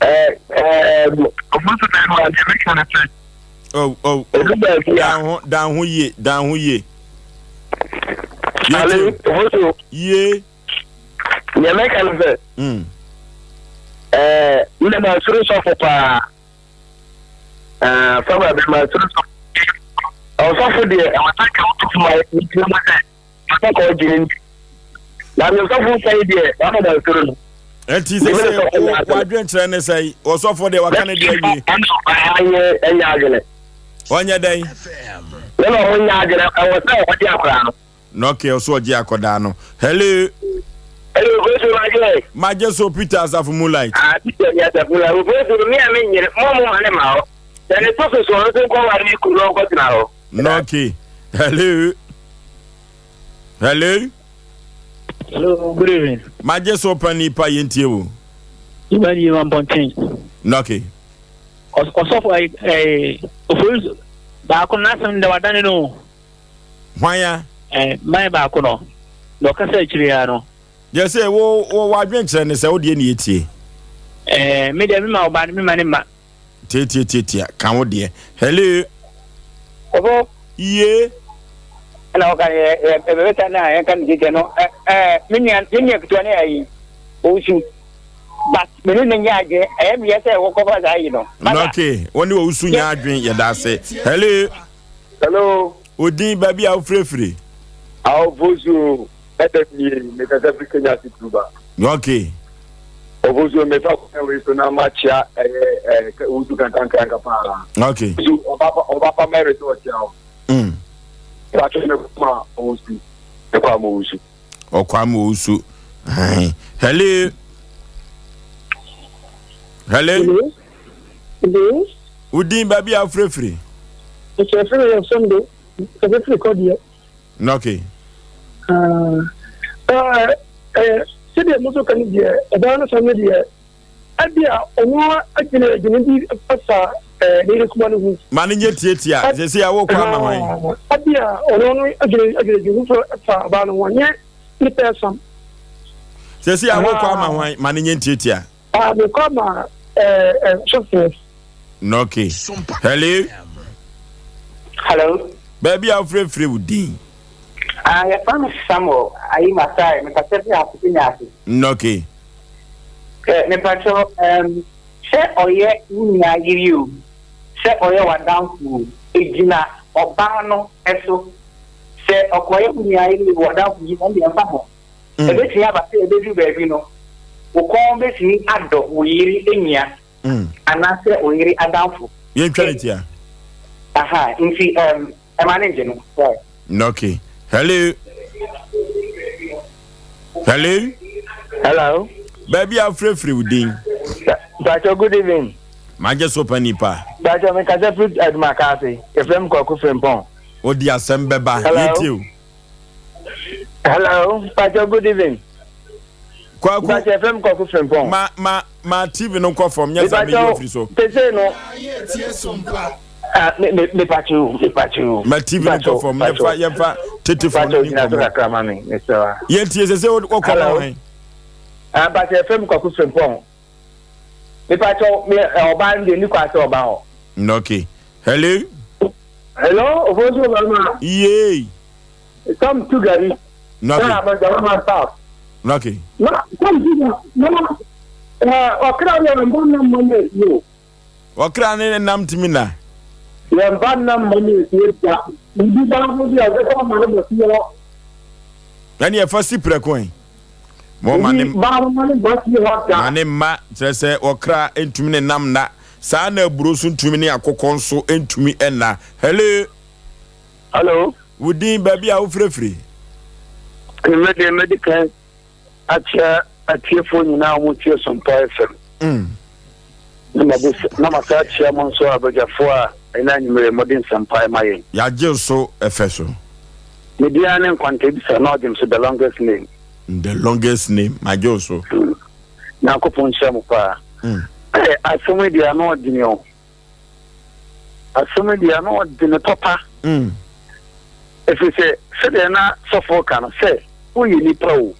Speaker 5: Oforisuo Bema the American church.
Speaker 1: Oh. Down who ye.
Speaker 5: Hello. Oforisuo.
Speaker 1: Ye.
Speaker 5: The American church. You never sure so for from Bema sure so. I was offered there. I was talking to my I think all Jane. Now you have to say there. I'm not sure.
Speaker 1: And he said, "What do you say? Also for the Wakanda day." On your day. Okay, also Giacodano. Hello.
Speaker 5: Hello,
Speaker 1: Majeso Peters of Moonlight.
Speaker 5: Yes,
Speaker 1: Okay. Hello.
Speaker 5: Hello, good evening.
Speaker 1: Majeso Mpe Nipa yentiewo.
Speaker 5: You want ponting.
Speaker 1: Okay.
Speaker 5: Also for Oforisuo baako nasem de wadane no.
Speaker 1: Hwanya?
Speaker 5: My baako no. No kasa chiri ya no.
Speaker 1: Je say wo wadwen kire ne se wo de ne etie.
Speaker 5: Me de me ma oba me ma ne ma.
Speaker 1: Tie kan wo de. Hello.
Speaker 5: Obo.
Speaker 1: Ye.
Speaker 5: Hello kan beta na ya kan dije no. Minya kutwane ayi. Osu. But me no nyaage me say wo ko ba ayi no.
Speaker 1: Okay, woni wo usu nya adwen ye da se.
Speaker 5: Hello.
Speaker 1: Odin baby a free.
Speaker 5: Oforisuo me kasa Kenya situba.
Speaker 1: Okay.
Speaker 5: Oforisuo me fa ko we so na matcha udu kan pa.
Speaker 1: Okay.
Speaker 5: Oba pa mere to chao. Wa to me kuma osu. E kwa mo usu.
Speaker 1: Okwa mo usu. Hello. Udin baby a free.
Speaker 5: It's a free Sunday. It's a free code here.
Speaker 1: Okay.
Speaker 5: Sidi muso kan die ebana sanwe die adia onwa agene di pasa ni kuma no
Speaker 1: mani nye tietia se se ya wo kwa ma wan
Speaker 5: adia ono agene di so fa ba no wonye ni person
Speaker 1: se se ya wo kwa ma wan mani nye tietia
Speaker 5: me kama chauffeur.
Speaker 1: Okay.
Speaker 5: Hello.
Speaker 1: Baby a free udin.
Speaker 5: I found Samuel. I am a side. Me kase fi afinyasi.
Speaker 1: Okay.
Speaker 5: Me pacho se oye nya yiriu. Se oye wadanfu ejina oba no eso. Se okoye nya yiriu wadanfu ejina ndi afa ho. Ebe ti aba se ebe du baby no. Ukon be si ado oyiri enya. Anase oyiri adanfu.
Speaker 1: Yen kwalitia.
Speaker 5: Aha, infi manage no.
Speaker 1: Okay. Hello. Baby, I'm free within.
Speaker 5: Doctor, good evening.
Speaker 1: Majeso Mpe Nipa.
Speaker 5: Doctor, me kase fruit at Makati. Efrem Kwaku Frempong.
Speaker 1: O di Asem Beba.
Speaker 5: Hello. Hello. Doctor, good evening.
Speaker 1: Kwaku.
Speaker 5: Doctor, Efrem Kwaku Frempong.
Speaker 1: Ma TV no call from Yaw Osei Ofriso.
Speaker 5: Pese no. Me pachu.
Speaker 1: Ma TV no call from Yefa Tete for
Speaker 5: me.
Speaker 1: Yenti se o call on.
Speaker 5: But FM Kwaku Frempong. Me pachu me oba ndi ni kwase oba ho.
Speaker 1: Okay. Hello,
Speaker 5: Oforisuo Bema.
Speaker 1: Yay.
Speaker 5: Come to Gary.
Speaker 1: Okay.
Speaker 5: Okra ya mbona mmone yo.
Speaker 1: Okra ne nam timina.
Speaker 5: Ya mbana mmone ya. Ndi ba mo ya ko ma no yo.
Speaker 1: Yani e fasi prekon. Mo manim
Speaker 5: ba mo ne ba si ho ta.
Speaker 1: Manim ma trese okra entumi ne nam na. Sa na aburo so ntumi ne akokon so entumi enna.
Speaker 5: Hello.
Speaker 1: Wudin baby a wo frefre.
Speaker 5: Kemede medical atia phone na mo tie Sompa FM. na masa chairman so abajafo a ina nyimere modern Sompa maye
Speaker 1: ya je so efeso
Speaker 5: media ne kwante bi sa na odem so the longest name
Speaker 1: my je so
Speaker 5: na kopon chamo pa asome dia no odini o asome dia no odini papa efise se de na sofo kan se uyi ni pro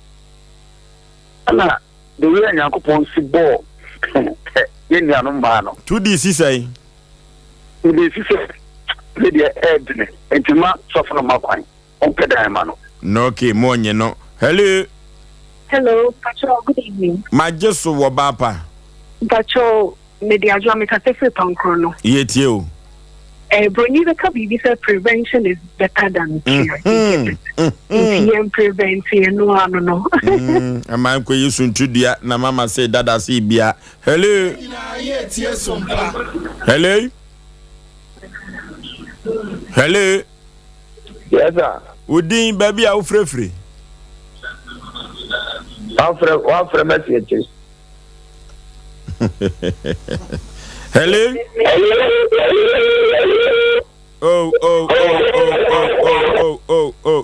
Speaker 5: ana de we anyakopon si ball yen ya no ma no
Speaker 1: 2D say
Speaker 5: the sister the edne entima sofo no makwan on pedan ma no
Speaker 1: okay mo nye no hello
Speaker 12: Pacho, good evening.
Speaker 1: My just so wabapa.
Speaker 12: Pacho, media drama cafe pankrono.
Speaker 1: Yet you.
Speaker 12: Brony the kabi said prevention is better than cure. If prevention, no.
Speaker 1: Am I going you soon to dia? Na mama said that I see bia. Hello.
Speaker 5: Yes, sir.
Speaker 1: Udin baby au free.
Speaker 5: One from messages.
Speaker 1: Hello. Oh.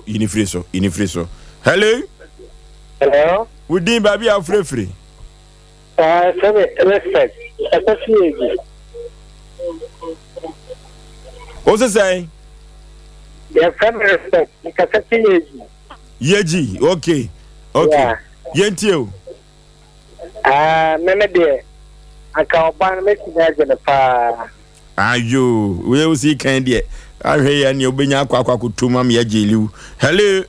Speaker 1: Inifriso. Hello. Udin baby au free.
Speaker 5: Respect.
Speaker 1: What's it say?
Speaker 5: Yeah, respect.
Speaker 1: Yeji. Okay.
Speaker 5: Yeah.
Speaker 1: Yentio.
Speaker 5: Meme de aka oban metina agene pa.
Speaker 1: Ayo, we will see candy. I hear and you bring aqua kutuma me agiliu. Hello.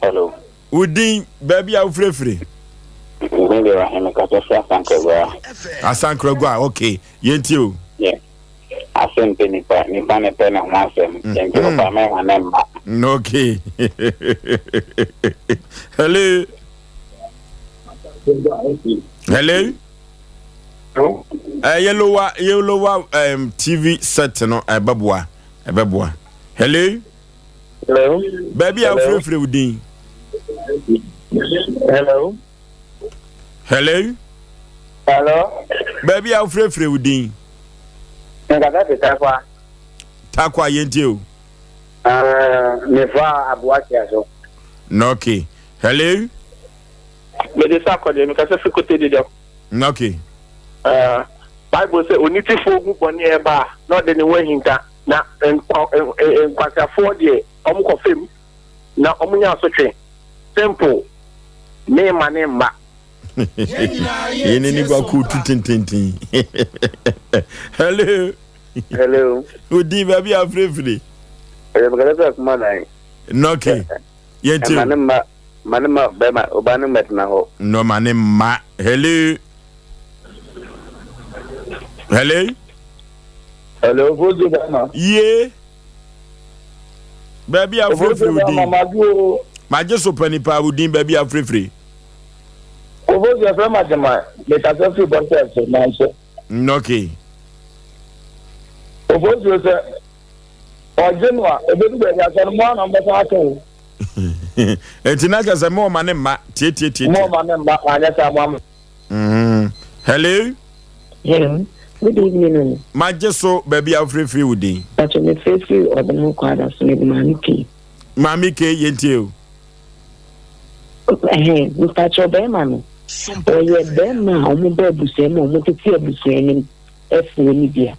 Speaker 5: Hello.
Speaker 1: Udin baby au free. Asan Krogwa, okay. Yentio.
Speaker 5: Yeah. Asem Mpe Nipa ne pena mwasem. Yentio pa me wanemba.
Speaker 1: Okay. Hello. Yellow TV set no ebeboa. Hello. Baby I'm free udin. Hello. Baby I'm free udin. Takwa yentio.
Speaker 5: Nefa Aboagye so.
Speaker 1: Okay. Hello.
Speaker 5: Me de sakode me kase fi kote de.
Speaker 1: Okay.
Speaker 5: Bible say oniti fo gu boni e ba no de ne wahinta na enkwasafo de omko fem na omunya asotwe. Simple. Me mane mba.
Speaker 1: Yene ni gwa ku tutintintin. Hello. Udi baby afrefre. Okay. Yeti.
Speaker 5: Manema bema obanu metna ho.
Speaker 1: No manema. Hello.
Speaker 5: Vozo bema.
Speaker 1: Yeah. Baby afrefre udi. Maje so panipa udi baby afrefre.
Speaker 5: Vozo ya frema jama. Beta so bonse so manso.
Speaker 1: Okay.
Speaker 5: Vozo se Ojenwa, ebedu be ya so mo na mbesa ato.
Speaker 1: Etina ka se mo mane ma tie.
Speaker 5: Mo mane ma anya sa mo.
Speaker 1: Hello.
Speaker 12: Good evening.
Speaker 1: Maje so baby afrefre udi.
Speaker 12: But me free odemo kwada so me
Speaker 1: Mami ke yentie o.
Speaker 12: Pacho be mami. Oye be ma omo be buse mo mo tete abuse ni efu ni bia.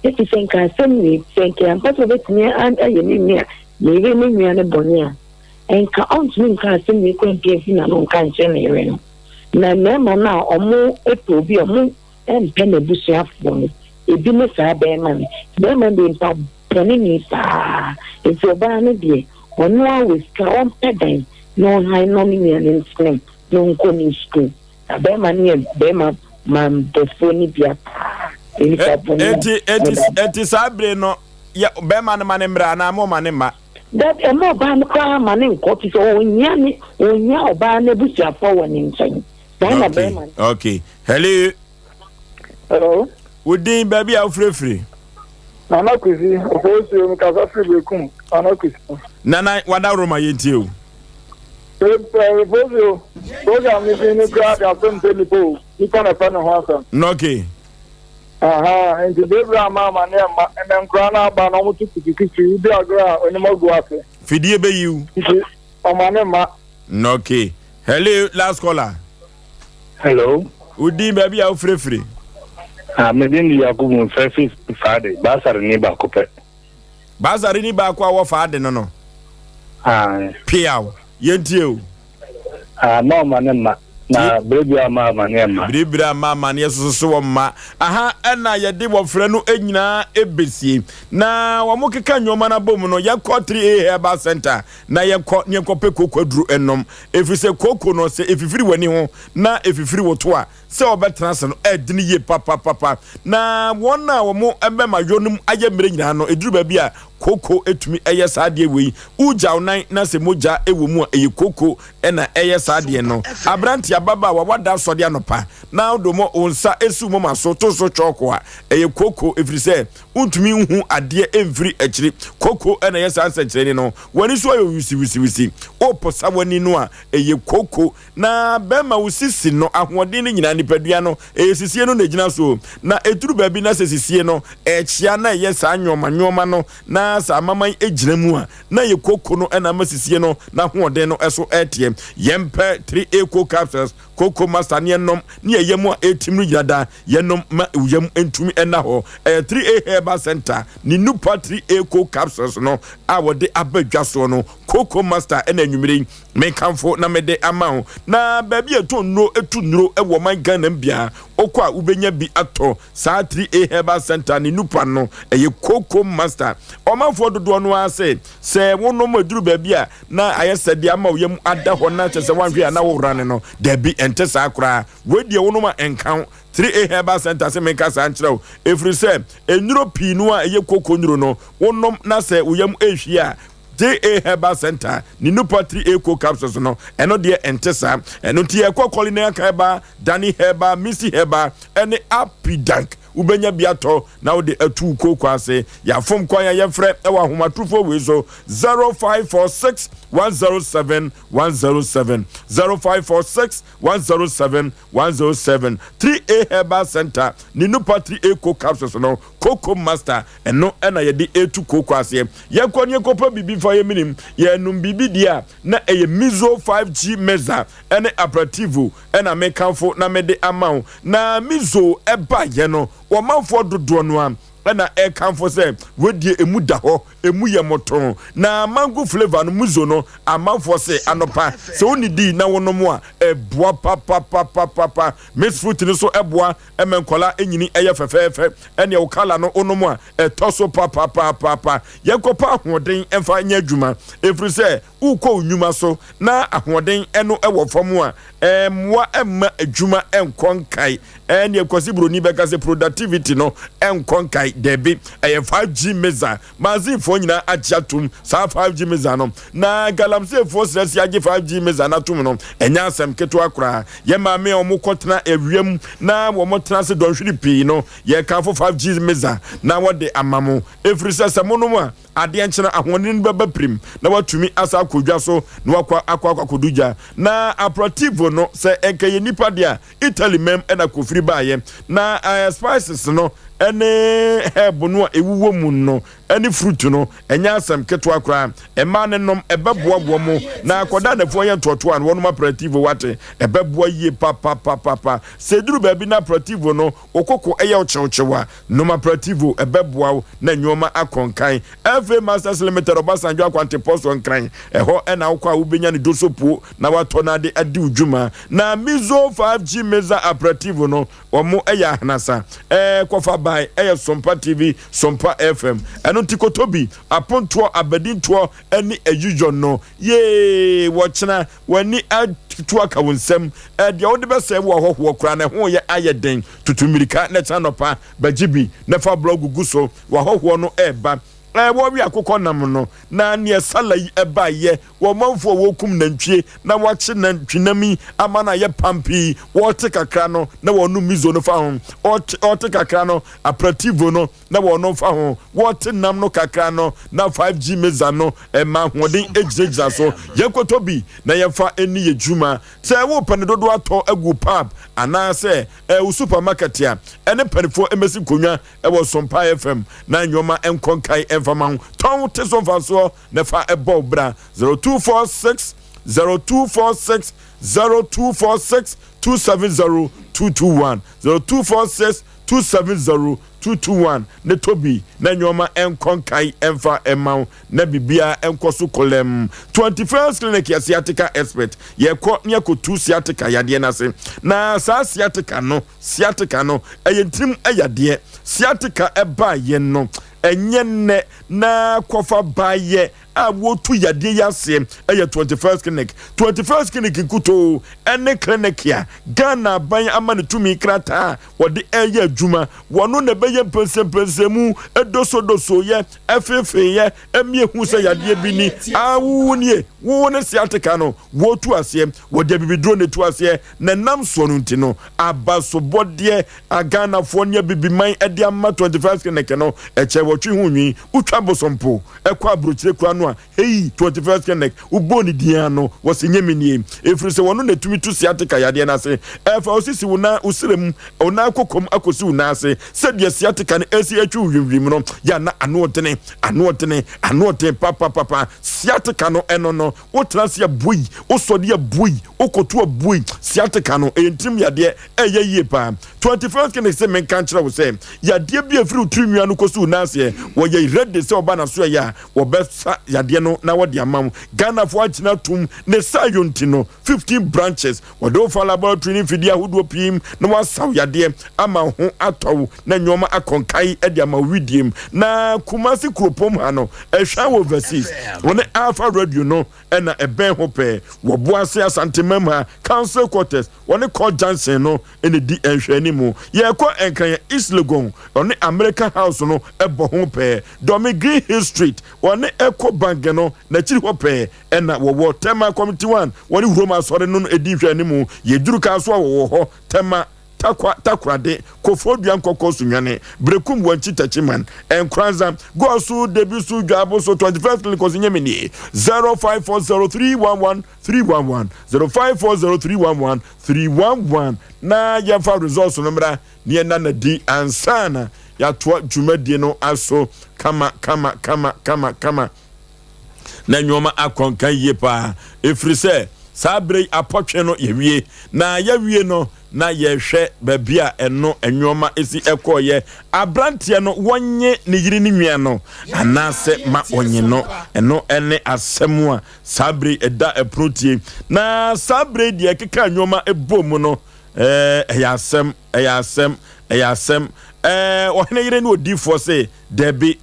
Speaker 12: Eti senka semni senka ampato betini an ayemi mia yeye me mia ne bonia. Enka ontumi nka semni kwempie fi na no nka nche na yere no. Na mema na omo eto bi omo empe na busu afo. Ebi me sa be mami. Be ma be npa poni ni sa. Eti oba ne die ono always ka on pedan no high no me in school no nko ni school. Be ma ni be ma man defoni bia.
Speaker 1: Eti sabre no ya be man mra na mo manema
Speaker 12: that e mo ba no kwa manin ko ti so onya oba na busu afọ woni nchen na be man.
Speaker 1: Okay. Hello. Udin baby afrefre.
Speaker 5: Nana kwisi ofosu mi ka free bekum. Nana kwisi.
Speaker 1: Nana wada roma yenti o.
Speaker 5: Ofosu program ni fi ni grab Asem Mpe Nipa. Ni kana fa no ho asam.
Speaker 1: Okay.
Speaker 5: aha nti debra mama ne ma en nkra na ba na mo tukutukutu bi agra oni mo go afi
Speaker 1: fidie be you
Speaker 5: nti o ma ne ma
Speaker 1: okay hello last caller
Speaker 5: hello
Speaker 1: udi baby a free
Speaker 5: me din Yakubu Mfefi Friday basari ni ba ko pe
Speaker 1: bazari ni ba ko awo faade no piaw yentie o
Speaker 5: no ma ne ma na brebia mama ne ma
Speaker 1: brebia mama ne soso wo ma aha na ye de wo frɛ no enyina ebesie na wo mo keka nyoma na bom no ye kɔ 3A Herbal Center na ye kɔ pe kokwaduru enom efise koko no se efifiri wani ho na efifiri wo to a se obetra se no edini ye papa na wona wo mo embema yonum aye mere nyina no eduru ba bia koko etumi eye saade wei uja unan na se moja ewo mu eye koko na eye saade no abranti ababa wa wada sode anopa na odomo onsa esu mo maso to so choko a eye koko efrise untumi hu ade emfiri akiri koko na eye sansa kyereni no wani so ayo wisi oposa wani no a eye koko na bema usisi no ahoden ni nyina nipadua no eye sisie no na gina so na eturu ba bi na se sisie no echia na eye sa nyoma no na sa maman ejina mu a na ye koko no na masisie no na hoden no eso etiem yempe 3A co capsules koko master ne nom ne yemu a etimru yada yenom ma uyem entumi ena ho 3A Herbal Center ni nupa 3A co capsules no a wode abadwa so no koko master ena nwumire mekanfo na mede amao na baby etu nuro ewo man Ghana bia okwa ubenya bi ato sa 3A Herbal Center ni nupa no eye koko master omafo dodo no ase se wono maduru baby a na ayesede ama oyem ada ho na chese wanhwe na wo rane no da bi ente sa akra wedie wono ma enkan 3A Herbal Center se menka sa nkyerɛw efiri se enuro pii no a eye koko nuro no wonom na se oyem ehwie a 3A Herbal Center ni nupa 3A co capsules no eno de entesa eno tie kolina Herbal Dani Herbal Missy Herbal ene Apidank ubenya biato na wo de atu koko ase ya fom kwa ya yefre e wa homatrufo we so 0546 107 107 0546 107 107 3A Herbal Center ni nupa 3A co capsules no koko master eno na ye de etu koko ase ye konye kopa bibi fa ye minim ye num bibi dia na eye mizo 5G meza ene aperitivo ena mekanfo na mede amao na mizo eba ye no wo manfo dodo no am na kanfo se wedie emu da ho emu ye moton na mango flavor no muzo no amanfo se anopa se onidi na wonom a eboa papa miss fruit ni so eboa emenkola enyini eye fefefe ene wo kala no onom a etoso papa yekopa ahoden emfa nya adwuma efri se ukọ onwuma so na ahoden eno ewo fam a emwa emma adwuma enkonkai ene ekosi broni beka se productivity no enkonkai debi 5G meza mazi fo nyina achiatum sa 5G meza no na galamse fo stress age 5G meza na tum no enya asem keto akra ye maame omukotena ewiem na womotena se donhwiri pii no ye kan fo 5G meza na wode amamo efrisa samono a ade enchena ahonin baba prim na watumi asa akodwa so na akwa koduja na aperitivo no se enkaye nipa dia Italy mem na kofiri baaye na spices no ene herb no ewuwo mu no ene fruit no enya asem keto akra ema ne nom ebeboa mo na akoda na fo ye toto an wonuma aperitivo wate ebeboa ye papa seduru ba bi na aperitivo no okoko eye ochewchewa no aperitivo ebeboa na nyoma akonkan FA Masters Limited Obasanjo akwante post on kran eho ena akwa ubenya ne dosopo na wato na de adi udwuma na mizo 5G meza aperitivo no omo eya hanasa kofa by Sompa TV Sompa FM eno tikotobi aponto abedinto eni ejujon no ye wochena wani atu aka wonsem de wode be se wo hoho kra na ho ye ayeden tutumirika na chanopa bajibi na fa blog guso wo hoho no eba wo wi akokɔ nam no na ne sala yi eba ye wo manfo wo kum nantwie na wo kye nantwinami ama na ye pampi wo te kakra no na wo no mizo no fa ho o te kakra no aperativo no na wo no fa ho wo te nam no kakra no na 5G meza no ma hoden ejija so ye kotobi na ye fa eni ye juma se wo pane dodo ato agu pub ana se wo supermarket ya ene panifo emesi konwa e wo Sompa FM na nyoma enkonkai enfama ho ton te so fa so na fa ebo bra 0246 0246 0246 270 221 0246 270 221 ne tobi na nyoma enkonkai enfa emau na bibia enkoso kolem 21st clinic ya sciatica expert ye ko ne ko tu sciatica yade na se na sa sciatica no eyentim ayade sciatica eba ye no enye na kofa baye a wotu yade yase eye 21st clinic kuto ene clinic ya Ghana ban amane tumi krata wode eye adwuma wono na beye pensemu edoso ye efefe ye emie hu se yade bi ni awunie wo ne siateka no wotu ase wode bibidro ne tu ase na nam so no ntino abaso bode Ghana fo nya bibiman ede amma 21st clinic no eche wotwe hu nwi utwa bosompo ekwa brochire kwa no a hey 21st clinic uboni diano wosinyemini efiri se wono na tumi tu siateka yade na se efa osisi wona usirem ona kokom akosi wona ase se de siateka ne esi atwu hwimwim no ya na anootene papa siateka no eno no wotrase abui osode abui okoto abui siateka no entim yade eye yie pa 21st clinic se men kan kire wo se yade bi afiri utrinwa no kosi wona ase wo ye ready se oba na so ya wo besa yade no na wodi amam Ghana fo agina tum ne sayonti no 15 branches wodo for laboratory ni fidia hudo pim na wasaw yade ama ho atow na nyoma akonkai ede ama widiem na Kumasi kropom ha no ehwa overseas woni Alpha Radio no na eben ho pe wo boase asantemam ha council quarters woni call Johnson no ene di enhwani mu ye ko enkan East Legon woni American House no ebo ho pe Domi Green Hill Street woni Eco Bank no na chiri ho pe na wo tema committee 1 woni Roma sore no edi hwani mu ye duru ka so wo ho tema takwade kofodua nkoko sunwane brekum wanchi tachiman enkranza gosu debisu dwabo so 21st clinic nyemini 0540311311 0540311311 na yafa results number nie na di ansana ya to dwumadi no aso kama na nyoma akonkan yepa efrise sabre apotwe no yewie na yawie no na yehwe babia eno enwoma esi ekoye abrantie no wonye ne yiri ne nwia no anase ma onye no eno ene asemu a sabre eda eprotie na sabre die keka enwoma ebom no eyasem ohene yire ne odifo se debi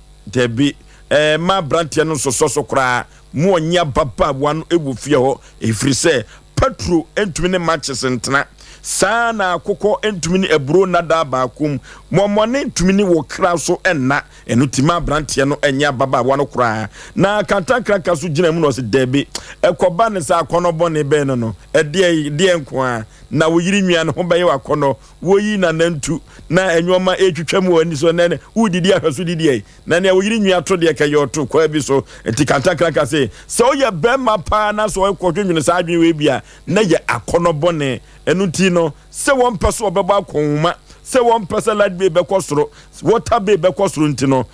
Speaker 1: ma brantie no soso kra mu onya papa wano ebu fie ho efrise petro entumi ne matches ntena sana akoko entumi ne ebro nada baakum momone entumi ne wo kra so enna enutima brantie no enya baba wano kra na kantakra kaso gina mu no se debi ekoba ne sa akonobo ne be no de enko a na wo yiri nwia no ho baye wakono wo yi na nantu na enwoma etwetwam wani so nene udidi ahwaso didi ai na ne wo yiri nwia to de kayo to kwa bi so etikantakra ka se oye be mapa na so ekotwetwene sa adwen we bia na ye akonobo ne enuti no se won pese obeba akonma se won pese lad be kosoro water be kosoro nti no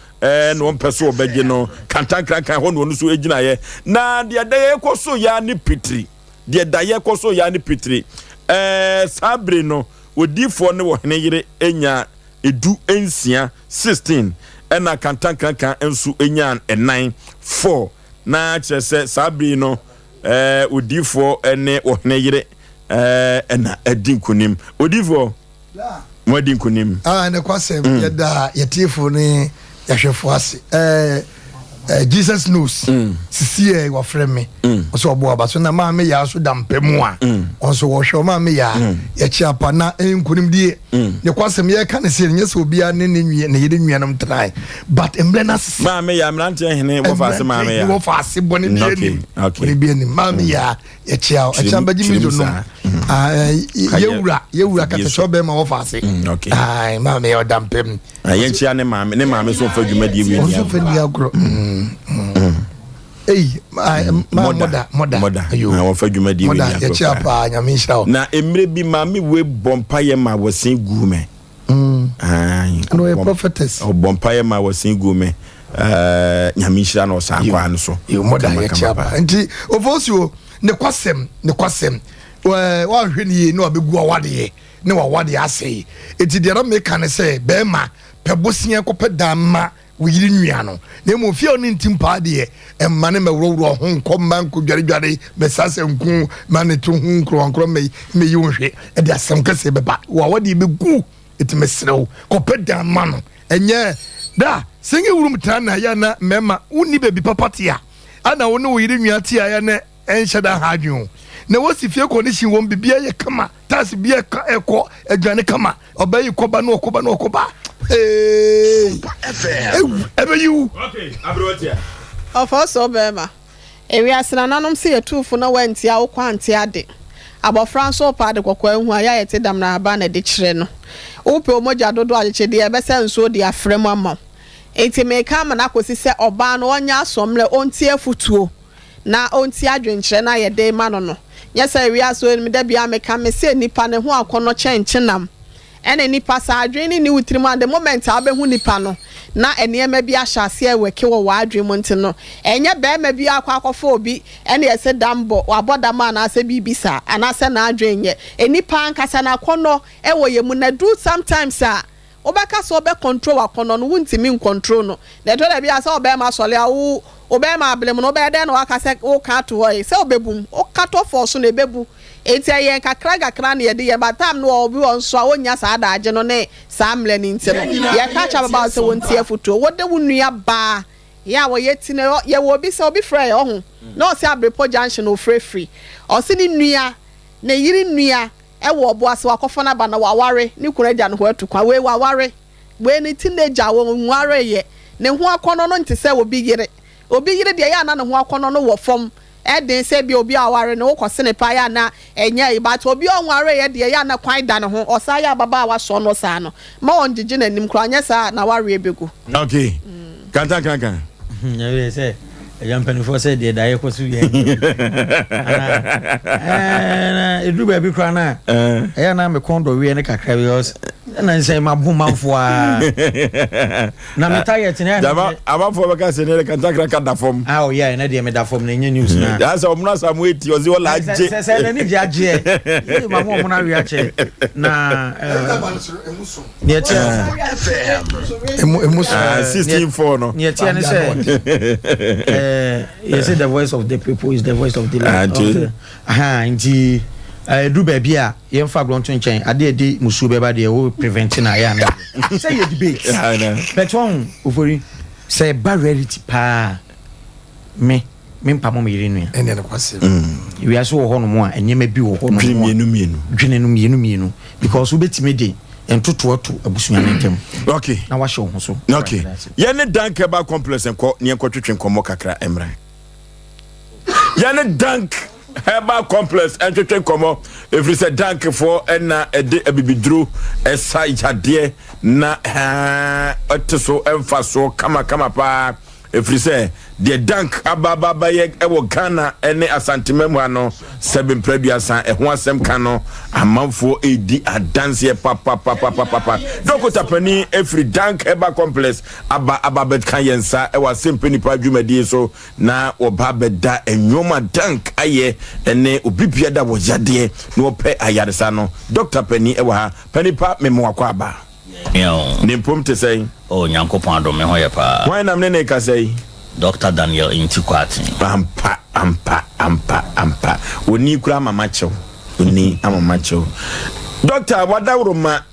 Speaker 1: no won pese obegye no kantakra kan ho no so egina ye na de daye koso ya ni pitri de daye koso ya ni pitri sabre no odifo ne wo hene yire enya edu ensia 16 ena kantakra kan ensu enya 9 4 na chese sabre no odifo ene wo hene yire ena edinkunim odifo modinkunim
Speaker 2: ne kwasem yeda yetifo ne yahwefo ase Jesus knows sisi e wa frɛ me so obo aba so na ma me ya so dampemu a onso wo hwe ma me ya ye chi apa na enkunim die ne kwasem ye ka ne se nye se obi a ne nwie ne yede nwianam trai but emble na sisi
Speaker 1: ma me ya mrante hene wo fa ase ma me ya
Speaker 2: wo fa ase boni bi ani boni bi ani ma me ya ye chi a cha baji mi do no yewura kata so be ma wo fa ase ai ma me ya dampem
Speaker 1: ye chi ne ma me so fa dwumadi wi ni
Speaker 2: so fa ni agro moda
Speaker 1: ayo na wo fa dwumadi wi ni
Speaker 2: agro ya cha pa nyame hira
Speaker 1: na emre bi ma me we bompa ye ma wo sen gu me
Speaker 2: no a prophetess
Speaker 1: o bompa ye ma wo sen gu me nyame hira na o san kwa no so
Speaker 2: yo moda ya cha pa nti Oforisuo ne kwasem wa hwe ni no abegu awade ne wa wade ase eti de ram ka ne se be ma pebosia ko pedama wiyiri nwia no na mo fie oni ntimpa de emma ne mewrowro ho nkomma nkudwaredware mesase nku mane to hu nkronkro me yi wohwe e de asem kase beba wa wade begu eti mesrew ko pedama no enye da sengi wurum tana ya na mema uni bebi papatia ana woni wiyiri nwia tia ya ne enhyada hadwon na wosi fie condition won bibia ye kama tas bia eko adwane kama obayi koba no koba ebe you
Speaker 1: okay abrotia
Speaker 4: Oforisuo bema ewi asena nanom se yetufu na wanti a wokwanti ade abofran so pa de kokwa hu aya yete damna aba na de kire no upe omoja dodo agye de ebe se nso de afrem ama enti me kama na kosi se oba no onya asomle onti afutuo na onti adwenkyere na ye de ma no yesa ewi aso eni da bia me ka me se nipa ne ho akono chenchenam ene nipa sa adwene ni wutrim the moment abehu nipa no na enema bi ahyase eweke wo wadwem ntino enye be ma bi akwa obi ene yese dambo abodama na ase bibisa anase na adwenye enipa nkasa na akono ewo yemu na do sometimes obeka so be control akono no wuntimi control no na to da bia sa obe ma sole awu obe ma ablem no be de no akase wo ka to hoye se obebum o ka to force no ebebu enti ayen kakra na ye de ye batam no obi onso a onya sa da age no ne sa mle ni ntino ye ka cha baba se wontie futuo wode wunua ba ya wo yeti ne ye wo bi se obi frɛ ye ho na o se abrepo junction o free o se ni nua na yiri nua e wo obo ase wakofo na ba na waware ni kuraja no ho atukwa we waware we ni teenager wo nware ye ne ho akono no ntise obi yire de ya na ne ho akono no wo fom eden se bi obi aware no wo ne pa ya na enya ibata obi onware ye de ya na kwan da ne ho osa ya baba wa so no sa no ma on gigi na nim kra nya sa na ware ebegu
Speaker 1: okay kan
Speaker 3: nyawe se yampani fo se de da ye ko su ye na edu ba bi kra na ya na me kondo we ne kakra bi os na nse ma bu manfo a na me target ne
Speaker 1: daba abafo be ka se ne kan ka da fom
Speaker 3: oh yeah na de me da fom na nye news na
Speaker 1: da se omna samu eti ozi wala age
Speaker 3: se na ni je age e ma mo na wi ache na ne tie
Speaker 2: emuso
Speaker 1: 16:4 no
Speaker 3: ne tie ne se you say the voice of the people is the voice of the land indeed do baby a yem fa gronto nchen ade edi musu beba de wo prevent na ya na say you debate but one ofori say barrier pa me mpamo me yiri nua
Speaker 2: ene na kwase
Speaker 3: we aso wo ho no mo a enyema bi wo ho no dwene no mienu because wo betime de entoto to abusua nentem
Speaker 1: okay
Speaker 3: na wa show ho so
Speaker 1: okay ye ne dank ba complex enko ne enko twetwe nkomo kakra emra ye ne dank Herbal complex and to come if it's a dank for and a bibidru a side na so emphaso kama pa if you say the dank ababa ye ewo Ghana ene asantememu ano 7 prebiasa e ho asem kano amanfo edi adanse papa dokota pani every dank herbal complex ababet kan yensa e wa Asem Mpe Nipa dwumadi so na obabeda enwoma dank aye ene obibia da wo yade no pe ayaresa no Dr. Pani e wa ha Panipa memo akwa aba nimpom te say
Speaker 10: oh nyankopon adom me ho ye pa
Speaker 1: why nam ne ka say
Speaker 10: Dr. Daniel Intikwati
Speaker 1: ampa oni kura mamacho oni amamacho Dr. Wadawroma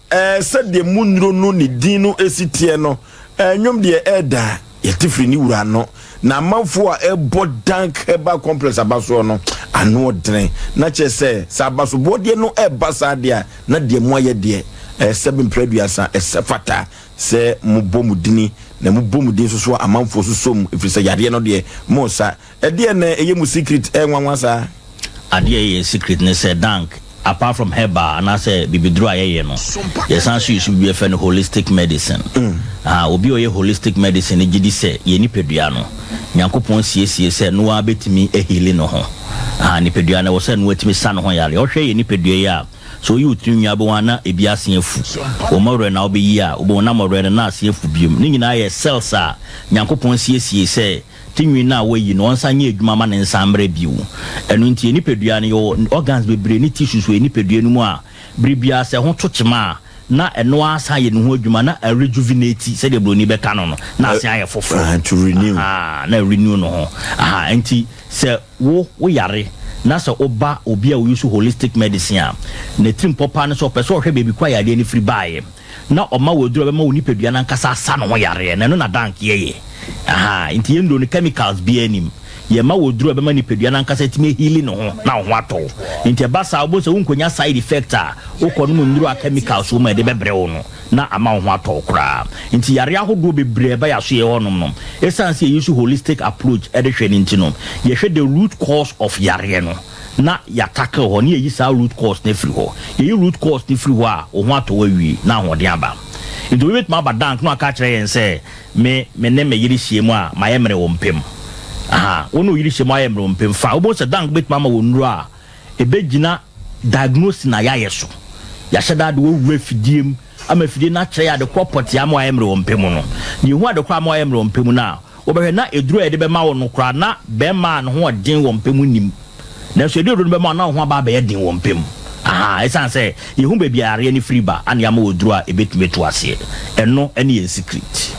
Speaker 1: said de munro no ni dinu esitie no nwom de eda yetifri ni wura no na manfo a ebo dank herbal complex abaso no ano dren na che se sabaso bodie no eba sadia na de mo aye de 7 preduasa esefata se mubomudini na mubomudin so amanfo so som ifise yare no de mo sa de na eye mu secret enwanwa sa
Speaker 10: ade ye secret ne se dank apart from herbal and I say bibidru aye no yes and she should be a holistic medicine obi oye holistic medicine e gidi se ye nipedua no nyankopon siesie se no abetimi ehili no ho nipedua na wo se no atimi sa no ho yare o hwe ye nipedua ya so you tunwa bo wana ebiase afu o mawre na obi ya obo na mawre na ase afu biom ni nyina ye cells a nyankopon siesie se tinwi na wayi no nsanye adwuma ma ne nsambre biu enu ntie nipedua ne yo organs bebre ni tissues we nipedua no mu a bribia se ho tochema na eno asa ye no ho adwuma na rejuvenate se de broni be ka no na ase aye fofo
Speaker 1: to renew
Speaker 10: na renew no ho enti se wo yare na se oba obi a we use holistic medicine a na trim popa ne so person hwe baby kwa yade ni free buy na oma woduro be ma wo nipedua na nkasa asa no ho yare na no na dank ye inti yendo ni chemicals bi anim ye ma woduru e be ma ni pedua na nkasa timi healing no ho na ho ato inti basa obo se unkonya side effect a ukono mu nduru a chemicals wo ma de bebre wo no na ama ho ato kra inti yare ahodo bebre ba ya so ye honom no essence ye use holistic approach e de hwe ni nti no ye hwe the root cause of yare no na ya tackle ho ni ye sa root cause na free ho ye root cause ni free ho a ho ato wa wi na ho de aba into we ma ba dank no aka kire yen se me ne me yiri hiemu a ma yemre wo mpem wono yiri hiemu a yemre wo mpem fa obo se dank bet mama wo nru a ebegina diagnose na ya yeso ya sheda de wo wura fidiem ama fidie na kire ya de property ama wa yemre wo mpem no ni hu ade kwa ama wa yemre wo mpem na obehwe na eduru e de be ma wo no kra na be ma no ho odin wo mpem nim na so eduru be ma na ho aba be yedin wo mpem esan say yehu be biare ni free ba an yama oduru a ebetime to ase eno ene ye secret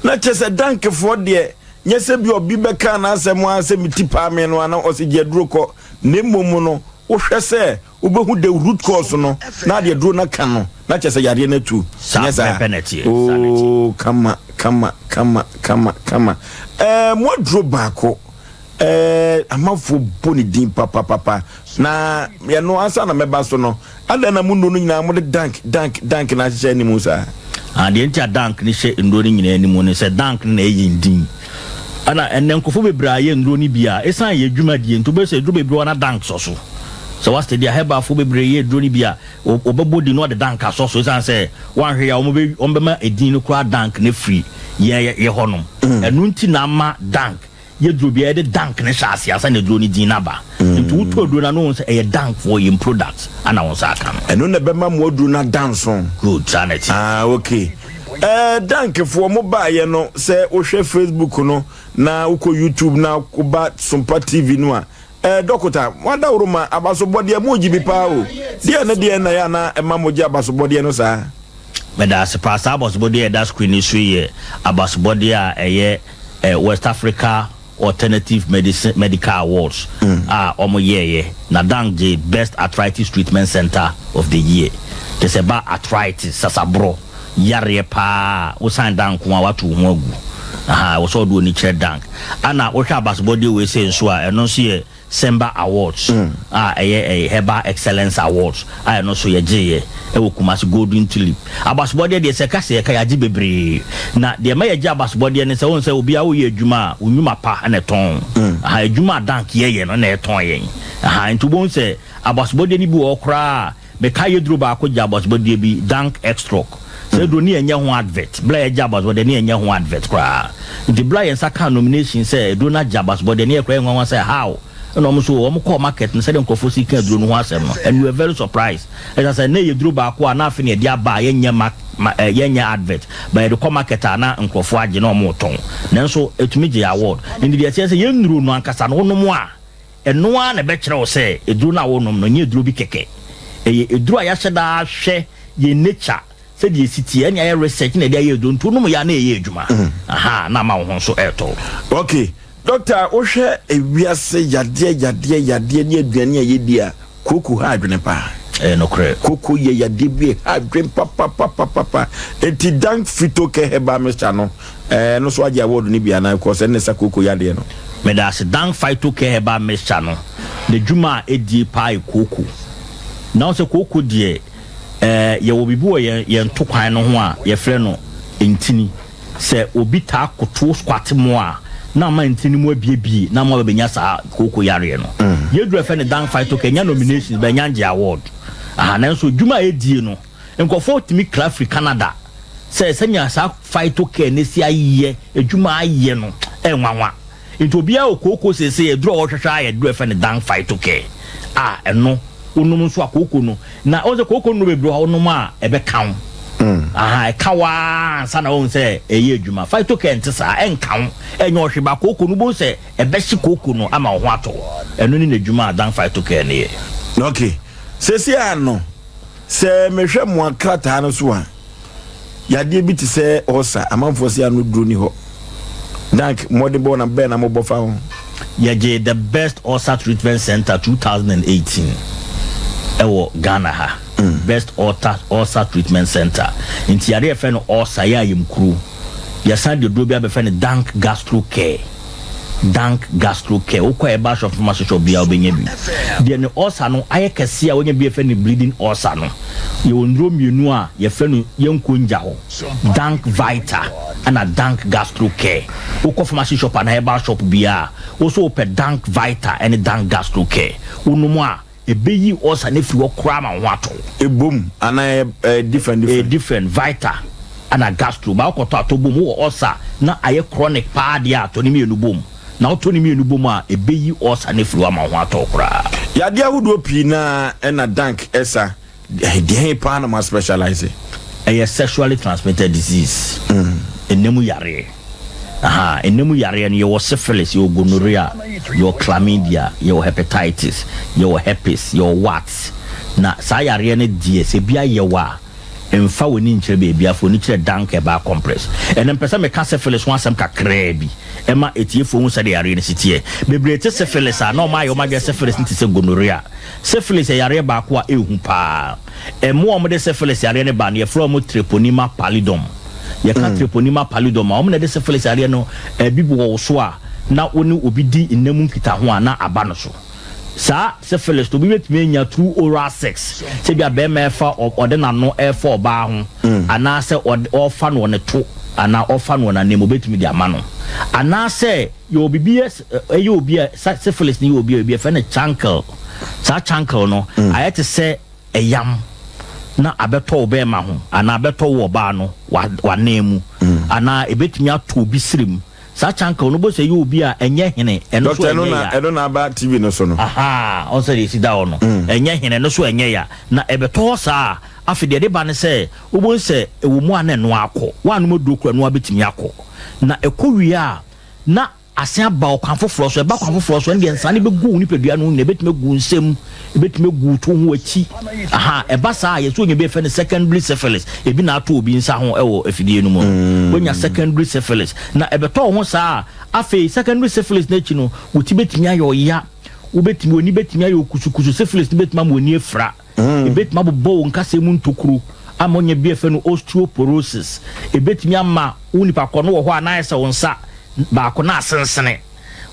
Speaker 1: na chese dank for de nyese bi obi beka na asem asem tipa me no ana osije duro ko nemmomu no wo hwese obehu the root cause no na de duro na kan no na chese yare na tu
Speaker 10: nyesa penalty
Speaker 1: kama mo duro bako amafo boni din papa na ya no asa na meba so no ada na mundo no nyina mo de dank na hye ni musa
Speaker 10: de entia dank ni hye ndo ni nyina ni mu ni se dank na eyin din ana enenkofo bebra ye ndo ni bia esan ye dwuma die nto be se dro bebra na dank so so was the heba fo bebra ye dro ni bia obebodi no de dank so esan se wan hwe ya ombe ma edin no kwa dank na free ye honom enu nti na ma dank ye dro bia de dank ne shase asa ne dro ni din na ba nti wuto dro na no se e dank for your product ana won sa aka no
Speaker 1: enu ne be ma mo dro na dance on
Speaker 10: good sanity
Speaker 1: okay dank for mo ba ye no se wo hwe Facebook no na uko YouTube na ko ba Sompa TV no a dokota wanda uruma abasobode mo jibi pa o de na ya na ema mo ji abasobode no sa
Speaker 10: meda se pass abasobode da screen so ye abasobode a eye West Africa Alternative Medical Awards omo ye na dank the best arthritis treatment center of the year there's about arthritis sasabro yare pa wo san dank wa watu ho agu wo so do ni chere dank ana wo hwa basbody we say nso a eno so ye Semba Awards eye Herbal Excellence Awards eno so ye gye e wo Kumasi Golden Tulip abasbody de se kase ka yaji bebre na de ma ye gye abasbody ne se won se obi a wo ye adwuma onwuma pa na ton adwuma dank ye no na eton ye ntu bon se abasbody ni bi wo kra me ka ye duro ba ko gye abasbody bi dank extract se do ni enye ho advert bla ye jabas bo de ni enye ho advert kra the bla ye saka nomination se do na jabas bo de ni ekra enwa say how no mo so mo call market no se de nkofo si ka duro no ho asem no and we are very surprised as I say na ye duro ba ko na afi ne dia ba ye nya ye nya advert ba ye call market na nkofo age na mo ton nanso etumi je award ndi dia say ye nuru no ankasa no no mo a eno a na be kire wo say eduro na wo nom no nye duro bi keke eduro a ya hyeda hwe ye nature se die city anya research na dia ye do ntu no mo ya na ye adwuma na ma wo so eto
Speaker 1: okay doctor o hwe ewiase yade ni aduane ye dia koku ha adwene pa
Speaker 10: no kre
Speaker 1: koko ye ya debie adwen papa enti dank fito ke heba Mr. no no so agye award ni bia na because ne sa koko ya de no
Speaker 10: me da se dank fito ke heba Mr. no the juma edi pai koko na se koko de ye wo bibi wo ye ntokwan no ho a ye frɛ no entini se obi ta koto squat mo a na ma ntini mu abiebie na ma benya sa koko yare no ye duru fɛ ne dank fito ke nya nominations be nya nje award na so juma edie no nkofo timi Africa Canada say senya sa fight okay ne si aye ejuma aye no enwanwa nti obi a okoko sese e draw hwehwe aye do efe ne dan fight okay eno onum so akoko no na oze koko no be bro onum a ebe kan e kawa sana on say eye ejuma fight okay ntisa enkan enye ohweba koko no bo say ebe hye koko no ama ho ato eno ni na ejuma dan fight okay ne
Speaker 1: okay sesi ano se mehwe mo akrata no so a yade bi ti se osa amanfo se ano duro ni ho dank modern born and ben am bofa ho
Speaker 10: yaje the best Osa treatment center 2018 ewo Ghana ha best Osa treatment center inti yare efe no Osa ya yimkuru ya san de do bia be fe ne dank gastro care ukwa e ba shop pharmacy shop bia obenya bi de ne Osa no aye kese a wonya bi efe ne bleeding Osa no ye wondro mienu a ye fe no yenkonja ho dank vita ana dank gastro care ukwa pharmacy shop ana e ba shop bia wo so pe dank vita and dank gastro care unumu a ebeyi Osa ne fi wo kra ma ho ato
Speaker 1: ebom ana
Speaker 10: different vita ana gastro ba ko to atobom wo Osa na aye chronic pa dia to ni mienu bom na otoni mi enubom a ebeyi Osa ne flu ama ho atokra
Speaker 1: ya dia hudo pi na na dank esa de pa na ma specialize
Speaker 10: a sexually transmitted disease enemu yare enemu yare no your syphilis, your gonorrhea, your chlamydia, your hepatitis, your herpes, your warts na sa yare ne die se bia yewa emfa woni nkyere beebia fo ni kyere dank eba compress enen pesa me ka syphilis ho asem kakra bi ema etiefo hu sade yare ne sitie bebrete syphilis a no ma yo ma syphilis nti se gonorrhea syphilis yare ba ko a ehu pa emo o mo de syphilis yare ne ba ne from treponema pallidum ye ka treponema pallidum o mo ne de syphilis yare no bibu wo so a na oni obi di nnam nkita ho a na aba no so sa syphilis to be betime nya through oral sex se bia be ma fa ode na no e for ba ho ana se o fa no ne to ana o fa no na ne mo betime di ama no ana se yo bibie e yo bia syphilis ni yo bia fa na chankle sa chankle no ayete se eyam na abeto be ma ho ana abeto wo ba no wa nemu ana ebetime ato obi sirim sa chanka no bo se you bi a enye hene eno so
Speaker 1: enye na ba TV no so no
Speaker 10: on say dey sit down no enye hene no so enye ya na ebeto sa afide de ba ne se obo se ewo mu ana no akọ wa no modokura no abetimi akọ na ekowi a na asen ba okwan foforo so e ba kwan foforo so ne nsa ne be gu ni pedua no ne betime gu nsem ebetime gu to ho achi e ba sa ye so nye be fe ne secondary syphilis e bi na ato obi nsa ho ewo afidie no mu wonya secondary syphilis na ebeto ho sa afi secondary syphilis na chi no wuti betime ayo ya ubetime oni betime ayo kusukusu syphilis ne betime amoni efra e betime abobo nkase mu ntokuru amonye bi fe no osteoporosis e betime ama unipa kono wo ho anaisa wonsa ba ko na sensene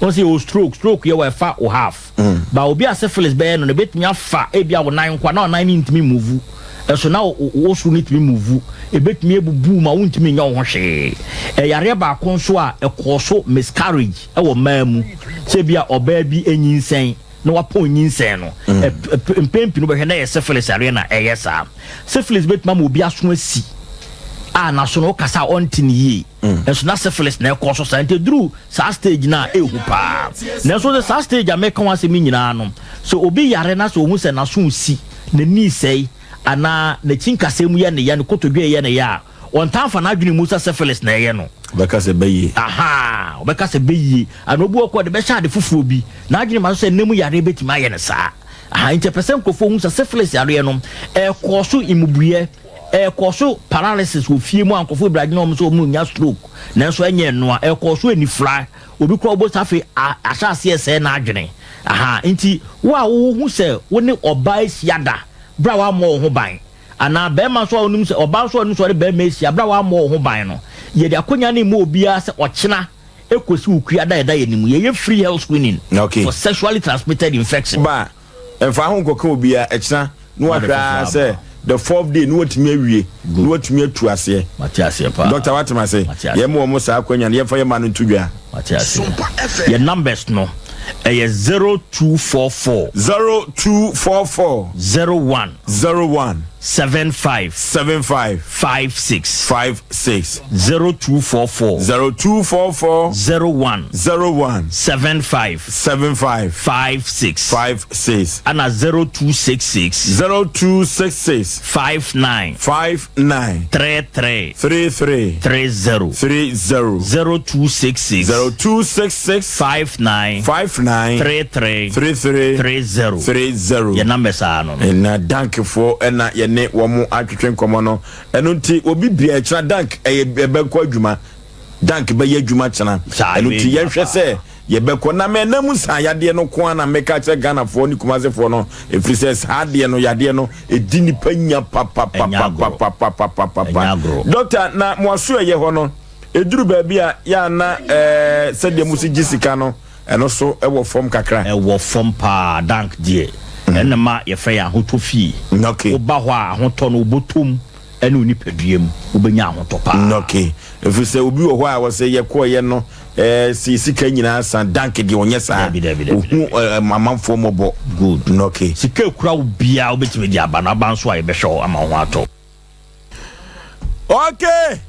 Speaker 10: won say o stroke ye we fa o half ba obi a syphilis be no ne betimi afa e bia wo nan kwa na nan ni ntimi move so na o so ni ntimi move e betimi ebubu ma wo ntimi nya wo hwe e yare ba ko nso a e ko so miscarriage e wo mamu se bia oba bi enyinsen na wapo nyinsen no mpempi no be hwe na ye syphilis are na e yesa syphilis betimi ma obi aso asi na so no kasa ontini yi enso na syphilis na ekọ so sante dru sa stage na ehu pa na so the sa stage ameka wan se mi nyina no so obi yare na so hu se na so si na ni sei ana na chinkase mu ye ne ya ne kotodwe ye ne ya on tanfa na adwene mu sa syphilis na ye no
Speaker 1: obeka se beyi
Speaker 10: obeka se beyi ana obu okọ de be sha de fufuo bi na adwene ma so se nemu yare betima ye ne sa interpercent kofo hu sa syphilis yare no ekọ so imubuye koso paralysis wo fie mu ankofo ibragin no so mu nya stroke na so enye no a koso anifra obi kro obo safe ahase ese na adwene nti wo hu se wo ne oba siada bra wa mo ho ban ana be ma so onum se oba so onum so de be ma esia bra wa mo ho ban no ye de akonya ne mo obia se ochena ekosi ukua da da yenimu ye free health screening for sexually transmitted infection
Speaker 1: ba emfa ho koka obia echena no ahwa se the 4th day no watimi awie no watimi atu ase
Speaker 10: Matiase pa
Speaker 1: doctor watima say ye mo sa akonya ne ye fa ye ma no tudua
Speaker 10: Matiase your numbers no 0244 01 75 56 0244 01 75 56 and 0266 59 33 0266 59 33 your numbers are no
Speaker 1: na dank for na ye ne wo mo atwetwe nkomo no eno nti obi bia kira dank ebe ko adwuma dank be ye adwuma kira eno nti ye hwe se ye be ko na me namu sa yade no ko na meka kira Ghana for ni kumase for no efri se hade no yade no edi ni panya papa doctor na mo aso ye ho no eduru ba bia ya na se de musi gisika no eno so ewo form kakra
Speaker 10: ewo form pa dank die enema ye fe ya hoto fi
Speaker 1: okay
Speaker 10: oba ho a hoto no obotum ene oni paduam obenya hoto pa
Speaker 1: okay if say obi wo ho a wo say ye ko ye no si sika nyina san dank de onye sa mamamfo mobo
Speaker 10: good
Speaker 1: okay
Speaker 10: sika kura obia obetime di aba na ba nso a ye be hwe ama ho ato
Speaker 1: okay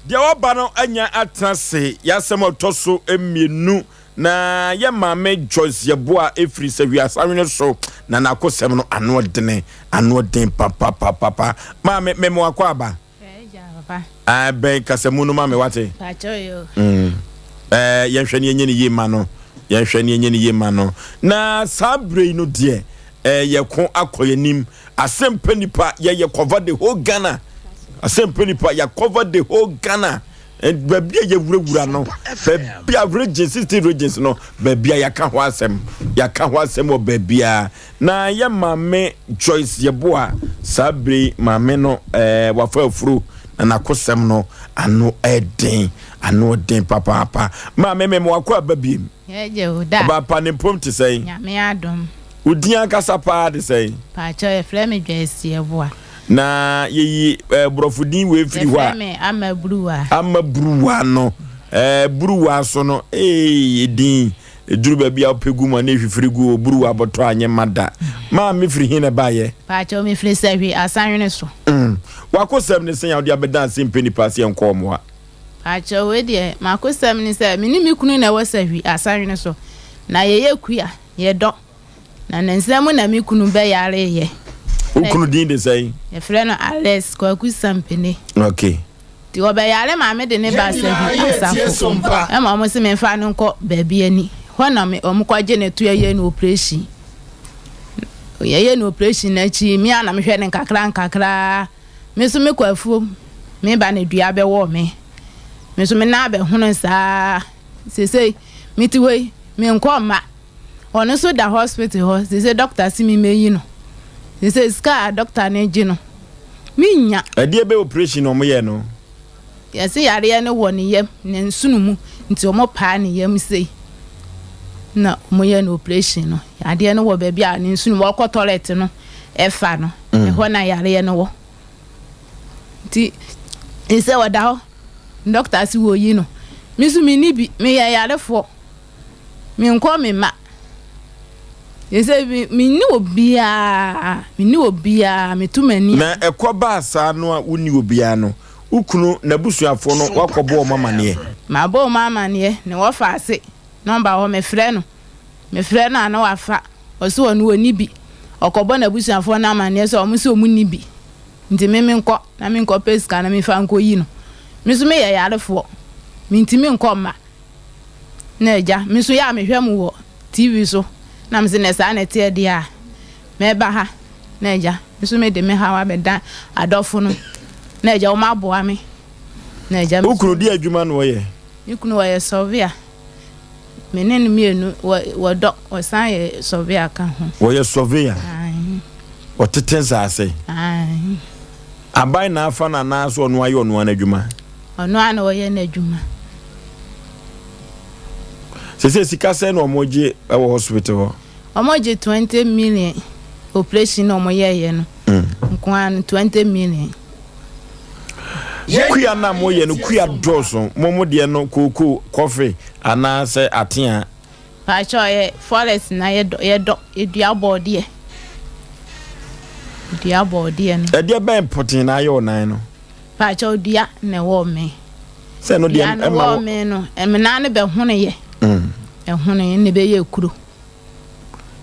Speaker 1: dia oba no anya atrase yasem otoso emienu na ye mame Joyce Yeboa efri se wi asawene so na nakosem no ano den papa mame memo akwa aba papa ben kasemu no mame wate
Speaker 13: pachoyo
Speaker 1: ye hwe ne enye ne yema no na sabre no de ye ko akoyanim Asem Mpe Nipa ye cover the whole Ghana Asem Mpe Nipa ye cover the whole Ghana and baby ye wura no baby region 60 regions no baby ya ka ho asem o baby na ye mame Joyce Yeboa sabre mame no wafa afuru na nakosem no ano eden papa mame me wakwa baby
Speaker 13: ye je oda
Speaker 1: ba pa ne pom te sei
Speaker 13: nyame adom
Speaker 1: udia kasa pa de sei
Speaker 13: pa cho e frɛ me Joyce Yeboa
Speaker 1: na yeyi brofudin we firi wa amabruwa no bruwa so no edin eduru ba bia opegu ma na hwifiri gu bruwa boto anye mada ma me firi hin na baye
Speaker 13: pa cho me firi sawi asanwene so
Speaker 1: wakosem ne sen ya odi abeda Asem Mpe Nipa se enkomoa
Speaker 13: pa cho we de makosem ne se me ni me kunu na wasawi asanwene so na ye kua ye do na nsemu na me kunu be yare ye
Speaker 1: ukunu din de say
Speaker 13: e frɛ no Alex kwaku sampene
Speaker 1: okay
Speaker 13: ti obeyale ma me de ne ba se asafo e ma mo se me fa no nko baabi ani ho na me omkwaje ne to ye no operation na chi mi ana me hwɛ ne nkakra me so me kwafu me ba ne dua be wo me so me na be hono saa sesei mi ti we me nko ma ono so da hospital ho sesei doctor si mi meyi no sesei ska doctor ne ji no minya
Speaker 1: ade be operation no mo ye no
Speaker 13: yesi yare ne wo ne yam ne nsunu mu nti omo pa ne yam sei na mo ye no operation no ade ne wo ba bia ne nsunu wo ko toilet no e fa no e ho na yare ne wo nti ise wada ho doctor si wo yi no mi su mi ni bi mi ye yare fo mi nko mi ma yese mi ni obia mi tumani
Speaker 1: na ekoba asa no a uni obia no ukunu na busuafo no wakobo mama ne
Speaker 13: ma bo mama ne wo fa ase number ho me frɛ no ana wafa oso wonu oni bi okobo na busuafo na amane so omo se omu ni bi nti me nkɔ na me nkɔ peska na me fa nkɔ yi no me so me yarefo me ntimi nkɔ ma na eja me so ya me hwɛ mu wo TV so na me se na sa na tie dia me ba ha na eja me so me de me ha wa be dan adofo no na eja o ma boa me na eja me
Speaker 1: ukuru di adwuma no ye
Speaker 13: ikunu wa ye sovia menene mienu wo do o san ye sovia ka ho
Speaker 1: wo ye sovia Otete ase. Abai na afa na na so ono aye ono anadwuma.
Speaker 13: Ono ana oye na adwuma.
Speaker 1: Se sika se na omoje e wo hospital.
Speaker 13: Omoje 20 million operation no moye no. Nkwan 20 million.
Speaker 1: Kuya na moye no kuya doso momo de no koko coffee ana se atea.
Speaker 13: Pa cho forest na ye do edua body e. Dia body no.
Speaker 1: E dia ben potin na ye onan no.
Speaker 13: Pa cho dia na wo me.
Speaker 1: Se no dia
Speaker 13: e ma wo me no. E me na ne be hono ye. E hono ye ne be ye kuro.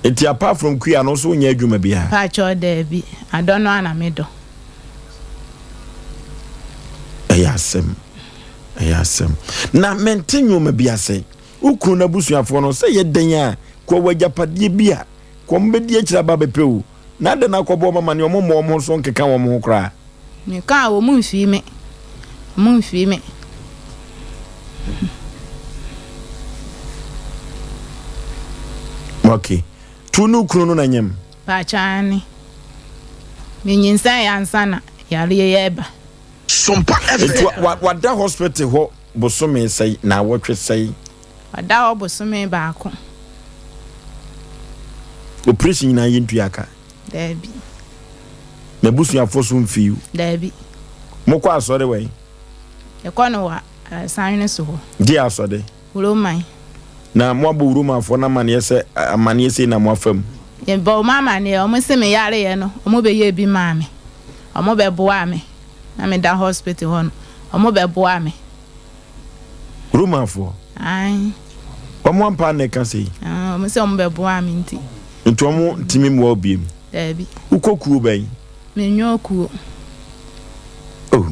Speaker 1: Eti apart from kuya no so nya adwuma bia.
Speaker 13: Pa cho there bi. I don't know ana me do.
Speaker 1: Ayasem. Na mentenyo me bia se. Ukru na busuafo no se ye den a ko wagyapadie bia. Ko mbedi akira ba bepewu. Na de na kobo mama ne omo so nkeka wo mo kra.
Speaker 13: Me ka wo mu mfi me. Mu mfi me.
Speaker 1: Okay. Tunu kru no na nyem.
Speaker 13: Pa chani. Me nyinsa ya ansana yare ye ba.
Speaker 11: Sompa FM.
Speaker 1: Wada hospital ho bosome sei na wotwe sei.
Speaker 13: Wada ho bosome ba ko.
Speaker 1: Operation na yintu aka.
Speaker 13: Dabi.
Speaker 1: Me busu ya fosu mfiu.
Speaker 13: Dabi.
Speaker 1: Moko asore we.
Speaker 13: E kono wa sanwene so ho.
Speaker 1: Di asode.
Speaker 13: Ulo mai.
Speaker 1: Na mo abu uruma afo na mane se amane se na mo afam.
Speaker 13: Ye bo mama ne o mo se me yare ye no. O mo be ye bi maame. O mo be boa me. Na me da hospital ho no. O mo be boa me.
Speaker 1: Uruma afo.
Speaker 13: Ai.
Speaker 1: O mo ampa na ka sei.
Speaker 13: O mo se o mo be boa me nti.
Speaker 1: Nto mo timi mo obiem.
Speaker 13: Dabi.
Speaker 1: Ukokuo ben.
Speaker 13: Me nyokuo.
Speaker 1: Oh.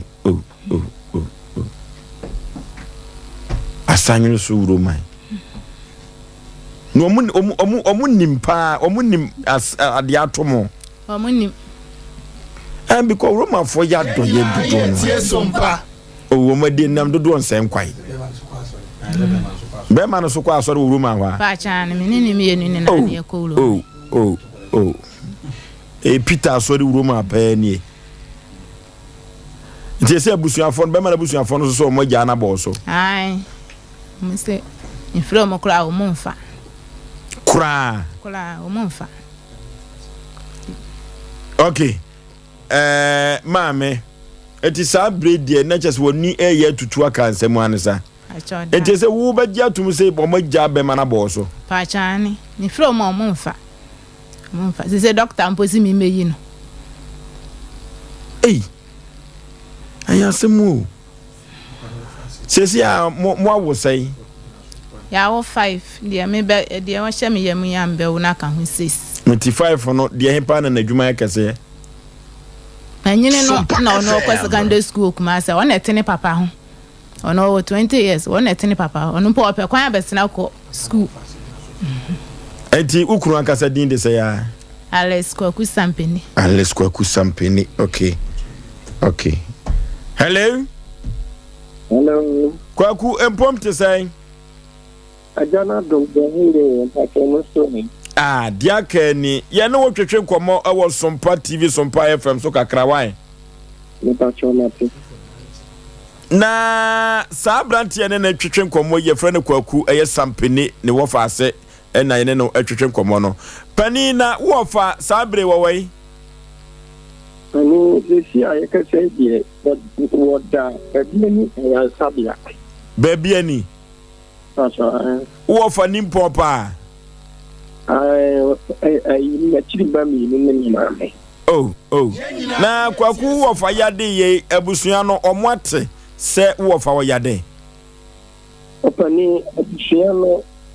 Speaker 1: Asanyo so uruma. No omu nimpa, omu nim ade atomo.
Speaker 13: Omu nim.
Speaker 1: And because Roma for ya do ye do Sompa. Oh, omade nam do nsem kwai. Be man so kwa asori Roma wa.
Speaker 13: Pa chan me ni me yenu na ye ko ulo.
Speaker 1: Oh. Peter asori Roma pa ni. Nti se abusuafo be man abusuafo no so mo gya na bo so.
Speaker 13: Ai. Mo se infro mo kra o mo mfa.
Speaker 1: Kra
Speaker 13: o mo mfa.
Speaker 1: Okay. Mame. Eti sa bread na just woni eye tutu aka nsem anisa. Eti se wo ba gya tum se bo mo gya be mana bo so.
Speaker 13: Pa chani. Ni fro mo mfa. Mo mfa. Se doctor amposi mi meyi no.
Speaker 1: Ayasemu. Sesia mo awosai.
Speaker 13: Ya wo 5 dia me be dia wo hye me yam yam be wo na ka ho 6.
Speaker 1: 25 no dia hepa na adwuma yakase.
Speaker 13: Anyine no na ono kwa secondary school kuma se wona etene papa ho. Ono 20 years wona etene papa. Ono po ope kwan abesina ko school.
Speaker 1: Enti ukuru akasa din de se ya.
Speaker 13: Alex Kwaku Sampeni. Okay. Hello. Kwaku
Speaker 5: empom
Speaker 1: te say.
Speaker 5: Ajana do behire mpacho so ni.
Speaker 1: Dia kani ye no wotwetwe komo e wo Sompa TV Sompa FM so kakra wan.
Speaker 5: Mpacho mate.
Speaker 1: Na sabrant ye na twetwe komo ye frene Kwaku eye Sampeni ne wo fa ase na ye no twetwe komo no. Pani na wo fa sabre wo wai.
Speaker 5: Ani desi ayeka say die woda ebi ni ya sabia.
Speaker 1: Baby ani. Wo fa nimpo pa. Oh. Na Kwaku wo fa yade ye abusua no omwate se wo fa wo yade.
Speaker 5: Opani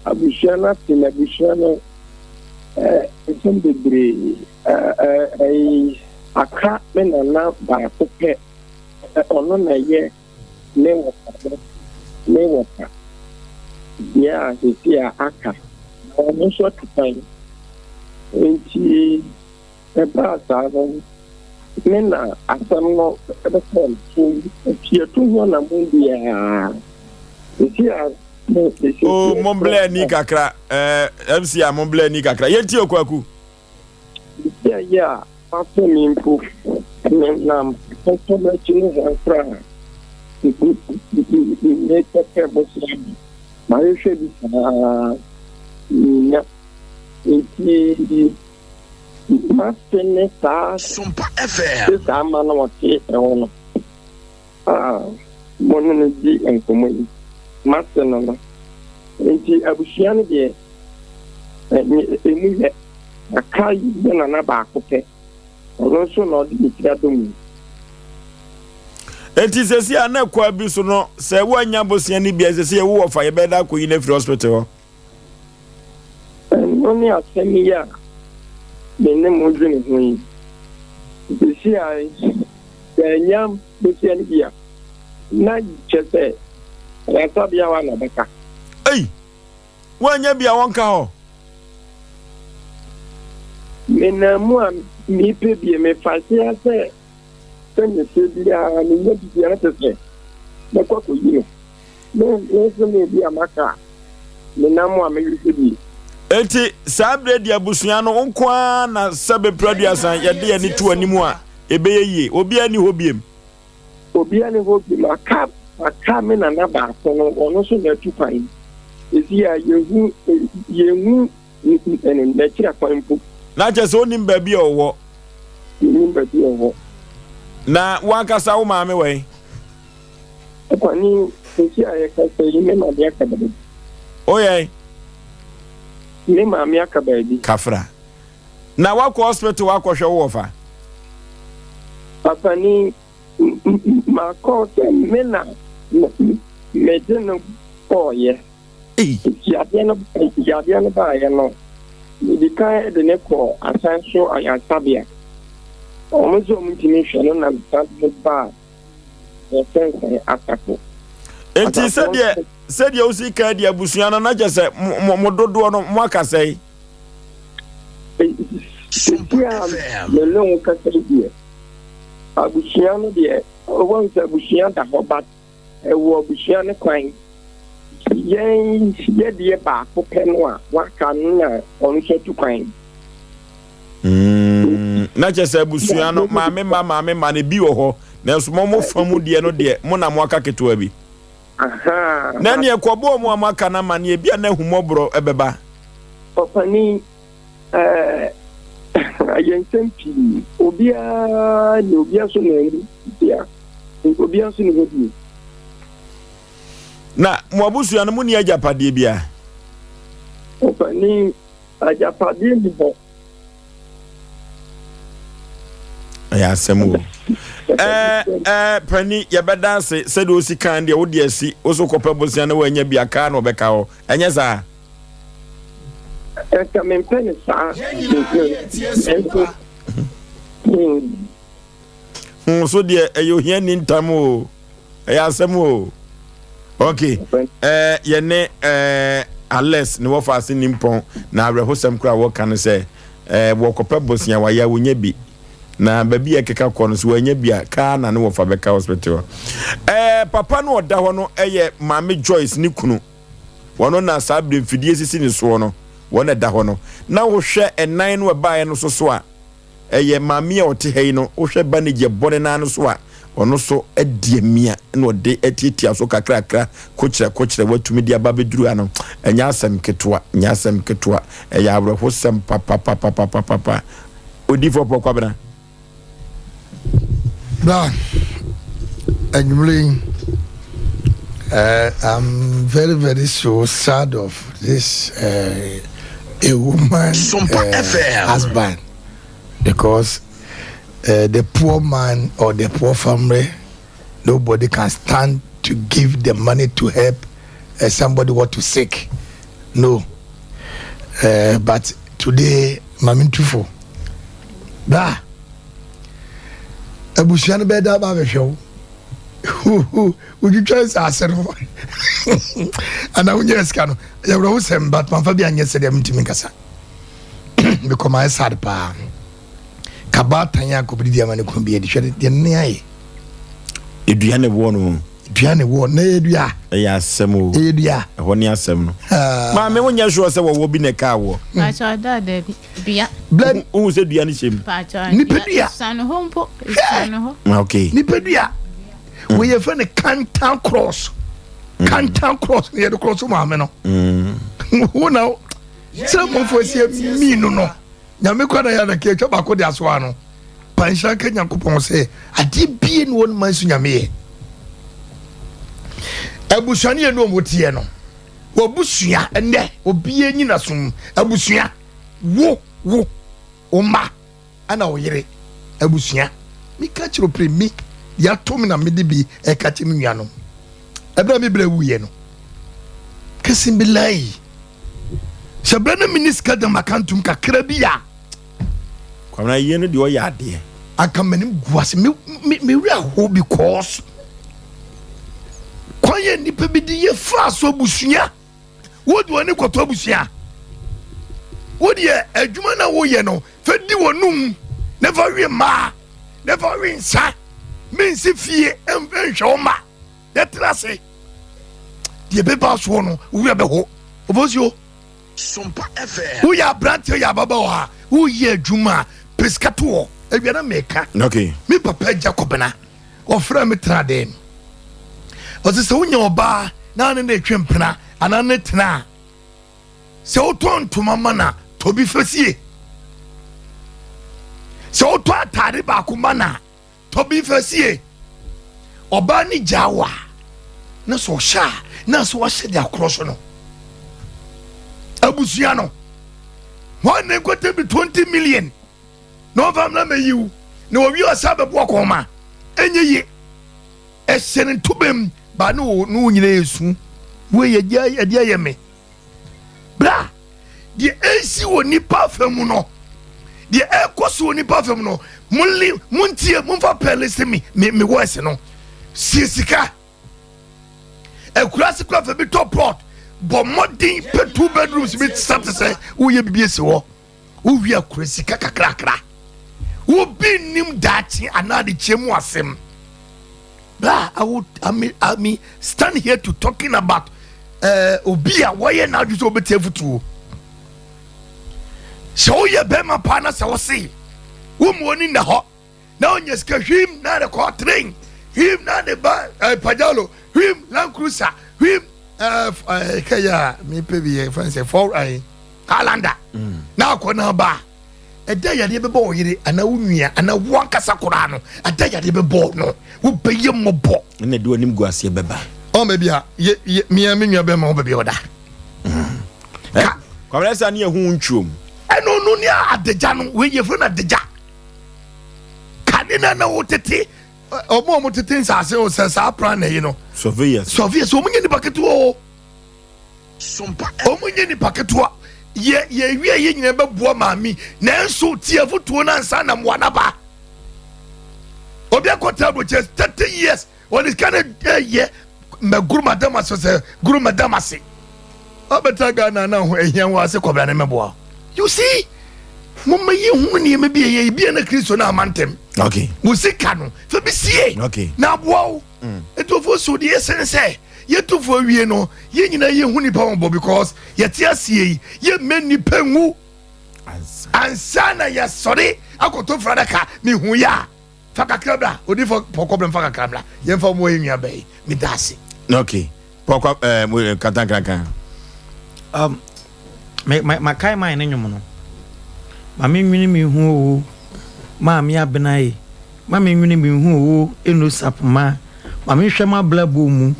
Speaker 5: abusua na tina abusua no sombebre aka mena na ba pope ono na ye ne wo ya hisia aka ono so tupai enti eba saano mena asano ebe kon tie tu ho na mundi ya hisia
Speaker 1: Momble ni kakra MC Momble ni kakra yenti Okwaku
Speaker 5: ya after me improve nam so much in the front make a careful my should be Master
Speaker 11: Sompa FM.
Speaker 5: This I'm on what one di and common. Master no. Enti abusiane de emi a kai na na ba akopɛ. Ono so no di tira dum.
Speaker 1: Enti sesi ana kwa bi so no se wo anya bosiane bi sesi e wo fa ye beda koyi na free hospital.
Speaker 5: Only a semi-year. The name was in it. The CI, the young Lucian here. Not just say, I thought you were not better.
Speaker 1: Hey, when you be a one cow.
Speaker 5: Menamuam, me baby, me fancy, I say. Then you say, I mean, what is the other say? The cock with you. No, also maybe a maca. Menamuam, maybe.
Speaker 1: Eti sabre dia busua no nkwa na sabe producer ya de ani to animu a ebeye obi ani hobiem
Speaker 5: aka me na na ba so no ono so na tu pan ezi ya yehu na kira kwan pu
Speaker 1: na je so nim ba bi owo na wankasa wo maame we
Speaker 5: kwani ezi ya ka se me na dia ka ba
Speaker 1: oye
Speaker 5: me maame aka ba bi
Speaker 1: kafra na wako hospital wako hwe wo fa
Speaker 5: papa ni ma ko se me na me de no oye ya de no ba ya no di kai de ne ko asanso ayansabia o mo zo mo tini hwe no na stand ba e sense atako
Speaker 1: enti said you see card ya busuana na jese mo dodo no mo akasai
Speaker 5: le long ka sai abusuana de o won se abusuana da hobat e wo abusuana kwan yen ye de ba ko peno a wa kan na on se tu kwan
Speaker 1: na jese abusuana maame ma ne bi wo ho na so mo famu de no de mo na mo aka keto abi
Speaker 5: aha
Speaker 1: nani ekobo mu amaka na mane bia na humobro ebeba
Speaker 5: opani ayentempi obia so na bia obia so na hodi
Speaker 1: na mo abusu an mu ni ajapade bia
Speaker 5: opani ajapade ni bo
Speaker 1: ya semu pani ya bedanse said o sikan de wo de asi o so kopa bosia na wanya bia ka na obeka ho enye za
Speaker 5: Asem Mpe Nipa
Speaker 1: so de ayo hia ni ntamo ya asemu okay ye ne Alex ne wo fa ase nimpon na abrehosem kra wo kan se wo kopa bosia wa ya wonya bi na baby ekeka kɔ no so wanya bia ka na ne wo fa beka hospital papa no oda hɔ no eye Mame Joyce ni kunu wono na sabre mfidie sisi ni so no wona da hɔ no na wo hwɛ enan no ba no so a eye mame a ɔte hɛ no wo hwɛ ba ne gye bɔne na no so a ɔno so adie mia na ɔde atiatia so kakrakra kokyere watumi dia ba beduru ano enya asem ketwa eya abrɛho sem papa odi fo pokwa bena
Speaker 2: Bra, I'm very, very so sad of this a woman husband because the poor man or the poor family, nobody can stand to give the money to help somebody what to sick. No. But today, Mami Tufo, bra. Abusiane beda ba be hwew would you try to answer and I would just can you will send but man Fabian yesterday mtimi kasa because my sad pa kabata ya ko bidi amane ko bi edi hwede de ne aye
Speaker 1: eduane wo no
Speaker 2: duane wo na edua
Speaker 1: ya asem
Speaker 2: edua
Speaker 1: ho ni asem no ma me wonya sure say wo bi ne ka wo
Speaker 13: pacha da de bia
Speaker 2: blend
Speaker 1: who say dua ni chem
Speaker 13: pacha
Speaker 2: ni pedua
Speaker 13: san hompo san ho
Speaker 1: okay
Speaker 2: ni pedua we ye friend cantan cross ni the cross ma me no who now some of us here me no nyame kwa na ya na ke twa ba ko de aso ano pansha ka nyankopon say ade bie ni won man su nyame ye abusuane ye no motie no wo busua ende obie nyina som abusua wo oma ana oyere abusua mi ka chiro premi ya to mi na me de bi e ka chi mi nuano ebra mi bra wuye no kasim billahi shabana miniska da makantum kakra bi ya
Speaker 1: kwamna ye no de o ya de
Speaker 2: akamanim guase me wi aho because kwaye nipa bi di ye fa so busua wodi woni kwato busua wodi adwuma na wo ye no fa di wonum never wi ma never wi nsa mensi fie enhwe ma detrase die be ba so no wi be ho obosio
Speaker 11: Sompa FM
Speaker 2: wo ya brante ya baba wa wo ye adwuma pescato ebiana meka
Speaker 1: okay
Speaker 2: mi papa Jacobna ofra me traden ose se wonya oba na ne na twempena ana ne tena se otonto mama na tobi fasie se oto atare ba kuma na tobi fasie oba ni jawa na so sha na so wa hye dia kroso no abusua no one ne gote bi 20 million no famna me yiu na owi osabe bo akoma enye yi esene tubem ba no nyina esu we ye dia ye me bra die esi woni pa fam no die ekoso woni pa fam no muntie munfa pelese me voice no sisika ekurase kwa fa bi top plot bo modern pe 2 bedrooms bi start say wo ye bibie se wo wi akurase kakrakra wo bi nim dachi anade chemu asem. Blah, I mean, stand here to talking about Obia, why you now just over to show your Bema partner, so see. Woman in the hot. Now, you scare him, not a car train, him, not a Pajalo, him, Land Cruiser, him, Kaya, me pay a fancy for a calendar. Now, Konaba. A day I did boy, and a woman, and a wanka sakurano, a day I did boy, no, who pay you more bo,
Speaker 1: and they do him go see beba.
Speaker 2: Oh, maybe me and me, Bema, baby, order.
Speaker 1: Come, let's near whom chum.
Speaker 2: I know no near at the Jan, when you're from at the Jack. Canina know what it is, or more what it is, I say, says our plan, you know.
Speaker 1: Sophia,
Speaker 2: so many in the bucket to all.
Speaker 11: Sompa
Speaker 2: many in the bucket to ye never boa mami nanso tie foto na nsa na mwanaba obi akota bo just 30 years when it kind ye me guru madam say guru madam ase obetaga na ho ehia wa ase kobra na meboa you see mumma ye hu ne me bia ye bia na Kristo na amantem
Speaker 1: okay
Speaker 2: musika no fe bi sie
Speaker 1: okay
Speaker 2: na boa etofo so de sense ye to for wie no ye nyina ye hu nipa won bo because ye te asie ye meni pengu ansana ya sorry akoto fradaka mi hu ya faka krabla odi for problem faka krabla ye fa mo ye nua bai mi dase
Speaker 1: okay pokwa katan
Speaker 3: my kai mine nyum no ma me nwini mi hu ma me abenae ma me nwini mi hu eno sapma ma me hwema blabo mu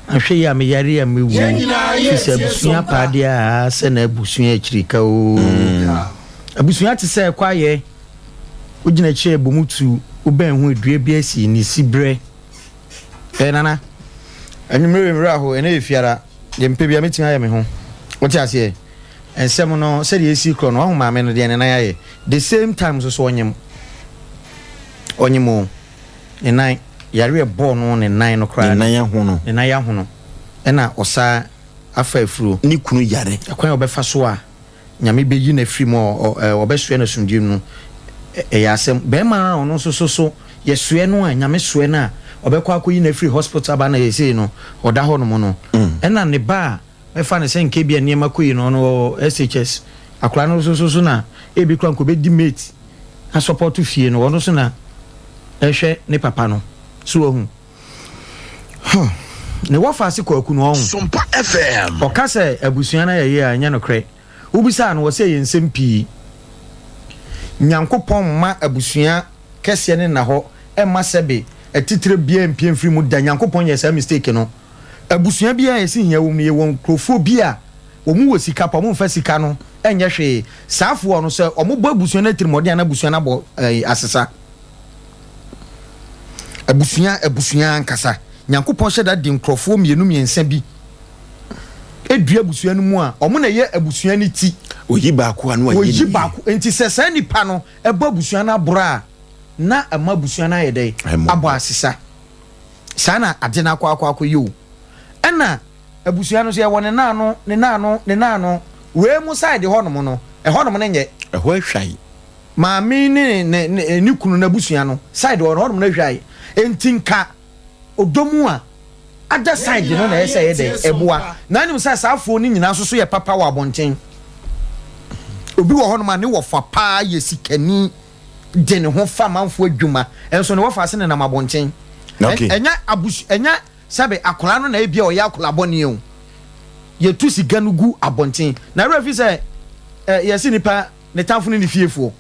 Speaker 3: ahwe ya me yare ya me wu fisa abusuya paade a se na abusuya akirika o abusuya te se kwaye ogina kire bomutu oban hu edue bi asi ni sibre nana anwumre aho ene efiara de mpe bia metin aye me ho wote ase ensem no se de esi kro no ho ma me no de ne na aye the same time so onyem ne nine yare bo no ne nine no kra
Speaker 1: ne nan ya
Speaker 3: hono ena osa afa afuro
Speaker 1: ni kunu yare
Speaker 3: akwan obefa so a nyame beyi na firi mo obesue na sumdiem no ya asem be ma no so ye sue no a nyame sue na obekwa akoyi na free hospital ba na yesi no oda ho no mo no ena ne ba e fa ne sen ke bia niema koyi no SHS akura no so na e bi kra nko be di mate a support fie no wono so na ehwe ne papa no so ohun ne wafa ase kwaku no ohun
Speaker 11: Sompa FM
Speaker 3: o ka se abusua na ye anya no kre ubisa no wo se ye nsem pii nyankopon ma abusua kese ne na ho e ma sebe etitire bia mpie mfiri mu da nyankopon ye sa mistake no abusua bia ye si hia wo mu ye won krofo bia wo mu wo sika pa mo mfa sika no enye hwe saafo no se o mo bo abusua na tirimode na abusua na bo asesa abusua nkasa nyankopon hyeda di nkrofo mienu miensa bi edua abusua no mu a o mo na ye abusua ni ti
Speaker 1: oyi baako anu ayi
Speaker 3: oyi baako enti sesa nipa no ebo abusua na bra na ama abusua na yede abo asesa sana ade na akwa yo ena abusua no so ye wone naano we mu side ho no mo no ho no mo nye
Speaker 1: ho ahwai
Speaker 3: maami ni kunu na abusua no side ho no mo na hwai enti nka odomu a ada side no na yesa yede eboa na nim sa saafo ni nyina so ye papa wa abonten obi wo ho no ma ne wo fa pa ye sikani de ne ho fa manfo adwuma enso ne wo fa se ne na mabonten enya sabe akola no na ebia o ya akola boni o ye tu siga no gu abonten na refi se yesi nipa ne tamfo ne fiefo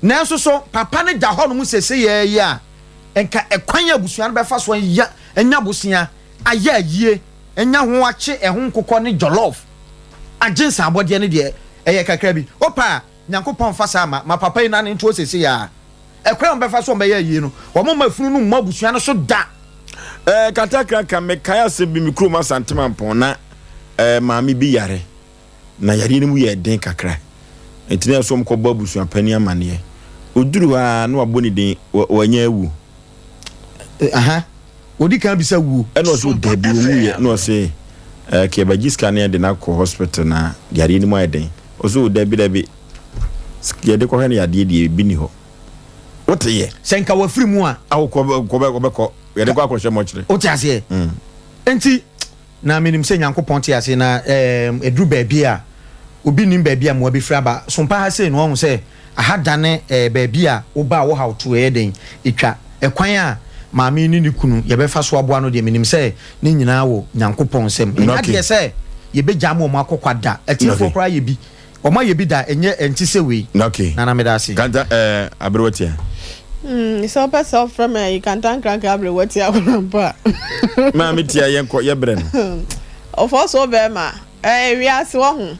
Speaker 3: na enso so papa ne da ho no mu sese ye a enka ekwan abusua no be fa so ya enya bosia aya yie enya ho ache ehon kokọ ne jollof agensa abode ne de eye kakra bi opa nyankopon fa sa ma papa ina ne nto sese ya ekwan be fa so be ya yie no wo ma funu no mu abusua no so da
Speaker 1: katakra ka me kaya se bi mikro ma santema mpon na maami bi yare na yare ni mu ye den kakra entine so mko babusua pani amane oduru ha na waboni den wanya ewu
Speaker 3: odi kan bisa wu
Speaker 1: eno so dabi mu ye no se ke bagiska na de na ko hospital na yare ni mu eden oso dabi ye de ko he na yade de bi ni ho wote ye
Speaker 3: senka wa firi mu a
Speaker 1: ko ye de ko akoshe mo kire
Speaker 3: wote ase enti na minim se nyankopon te ase na edru baabi a obi nim baabi a mo abi fira ba sompa ha se no ho se ahadane baabi a wo ba wo how to eden etwa ekwan a maami ni kunu ye be fa so aboa no de minim se ni nyina wo nyankopon sem enya de se ye be jam mo akokwada etifo kra ye bi o ma ye bi da enye enti se we na me da ase
Speaker 1: kanta abrewatia
Speaker 4: so person from you can thank abrewatia onampa
Speaker 1: maami tia yenko ye bre no
Speaker 4: of also be ma we ase wo ho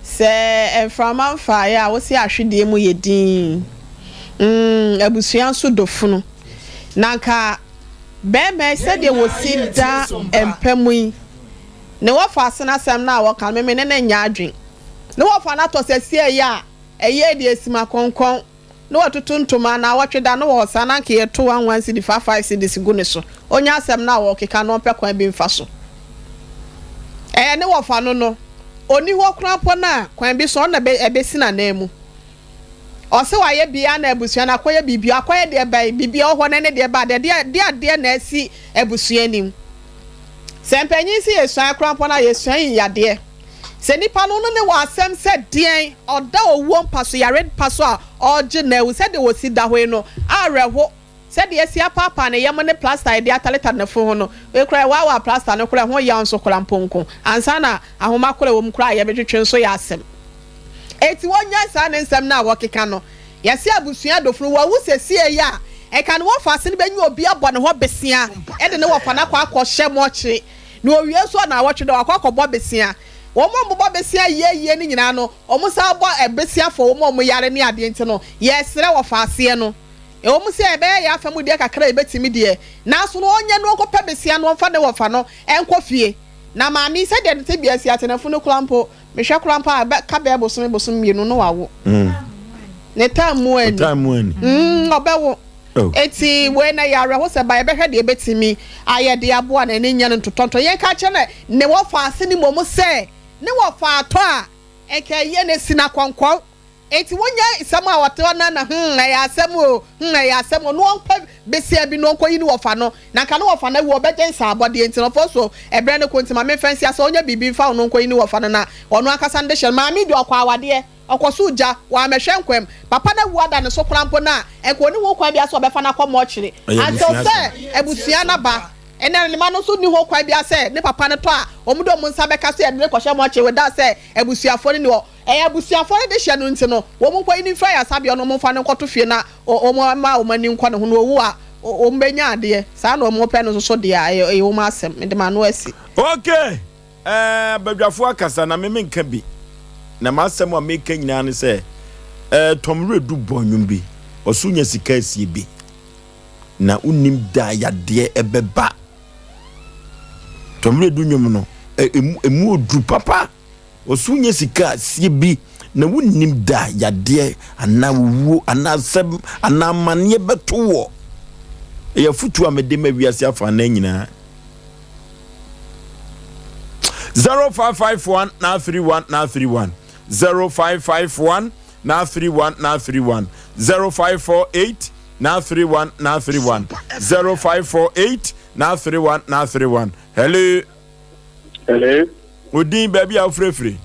Speaker 4: se from fa ya wo se ahwede mu ye din abusua so dofunu nanka bebe said they will sit down and pemui ne wo fa asena sem na wo kan me ne nya adwen ne wo fa na to se sie ya eye de esima konkon ne wo tutuntuma na wo tweda ne wo sana nke ye to 11 cd 55 cd sigu ne so onya asem na wo keka no pe kwan bi mfa so ne wo fa no oni ho krampo na kwan bi so na be sina na emu ose wa ye bia na abusua na akoye bibia akoye de bai bibia ho ne de ba de na asi abusua nim sempanyi si yesuan krampo na yesuan yade se nipa no ne wa asem se den oda owo mpaso yare paso a oje na wu se de wo si da ho no areho se de esi apapa na yem ne plaster de ataleta na fo ho no we kra wa plaster no kra ho ya nso kra mponko ansa na ahoma kra wo mkra ye betwetwe nso ya asem eti wonya sa ne nsem na wokeka no yesi abusua dofuru wa wusesie ya e kan wo fa se ne benyu obi abo ne ho besia e de ne wo fa na kwa akɔhye mochi na owie so na awotwe do akɔkɔbɔ besia wo mo bo besia ye ni nyina no omo sa abo besia fo wo mo yare ne ade enti no yesere wo fa ase no e wo mo se e be ya fa mu de kakra e betimi de na so no onye no okɔpɛ besia no fa de wo fa no enkɔ fie na maami se de te bia sia tenafo no klampo mehwa krampa ka be bosom mienu no wawo ne tamu ani obewo eti we na yare ho se ba be hwe de betimi aye de aboa na ne nya no totonto ye ka che na ne wo fa ase ni momo se ne wo fa ato a eke ye ne sina konkon eti wonya isam a wote na ya asem o ya asem no onpa besia bi no onkoyi ni wofa no na ka no wofa na wo beje nsa abode enti no so ebre ne kontima me fancy asa onya bibi fa no onkoyi ni wofa no na ono akasa nde hye ma mi de okwa awade okoso uja wa mehwe nkwem papa na wu ada ne so krampo na enko ni wo kwan bia so obefa na komo chire until say ebusua na ba ena ne ma no so ni ho kwan bia say ne papa ne to a omudo mu nsa beka so ne kohye mo chire without say ebusuafo ni wo ebusuafo ne de hye no nti no wo mo kwan ni fra ya sabia no mo fa ne koto fie na o mo ma o mani nkwa ne ho no wu a o mbenya ade sa na o mo pe no so de a e wo ma asem me de ma no asi
Speaker 1: okay badwafo akasa na me nka bi na masem a meka nyina ne se tomre du bonwum bi osunya sika asie bi na unim da yade ebeba tomre du nwum no emu odu papa osunya sika asie bi na unim da yade ana wuo ana sem ana mane beto wo ya futu amede ma wiase afa na nyina 0551 na 31 na 31 0551 na 31 na 31 0548 na 31 na 31 0548 na 31 na 31 hello Odin baby afrefre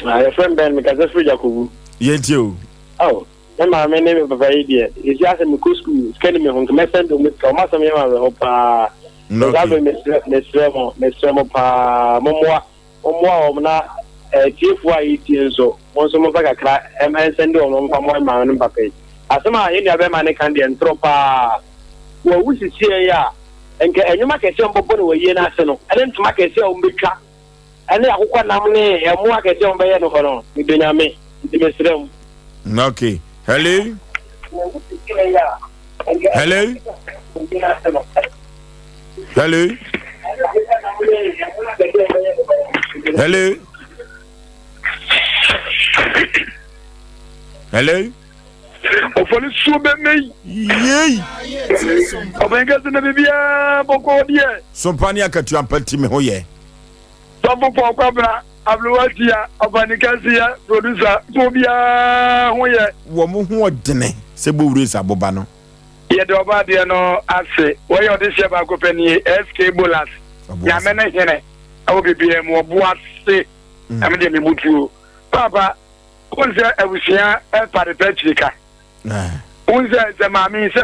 Speaker 5: your friend Ben because that's free Jacobu
Speaker 1: yenti o
Speaker 5: my name is Papa Idiot is just in the school scanning me home to send to me come some opa no Mr. Pa Momo na chief wa so once mo baka kra send on mo ma no papa asema ye nia be ma ne kan de entropa wo wusi tie ya enke enyuma kese mbobo ne we na ase no ene ntuma kese o mbetwa ene akokwa nam ne emu akese o be ye no kono midonyame ntimesrem
Speaker 1: okay hello hello hello hello hello
Speaker 5: Oforisuo be me
Speaker 1: yey
Speaker 5: obenga zina bibia boko die
Speaker 1: Sompa ni akatu ampati me ho ye
Speaker 5: Sompa kwabra abluwatia obanikasia producer tobia ho ye
Speaker 1: wo mo ho odene se bo wure sa boba no
Speaker 5: ye de oba de no ase wo ye ode se ba ko pani SK Bolas ya mena hene awo bibia mo bo ase am de me mutu papa onse abusia e pare petrika onse ze mami se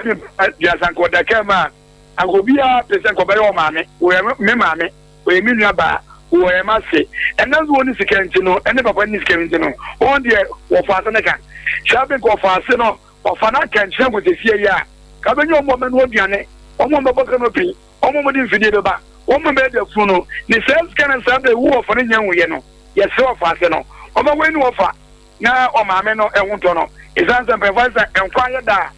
Speaker 5: ya sanko da kema agobia pese ko be yo mami wo me mami wo emi nua ba wo e ma se enazo woni sikenti no ene papa ni sikenti no on de wo fa se ne kan shabe ko fa se no wo fa na kan chen ko te fie ya ka be nyo mo me no aduane o mo mbaba kan opi o mo di mfidie be ba o mo be de fu no ni sales kan sabe wo fa ne nyan wo ye no ye se wo fa se no o ma we ni wo fa na o ma me no ehunto no isanse supervisor enkwa ye da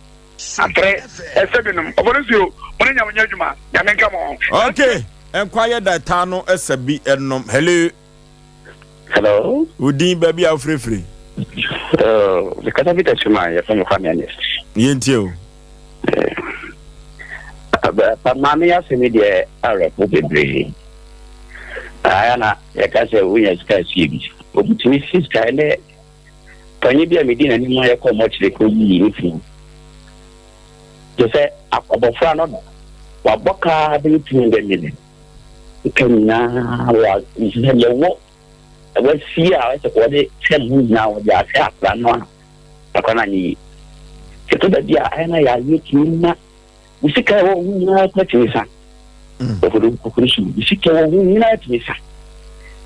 Speaker 5: atre esebinum Oforisuo mo nya wo nya adwuma ya me nka mo
Speaker 1: okay enquire that tano esabi enom
Speaker 14: hello
Speaker 1: Odin baby afrefre
Speaker 14: because of it chuma ya from family
Speaker 1: yenti o
Speaker 14: but mama ya se me de are po bebre ayana ya ka se unya ska sibi obutimi sister ele panyi bia medina ni mo ya ko mo chire ko yi ni fi je se abofra no wa boka be 200 million kenya wa ishe yewo wa sia wa se ko de tell na wa ja se apra no akona ni keto da dia ana ya yiki na usika wo na kwa tisa Oforisuo usika wo na tisa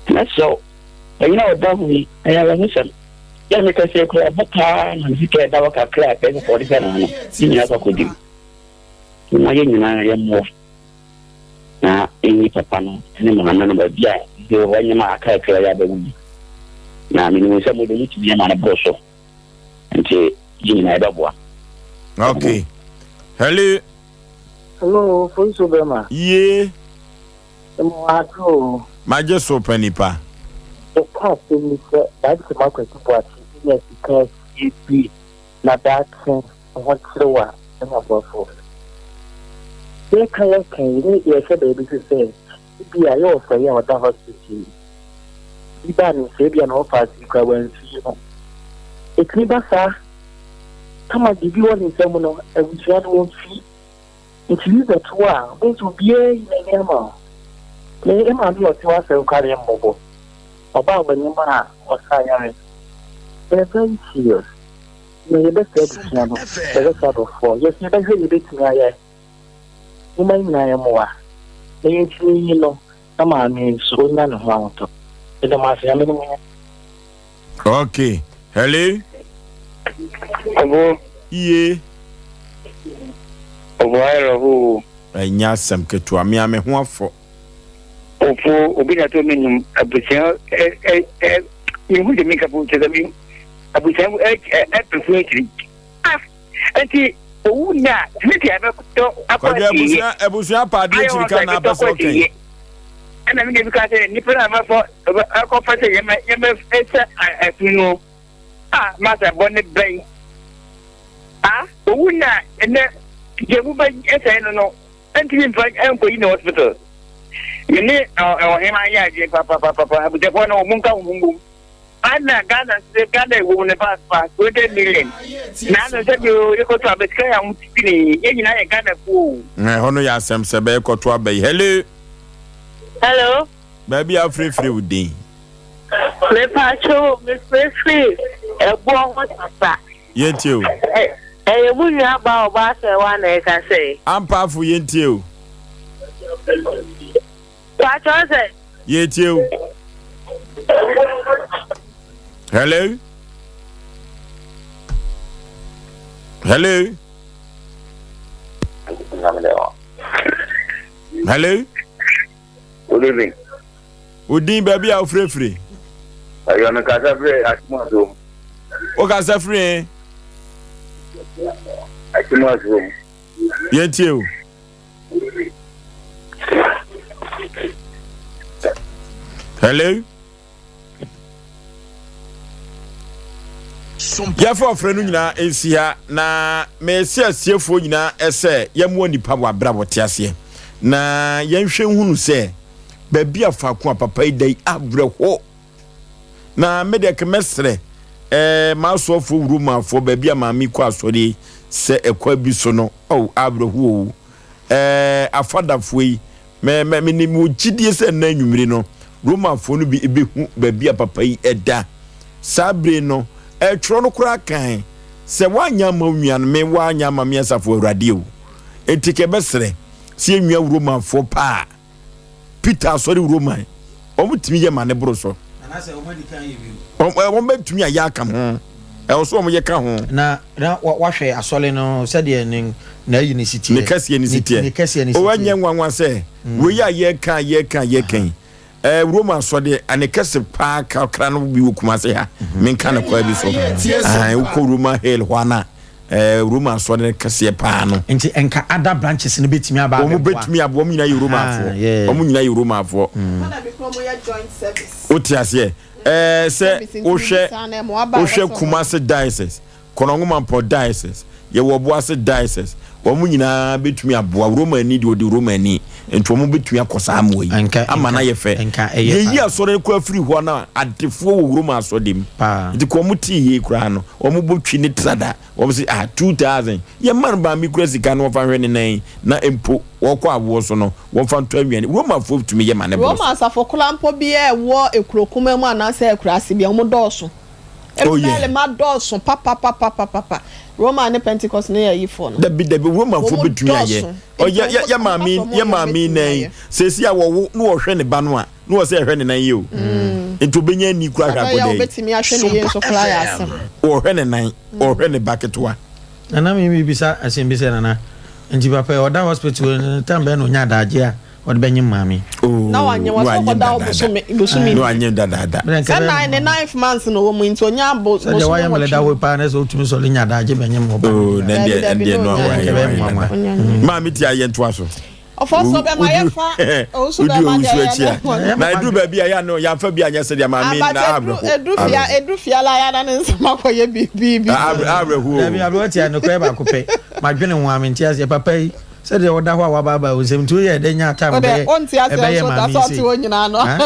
Speaker 14: na so ayina wa da hu aya wa musa ya me ka se ko boka na usika da wa ka kra ka ko de na no ni na ko di ma ye nyina ya mo na enyi papa no ne mo na no ba bia de wanya ma aka kra ya ba wu na mi ni se mo de ti bia ma na boso nti nyina da boa
Speaker 1: okay hello
Speaker 5: Oforisuo be ma
Speaker 1: ye
Speaker 5: mo atro
Speaker 1: ma je Sompa Nipa
Speaker 5: o ka se mi se da ti ma ko ti po ati ni sika CP na da kan o trewa na bofo they can you said baby to say be a yo for you at the hospital. Iban Fabian offers you go and see you.
Speaker 12: etini basa kama bibi woni nsɛm no abusua no wɔn fi ntini da to a nso bie ne nema ne ema no ɔte wa sɛ ukare mbobo ɔba wani ma ɔsa yare very serious ne yɛbɛ sɛ abusua no yɛbɛ sɛ adɔfoɔ yɛsɛ yɛbɛhwɛ yɛbɛtumi ayɛ woma nyinaa yɛ mmoa na yɛntumi yi no na maame nso nya ne ho ahotɔ ɛdɛ ma ase yame no mu
Speaker 1: okay hello
Speaker 5: Abo
Speaker 1: iye
Speaker 5: Obo ayro ho
Speaker 1: anya asɛm ketewa me ame ho afɔ
Speaker 5: Opo obi na to menum abusia ihu de mika po tete mi abusia prefer ekiri anti owu na miti abe to
Speaker 1: akwati abusua paade ekiri ka na abasa okay
Speaker 5: ana mi de bika se ni pera ma fo akɔfa se yema esa afinu masa bonne ben owu na ene jebu ba esa no anti mi fa enko yi na hospital yene hema ya je papa abuje ko na munka mungu ana Ghana se Ghana wo ne pass 20 million na no se yo ko to abeska ya mutini ye nyina ye Ghana ko
Speaker 1: hono ya asɛm sɛ bɛ kɔto abai hello baby afrefre udin
Speaker 6: me pacho me free ebo ho tata
Speaker 1: yentie o
Speaker 6: mu nua ba oba se wa na e ka se
Speaker 1: ampa fu yentie o
Speaker 6: pacho se
Speaker 1: yentie o hello
Speaker 5: Good evening.
Speaker 1: Udin baby afrefre
Speaker 5: Ayo na ka sa free atmosphere.
Speaker 1: O ka sa free
Speaker 5: Atmosphere.
Speaker 1: yentie o hello yɛfa ɔfrɛ no nyinaa ɛnsi ha na mɛsi asiefoɔ nyinaa ɛsɛ yɛmmoa nipa wɔ abra wɔte aseɛ na yɛnhwɛ hunu sɛ baabi afaako a papa yi da yi abrɛhɔ na mede kemɛsrɛ maasoɔfoɔ wurumafoɔ baabi a maame kɔ asɔre sɛ ɛkwa bi so no abrɛhɔ afadafoɔ yi menim wɔgyidie sɛ nna anwummere no romafoɔ no bi ɛbɛhu baabi a papa yi ɛda saa bere no ɛtwerɛ no koraa kan sɛ woanya ma nnuane me woanya ma me asafo awurade o enti kɛbɛsrɛ sɛ yɛnwia romafoɔ paa peter asɔre roman ɔmotumi yɛ ma ne boro so ɔmobɛtumi ayɛ aka ho ɛwɔ so ɔmoyɛ ka ho
Speaker 3: na wahwɛ asɔre no sɛdeɛ na ayi ne sitiɛ
Speaker 1: ne kɛseɛ ne sitiɛ ɔwanyɛ nwanwa sɛ wei a yɛka Roma asɔde ane kɛse paa kakra no bi wɔ Kumase ha menka ne kwa bi so wokɔ Roma Hill hɔ ana Roma asɔde kɛseɛ paa no
Speaker 3: nti enka other branches no betumi aba
Speaker 1: ɔmo betumi aba ɔmo nyina yɛ Roma afɔ ɔmo nyina yɛ Roma afɔ wote aseɛ sɛ wohwɛ Kumase diocese Konongoma diocese yɛwɔ Boase diocese wɔn nyinaa betumi aboa Roma ni de odi Roma ni nti wɔn betumi akɔsa amoa yi ama na yɛ fɛ yɛyi asɔre kɔ afiri hɔ na adefoɔ wɔ Roma asɔre mu nti kɔ wɔn ti yie kura no wɔn bɔ twi ne trada wɔn sɛ 2000 yɛ man ba mi kura sika no wɔfa hwɛ ne nan na mpo wɔkɔ aboɔ so no wɔfa ntɔ awiane Roma fo betumi yɛ ma ne bɔ
Speaker 4: Roma asafo kolampo bi ɛwɔ ekurokuma mu anase ekurase bi wɔn dɔɔso ɛmɛlɛ ma dɔɔso papa Roma ne Pentecost ne yayi fo no
Speaker 1: dabi Roma fo betumi ayɛ ya maami nan sesi a wo no hwɛ ne ba no a no wo sɛ hwɛ ne nan yi o ento benya ni kura hwɛ akɔdɛ
Speaker 4: ya betumi ahwɛ ne yɛ so kura ya asɛm
Speaker 1: wo hwɛ ne nan wo hwɛ ne baketwa
Speaker 3: nana mi bisa asɛm bi sɛ nana nti papa oda hospital tambe no nya daagye a ɔde bɛnye maami
Speaker 4: na wanye waso kɔda obusumi
Speaker 1: no anye dada
Speaker 4: sɛ 9 months no wo mu nti onya bo
Speaker 3: sɛ de wayɛ mele da wo pa na sɛ otumi so linya daagye bɛnye mo ba
Speaker 1: ndie no maami ti ayɛ ntoa so
Speaker 4: ɔfɔso bɛ ma yɛ fa ɔso bɛ ma yɛ
Speaker 1: na edu ba bi ya no ya fa bi anya sɛ de maami na abro
Speaker 4: edufia la ya na ne nsɛm akɔyɛ bibi
Speaker 1: abrehu
Speaker 3: da bi abro ti ano kɔ ba kopɛ madwene ho amenti ase papa yi sɛ de woda hɔ a wababa nsɛm tu yɛ de nya time bɛ
Speaker 4: ɛbɛyɛ maami si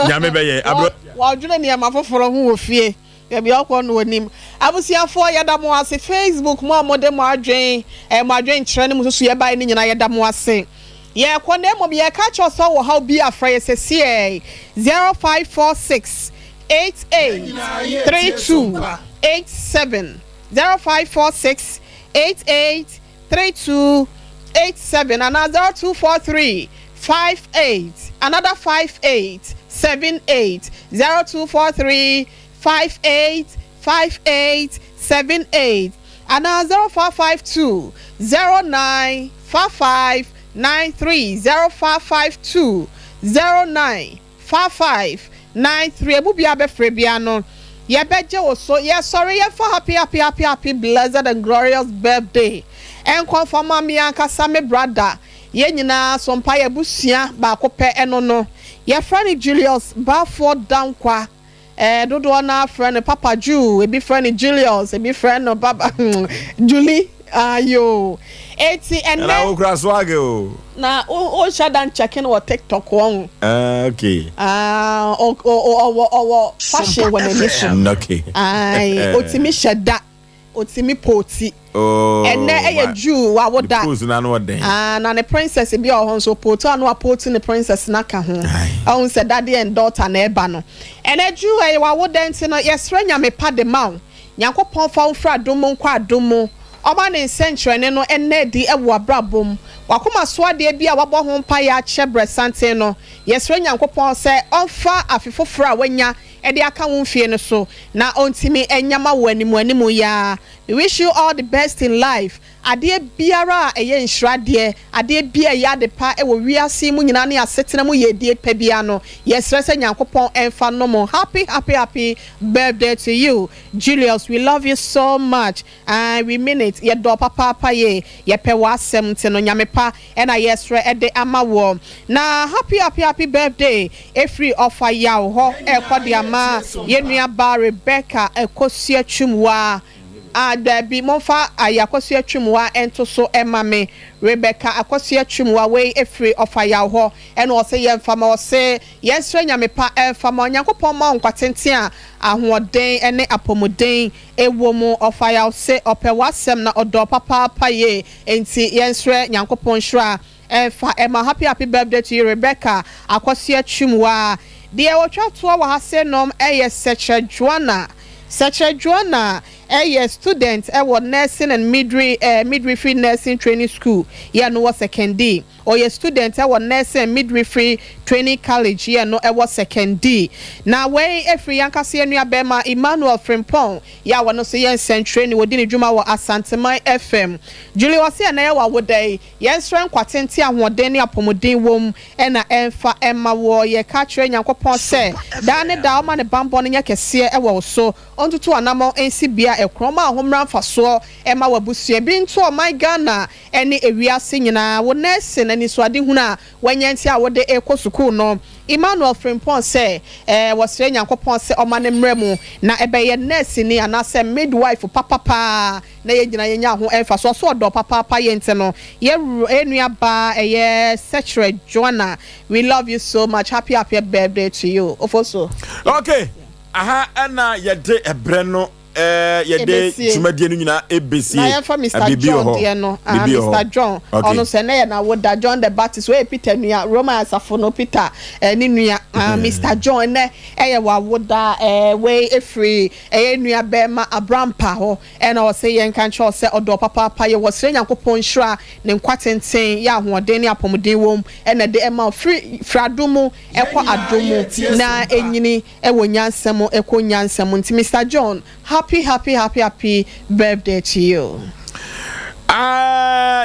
Speaker 1: nyame bɛyɛ abro
Speaker 4: wadwene ne ma foforo ho wɔ fie ya bi akọ no onim abusiafo ya da mo ase Facebook mo amode mo adwen mo adwen kyerɛ ne mo so ye bai ne nyina ya da mo ase ye kɔ na mo ye ka kyerɛ so wo how bi afra ye sese 0546 883287 0546 883287 and 0243 58 another 5878 0243 585878 and 0452 095593 0552 095593 ebubia befre bia no ye beje wo so ye sorry ye for happy blessed and glorious birthday en confirm me ankasa me brother ye nyina Sompa ye busua ba ko pe eno no ye friend Julius Bafo Dankwa dodo na friend Papa Ju ebi friend Julius ebi friend no Baba Julie ayo eti ene
Speaker 1: na wo kra swag o
Speaker 4: na o shadan checking or TikTok on
Speaker 1: okay
Speaker 4: o fashion when emission
Speaker 1: okay
Speaker 4: ai otimi shada otimi poti ene eye Ju wa woda
Speaker 1: na no den
Speaker 4: na the princess bi o hon so poto anu apoti the princess na ka ho on said daddy and daughter na eba no ene Ju e wa woda nti no yesra nyame pa de maw Nyankopon fa wo fra domo nkwa adomo Oba ne sentrene no enne di ewo abrabom wakoma so ade bia wabɔ ho mpa ya chebre sante no yesre Nyankopon se onfa afefofra wanya ede aka wo mfie no so na ontimi enyama wo animu ya we wish you all the best in life ade biara eye nhrade ade bia ya de pa ewo wiase mu nyina ne asetena mu ye die pa bia no yesre se Nyankopon enfa no mo happy birthday to you Julius. We love you so much and we mean it ye do papa ye pe wa asem te no nyame pa ena yesre ede ama wo na happy birthday every offer yaw ho ekodi ama ye nua ba Rebecca ekosi atwumwa Debbie Monfa ayakosi atwumwa ento so emame Rebecca akosi atwumwa we efri ofa yaw ho eno o se ye fama o se yensre nyame pa fama Onyankopon ma nkwatenten a ahoden ene apomoden ewo mu ofa yaw se opewasem na odo papa ye enti yensre Nyankopon hwra fa ema happy birthday to you Rebecca akosi atwumwa de wotwa to wa hase nom eye Seche Joanna student nursing and midwifery nursing training school no was second D or ye student nursing and midwifery training college no was second D now way every yankasi nua bema Emmanuel Frimpong no so yen send training wodini djuma wa Asante Mpe FM Julie was here na wa wodai yen sran kwatenti ahoden ne apomodin wom na emfa emma wo ye ka kire Nyankopon se da ne da o ma ne bambo ne nyakese wo so ontutu anamo ensibia ekroma ahomra mfaso ema wabusua bi nto my Ghana ene ewiase nyina wo nurse na ni so ade huna wanyanti a wode ekosukuu no Emmanuel Frimpong se wasre Nyankopon se oma ne mremu na ebeye nurse ni anase midwife papa na ye gina yenya ho emfaso so do papa yente no ye enua ba Secre Joanna. We love you so much. Happy birthday to you. Ofoso.
Speaker 1: Okay. Aha ana yede ebreno yede tumadie no nyina ebesi
Speaker 4: na ya for Mr. John de no Mr. John ono se na na woda John the Baptist we Peter nua Roma asafo no Peter ni nua Mr. John ne wa woda we efri nua bema Abrampa ho na o se yen kan cho se odo papa ye wo sre Nyankopon hwra ne nkwatenten ya ahoden ne apomden wom na de ema fradomu ekwa adomu na enyini wo nyansem ekwo nyansem nti Mr. John happy birthday to you.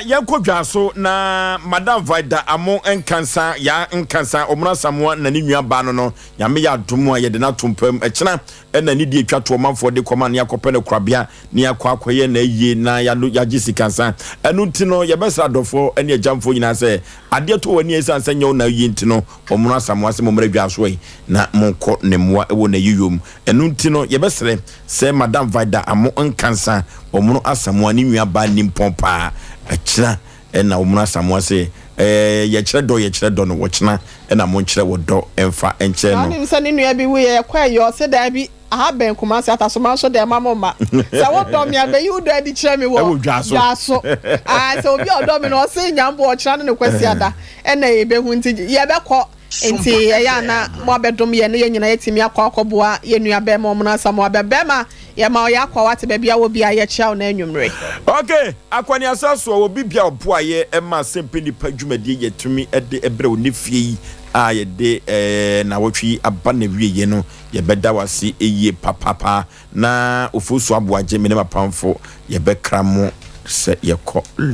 Speaker 1: Yankwa so na Madam Vida among enkansa ya enkansa omra samwa na ni nua ba no nyame ya domo ye de na tompam ekena na ni die atwa to manfo de koma na yakopɛ ne krabea ne akwakoye na yie na ya gisi kansa enu ntino ye besra dofo ene agyamfo nyina se ade to wani esa nsanya na yie ntino omra samwa se momra dwa so yi na monko ne moa ewo na yiyom enu ntino ye besre se Madam Vida among enkansa omro asamwa ni nua ba nimpompa ekena na omra samwa se ye kire do no wo kena na mo nkire wo do emfa enche no
Speaker 4: ani nsa ni nua bi we ye kwa yo se da bi aha ben Kumasi atasoma so de mama se wo do me abe you do adi kire me wo dwaso se obi odo me no se nyambo o kire ne kwasi ada na ye be hu nti ye be kɔ enti ya na mo abedom ye ne ye nyina yetimi akɔboa ye nua be mo mo na samo abebe ma ye ma ya akwa wate be bia wo bia ye kyew na anwumre.
Speaker 1: Okay, akwani asaso obi bia opo aye ma Asem Mpe Nipa dwumadie yetumi de ebre oni fie yi a ye de na wotwi aba na wie ye no ye beda wase eye papapa na Osei Aboagye me ne mapamfo ye bekra mo se ye kɔ